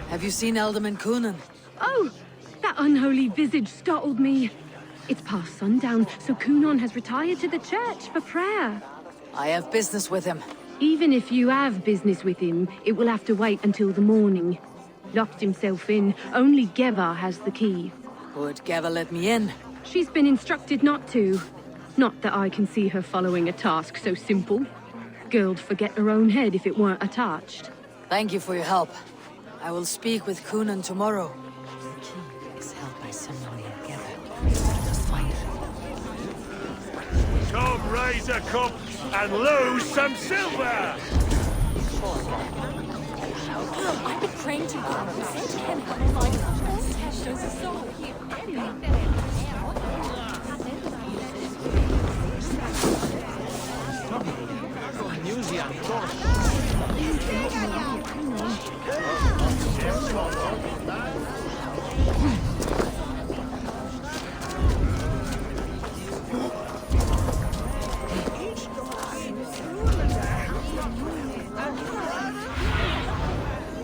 Have you seen Alderman Coonan? Oh, that unholy visage startled me. It's past sundown, so Coonan has retired to the church for prayer. I have business with him. Even if you have business with him, it will have to wait until the morning. Locked himself in. Only Geva has the key. Would Geva let me in? She's been instructed not to. Not that I can see her following a task so simple. Girl'd forget her own head if it weren't attached. Thank you for your help. I will speak with Coonan tomorrow. The key is held by someone named Geva. Come raise a cup and lose some silver! I've been praying to God who said Ken had life. Shows a soul here.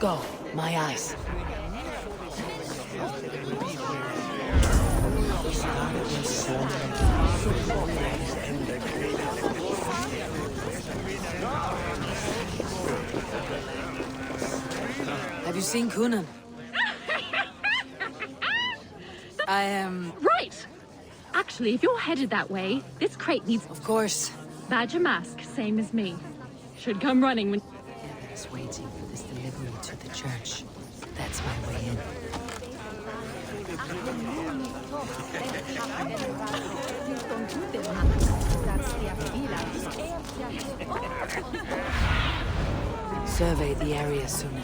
Go, my eyes. Have you seen Coonan? I am... Right! Actually, if you're headed that way, this crate needs... Of course. Badger mask, same as me. Should come running when... Geva is waiting for this delivery to the church. That's my way in. Survey the area soon.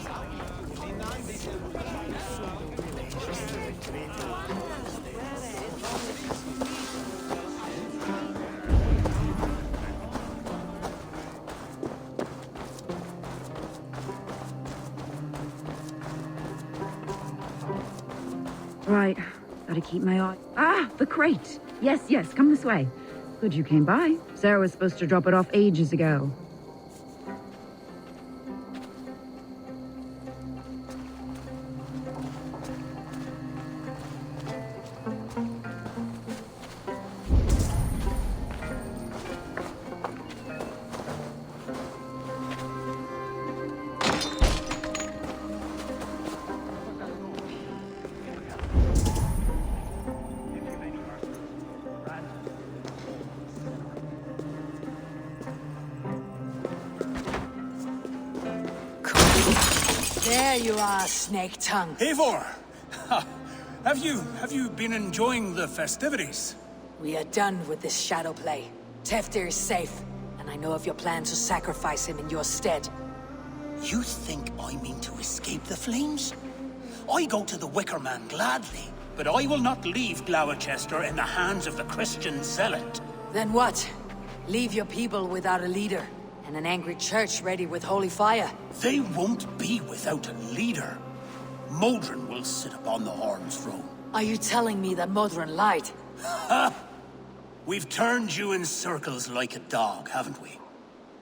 Right. Gotta keep my eye. Ah, the crate! Yes, yes, come this way. Good you came by. Sarah was supposed to drop it off ages ago. There you are, Snake Tongue. Eivor! Have you been enjoying the festivities? We are done with this shadow play. Teftir is safe, and I know of your plan to sacrifice him in your stead. You think I mean to escape the flames? I go to the Wicker Man gladly, but I will not leave Gloucester in the hands of the Christian zealot. Then what? Leave your people without a leader, and an angry church ready with holy fire? They won't be without a leader. Modron will sit upon the Horn's throne. Are you telling me that Modron lied? Ha! We've turned you in circles like a dog, haven't we?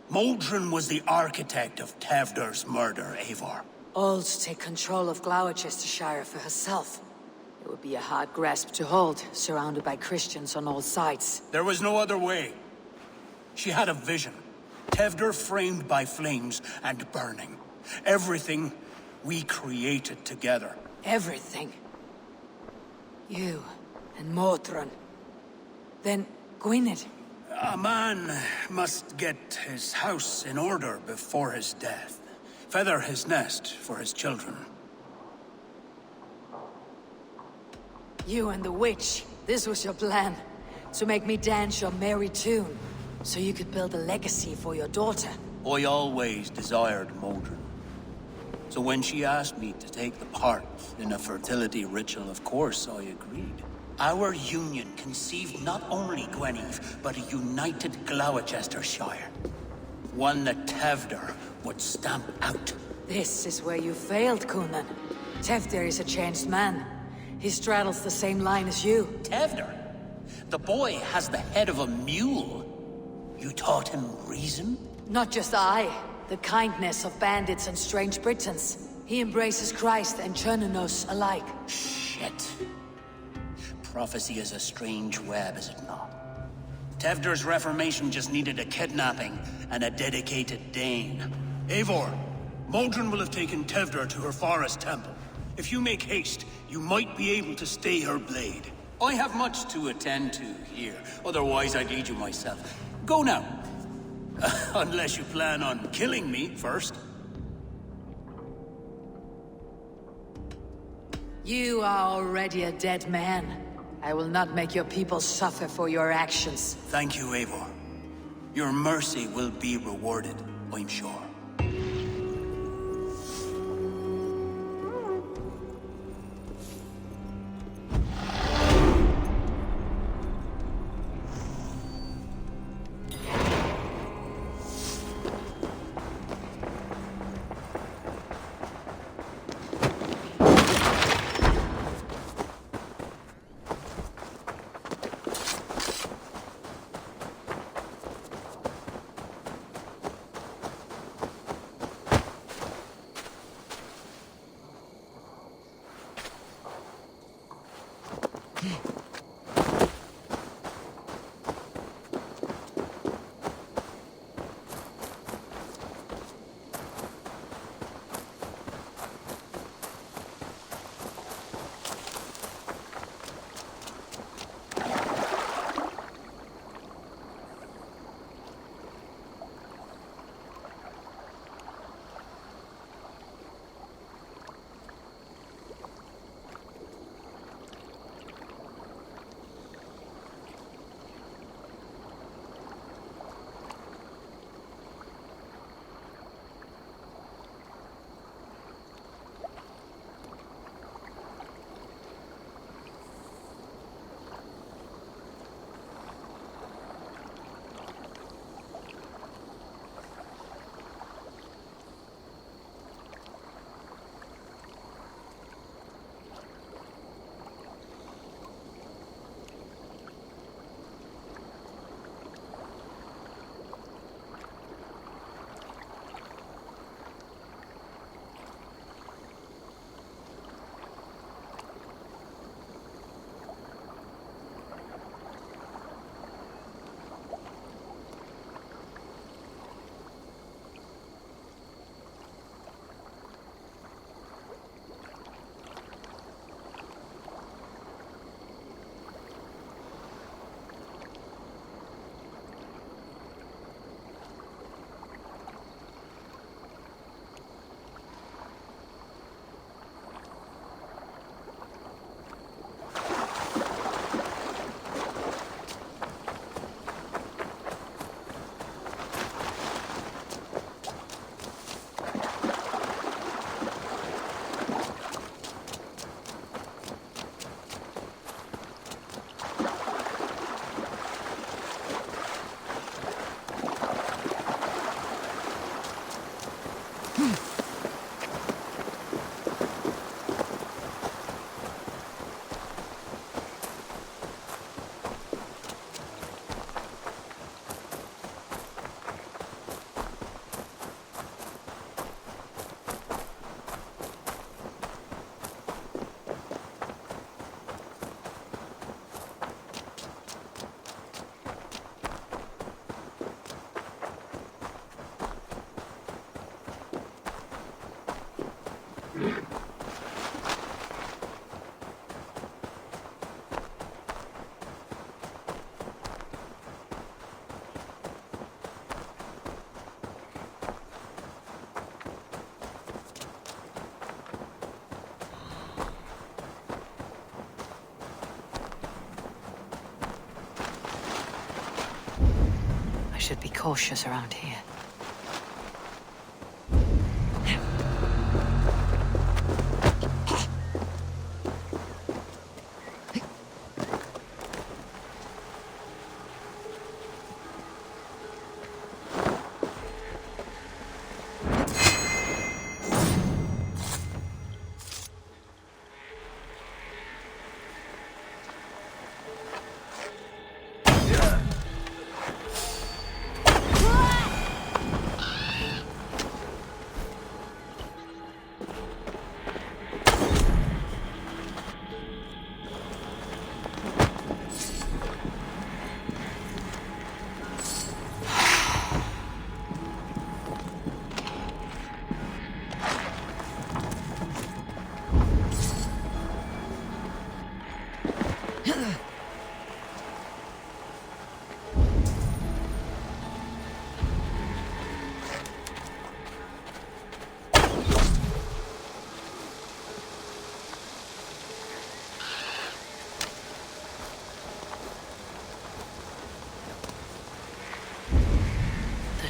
Modron was the architect of Tevder's murder, Eivor. All to take control of Gloucestershire for herself. It would be a hard grasp to hold, surrounded by Christians on all sides. There was no other way. She had a vision. Tevder framed by flames and burning. Everything we created together. Everything. You and Modron. Then Gwynedd. A man must get his house in order before his death. Feather his nest for his children. You and the witch. This was your plan. To make me dance your merry tune. So you could build a legacy for your daughter. I always desired Modron. So when she asked me to take the part in a fertility ritual, of course I agreed. Our union conceived not only Gwynedd, but a united Gloucestershire. One that Tevder would stamp out. This is where you failed, Conan. Tevder is a changed man. He straddles the same line as you. Tevder? The boy has the head of a mule. You taught him reason? Not just I. The kindness of bandits and strange Britons. He embraces Christ and Chernonos alike. Shit. Prophecy is a strange web, is it not? Tevder's reformation just needed a kidnapping and a dedicated Dane. Eivor, Modron will have taken Tevder to her forest temple. If you make haste, you might be able to stay her blade. I have much to attend to here, otherwise I'd lead you myself. Go now. Unless you plan on killing me first. You are already a dead man. I will not make your people suffer for your actions. Thank you, Eivor. Your mercy will be rewarded, I'm sure. I should be cautious around here.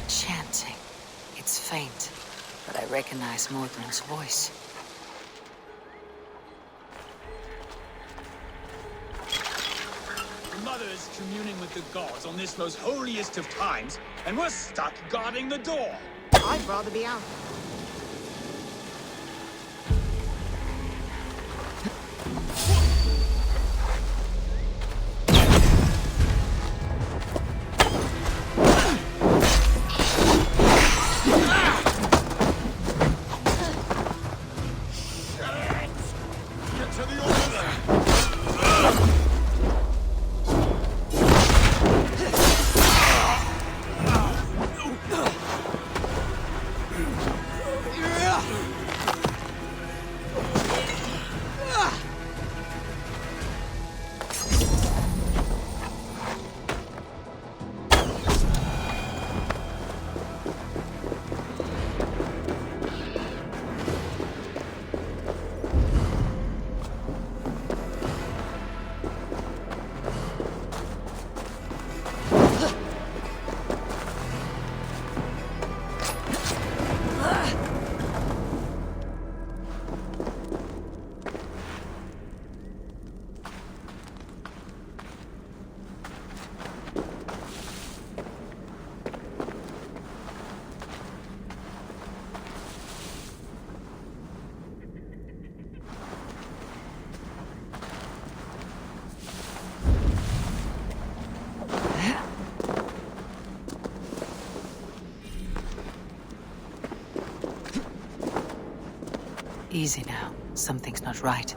Chanting. It's faint, but I recognize Mordrin's voice. The Mother is communing with the gods on this most holiest of times, and we're stuck guarding the door. I'd rather be out. Easy now. Something's not right.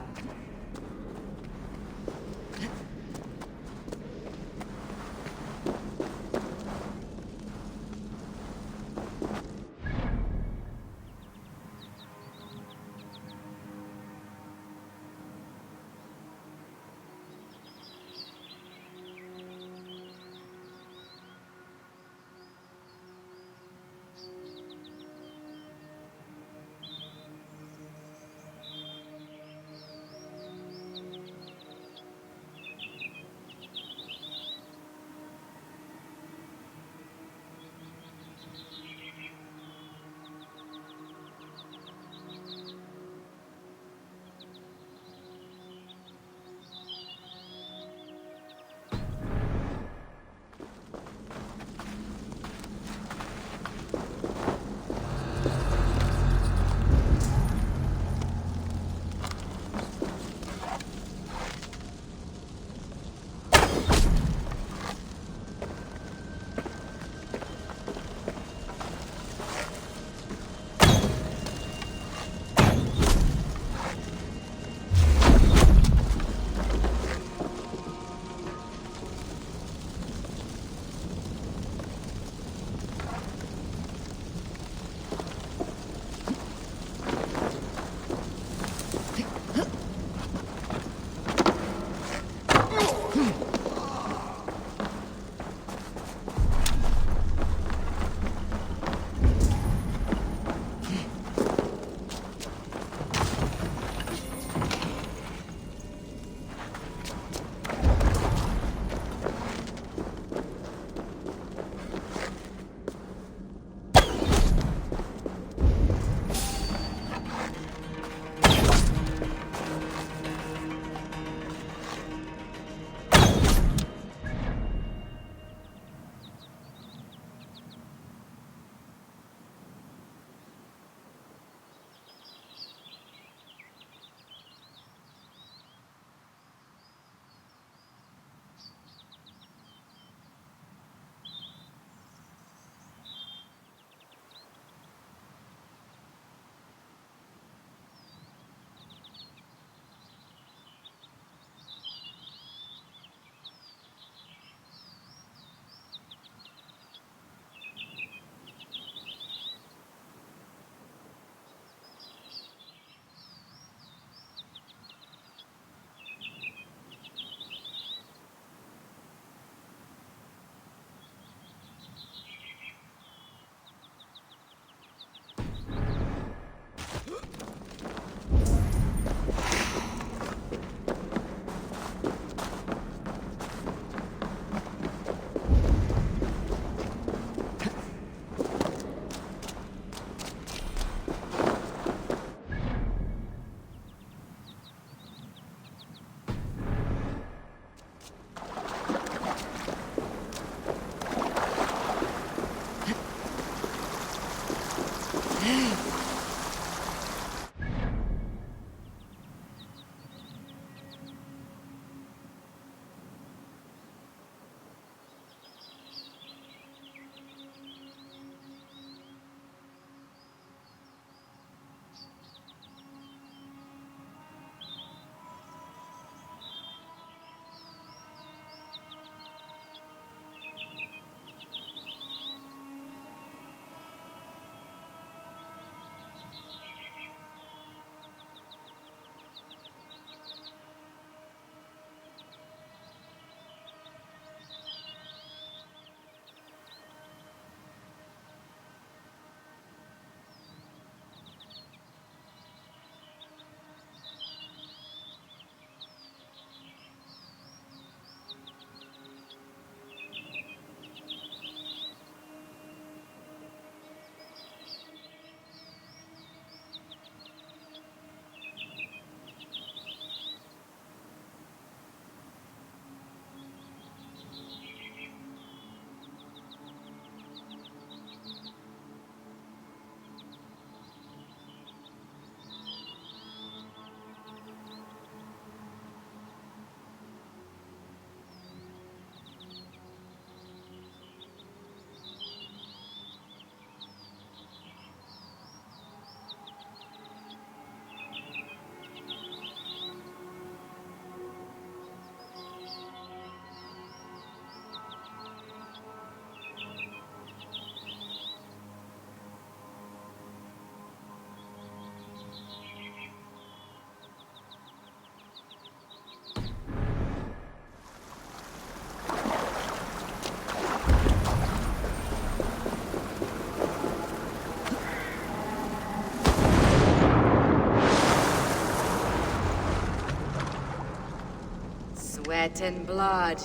Sweat and blood,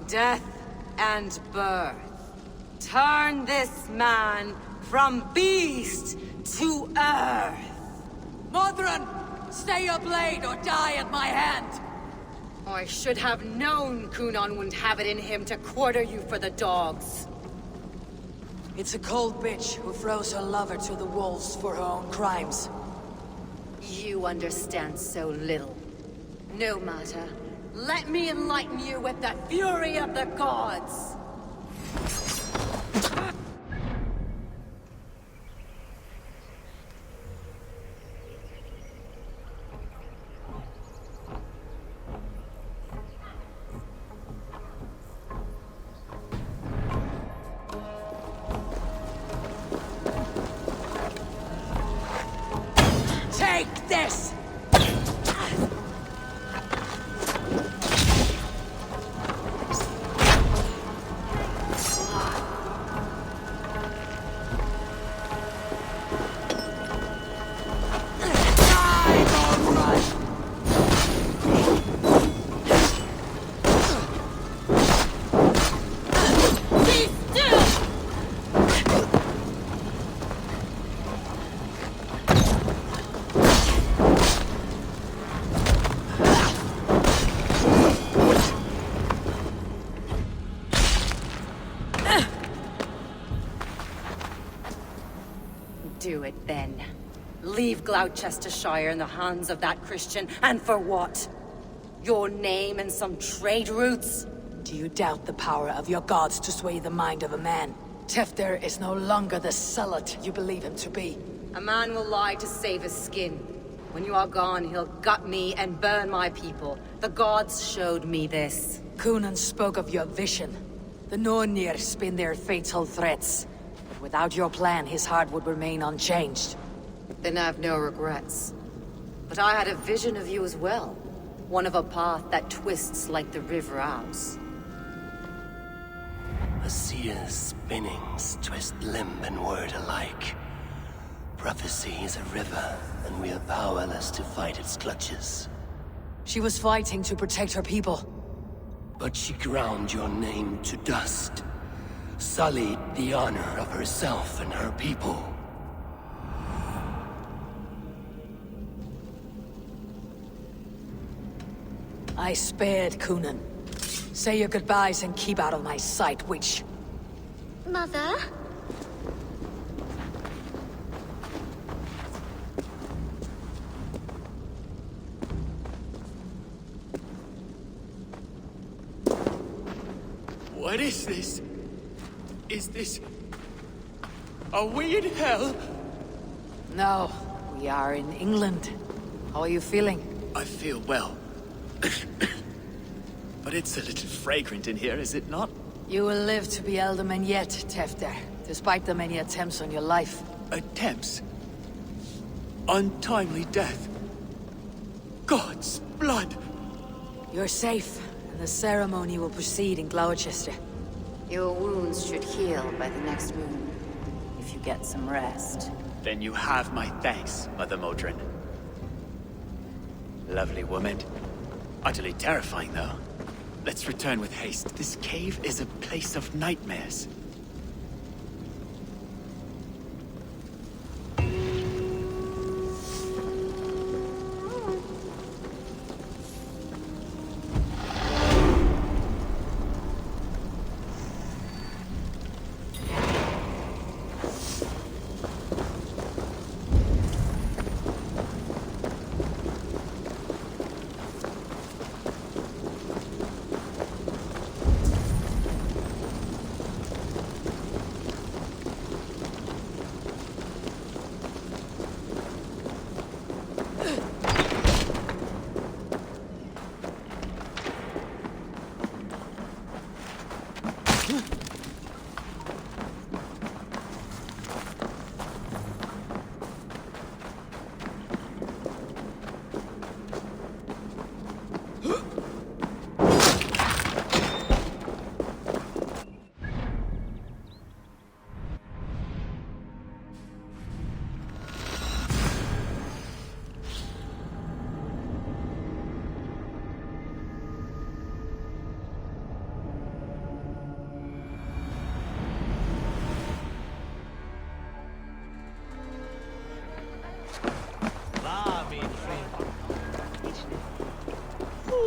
death and birth. Turn this man from beast to earth. Modron, stay your blade or die at my hand. I should have known Kunon wouldn't have it in him to quarter you for the dogs. It's a cold bitch who throws her lover to the wolves for her own crimes. You understand so little. No matter. Let me enlighten you with the fury of the gods! Take this! Do it then. Leave Gloucestershire in the hands of that Christian, and for what? Your name and some trade routes? Do you doubt the power of your gods to sway the mind of a man? Tefter is no longer the zealot you believe him to be. A man will lie to save his skin. When you are gone, he'll gut me and burn my people. The gods showed me this. Kunon spoke of your vision. The Nornir spin their fatal threats. But without your plan, his heart would remain unchanged. Then I have no regrets. But I had a vision of you as well. One of a path that twists like the river Ouse. A seer's spinnings twist limb and word alike. Prophecy is a river, and we are powerless to fight its clutches. She was fighting to protect her people. But she ground your name to dust. Sullied the honor of herself and her people. I spared Kunon. Say your goodbyes and keep out of my sight, witch. Mother? What is this? Is this... Are we in hell? No, we are in England. How are you feeling? I feel well. But it's a little fragrant in here, is it not? You will live to be Elderman yet, Tefter, despite the many attempts on your life. Attempts? Untimely death? God's blood! You're safe, and the ceremony will proceed in Gloucester. Your wounds should heal by the next moon, if you get some rest. Then you have my thanks, Mother Modron. Lovely woman. Utterly terrifying, though. Let's return with haste. This cave is a place of nightmares.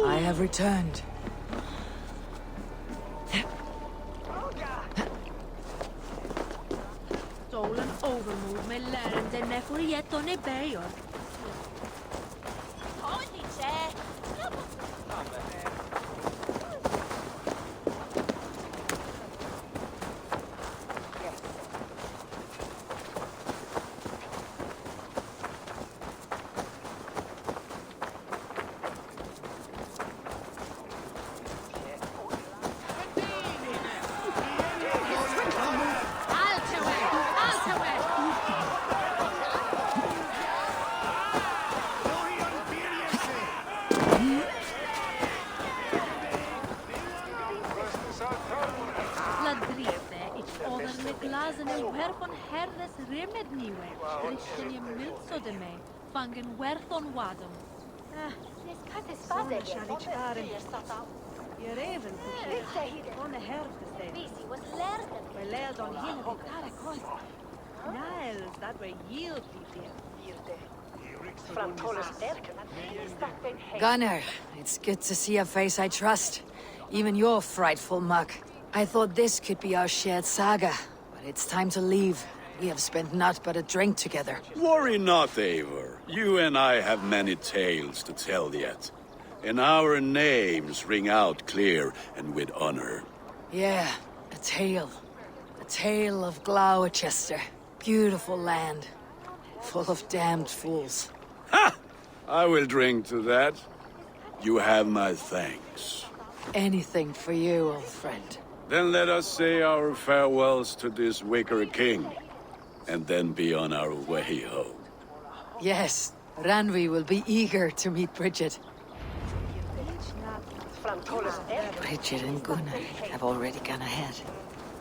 I have returned. Stolen overmoed med lærerne for gjetterne beger. Fangen werthon wadom. Såna kärleksbären. Jag reven på hon är härfeste. Well, led on him with Tarakos. Niles, that way yield Gunnar, it's good to see a face I trust. Even your frightful muck. I thought this could be our shared saga, but it's time to leave. We have spent naught but a drink together. Worry not, Eivor. You and I have many tales to tell yet. And our names ring out clear and with honor. Yeah, a tale. A tale of Gloucester. Beautiful land. Full of damned fools. Ha! I will drink to that. You have my thanks. Anything for you, old friend. Then let us say our farewells to this Wicker King. And then be on our way home. Yes, Ranvi will be eager to meet Bridget. Bridget and Gunnar have already gone ahead.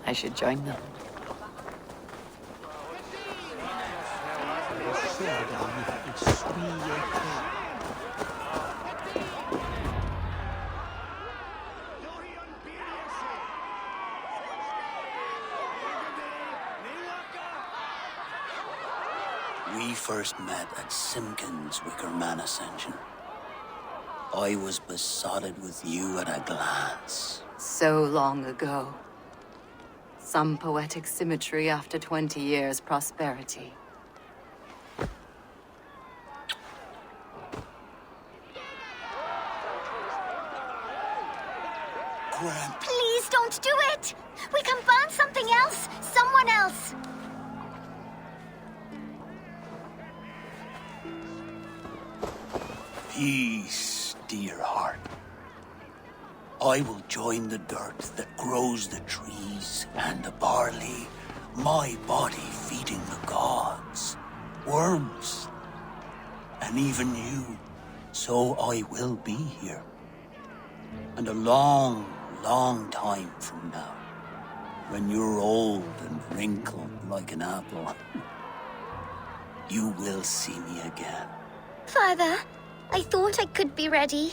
I should join them. We first met at Simpkins' Wicker Man Ascension. I was besotted with you at a glance. So long ago. Some poetic symmetry after 20 years' prosperity. Grant. Please Please don't do it! We can ban something else! Someone else! Peace, dear heart. I will join the dirt that grows the trees and the barley, my body feeding the gods, worms, and even you. So I will be here. And a long, long time from now, when you're old and wrinkled like an apple, you will see me again. Father, I thought I could be ready.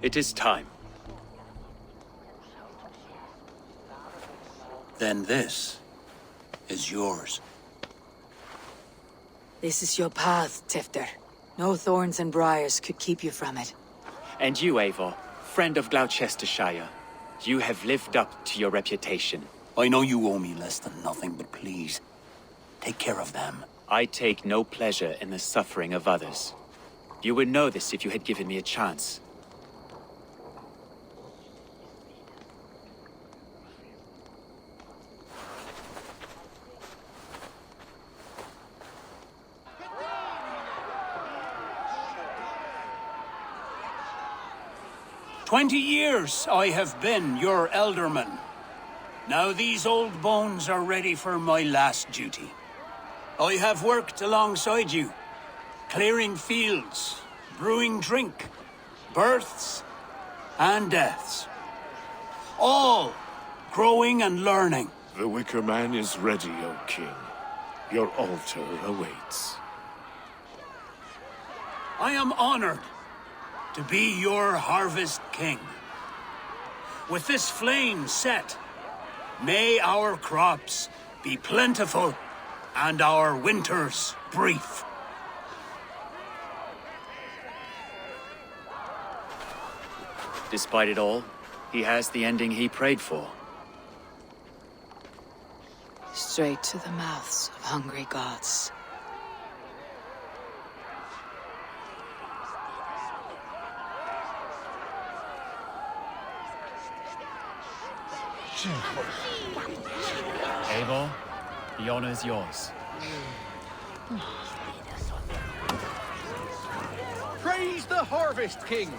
It is time. Then this is yours. This is your path, Tifter. No thorns and briars could keep you from it. And you, Eivor, friend of Gloucestershire, you have lived up to your reputation. I know you owe me less than nothing, but please, take care of them. I take no pleasure in the suffering of others. You would know this if you had given me a chance. "20 years I have been your elderman. Now these old bones are ready for my last duty. I have worked alongside you, clearing fields, brewing drink, births and deaths. All growing and learning. The Wicker Man is ready, O King. Your altar awaits. I am honored to be your Harvest King. With this flame set, may our crops be plentiful and our winters brief. Despite it all, he has the ending he prayed for. Straight to the mouths of hungry gods. Eivor, the honor is yours. Praise the Harvest King!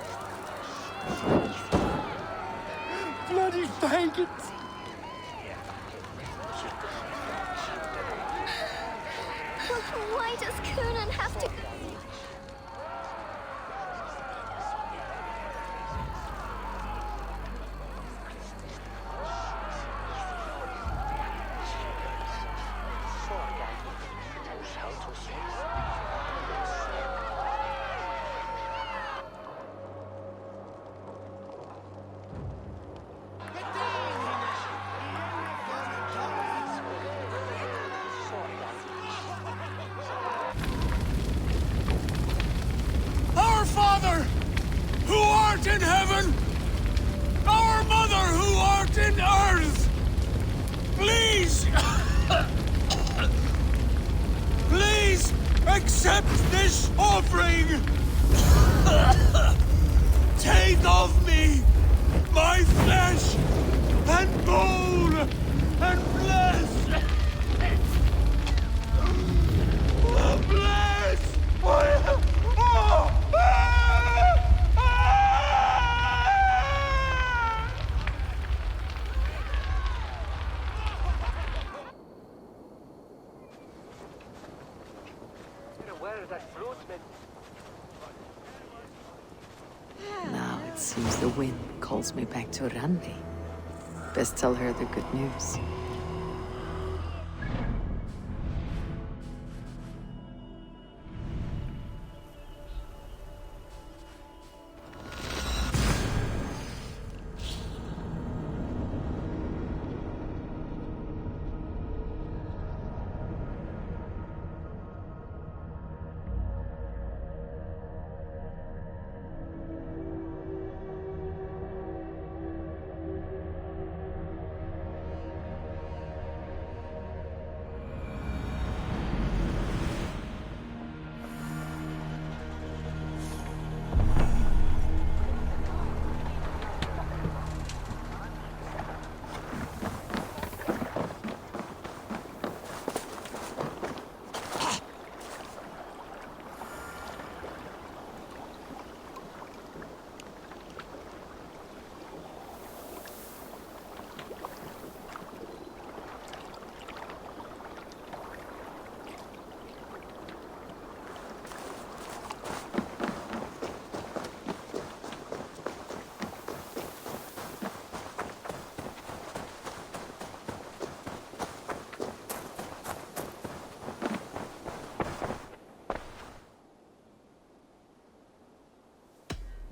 Bloody pagans! Why does Conan have to... Our Father, who art in heaven, our Mother, who art in earth, please, please accept this offering. Take of me my flesh and bone and bless. Bless my... Now it seems the wind calls me back to Randi. Best tell her the good news.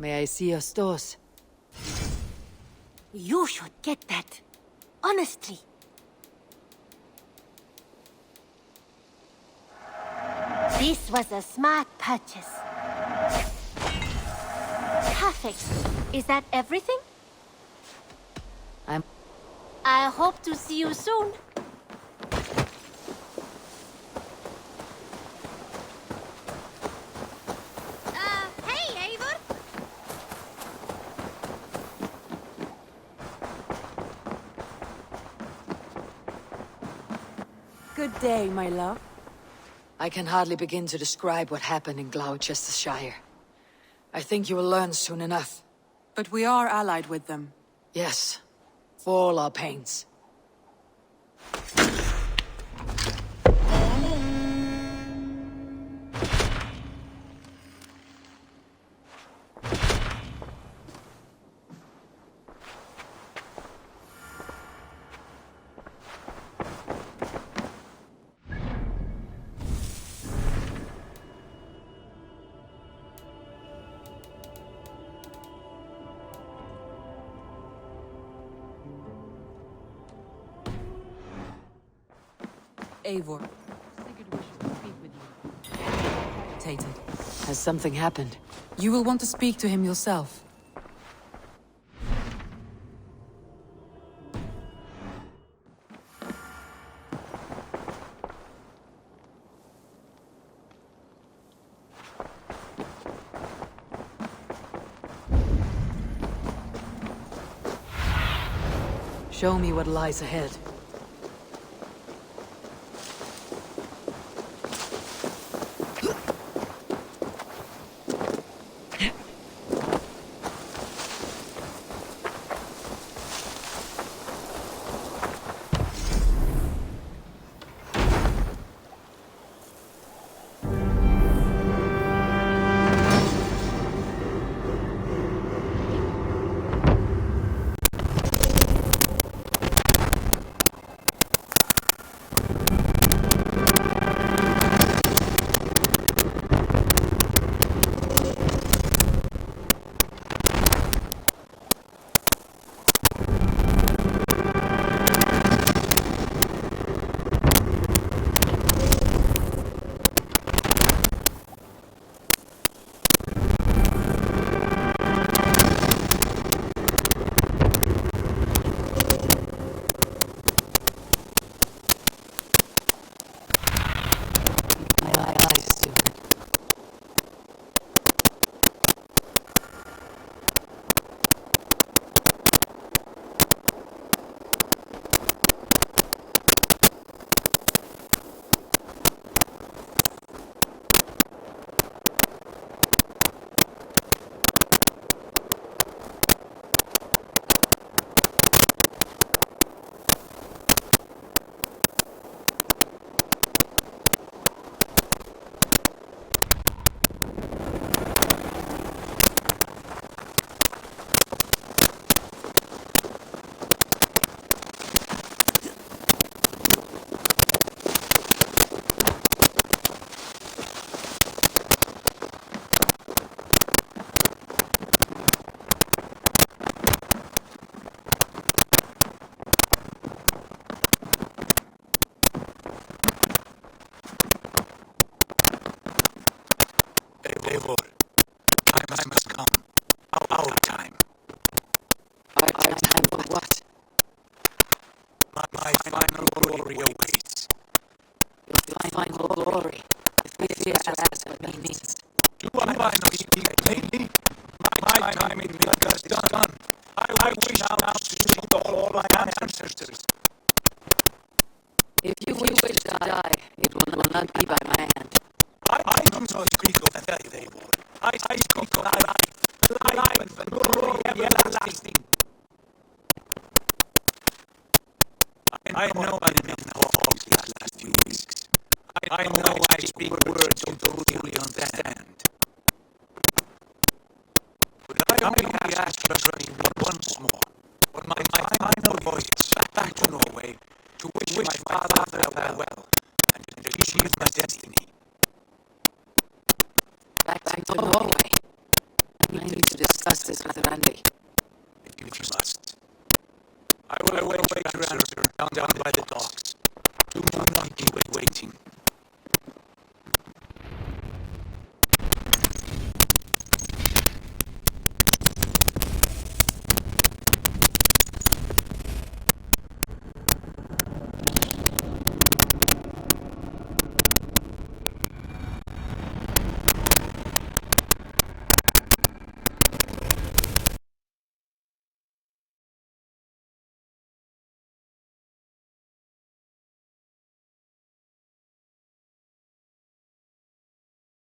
May I see your stores? You should get that. Honestly. This was a smart purchase. Perfect. Is that everything? I hope to see you soon. Hey, Eivor! Good day, my love. I can hardly begin to describe what happened in Gloucestershire. I think you will learn soon enough. But we are allied with them. Yes, for all our pains. Eivor. Tated. Has something happened? You will want to speak to him yourself. Show me what lies ahead. Eivor, time has come. Our time. Our time for what? My final glory awaits. Your final glory. If you ask what that means. Do I not speak plainly? My time in Midgard is done. I wish now to see all my ancestors. If you wish to die, it will not be by my hand. I do not speak of death, Eivor. I speak of life and glory everlasting. I know I did not talk these last few weeks. I know I speak words you don't fully understand. But I only ask you to trust me once more. When my final voice back to Norway to wish my father farewell and to achieve my destiny. Back to Norway. I need to discuss discuss this with Randy. If you must. I will await your answer down by the docks. Do not keep it waiting.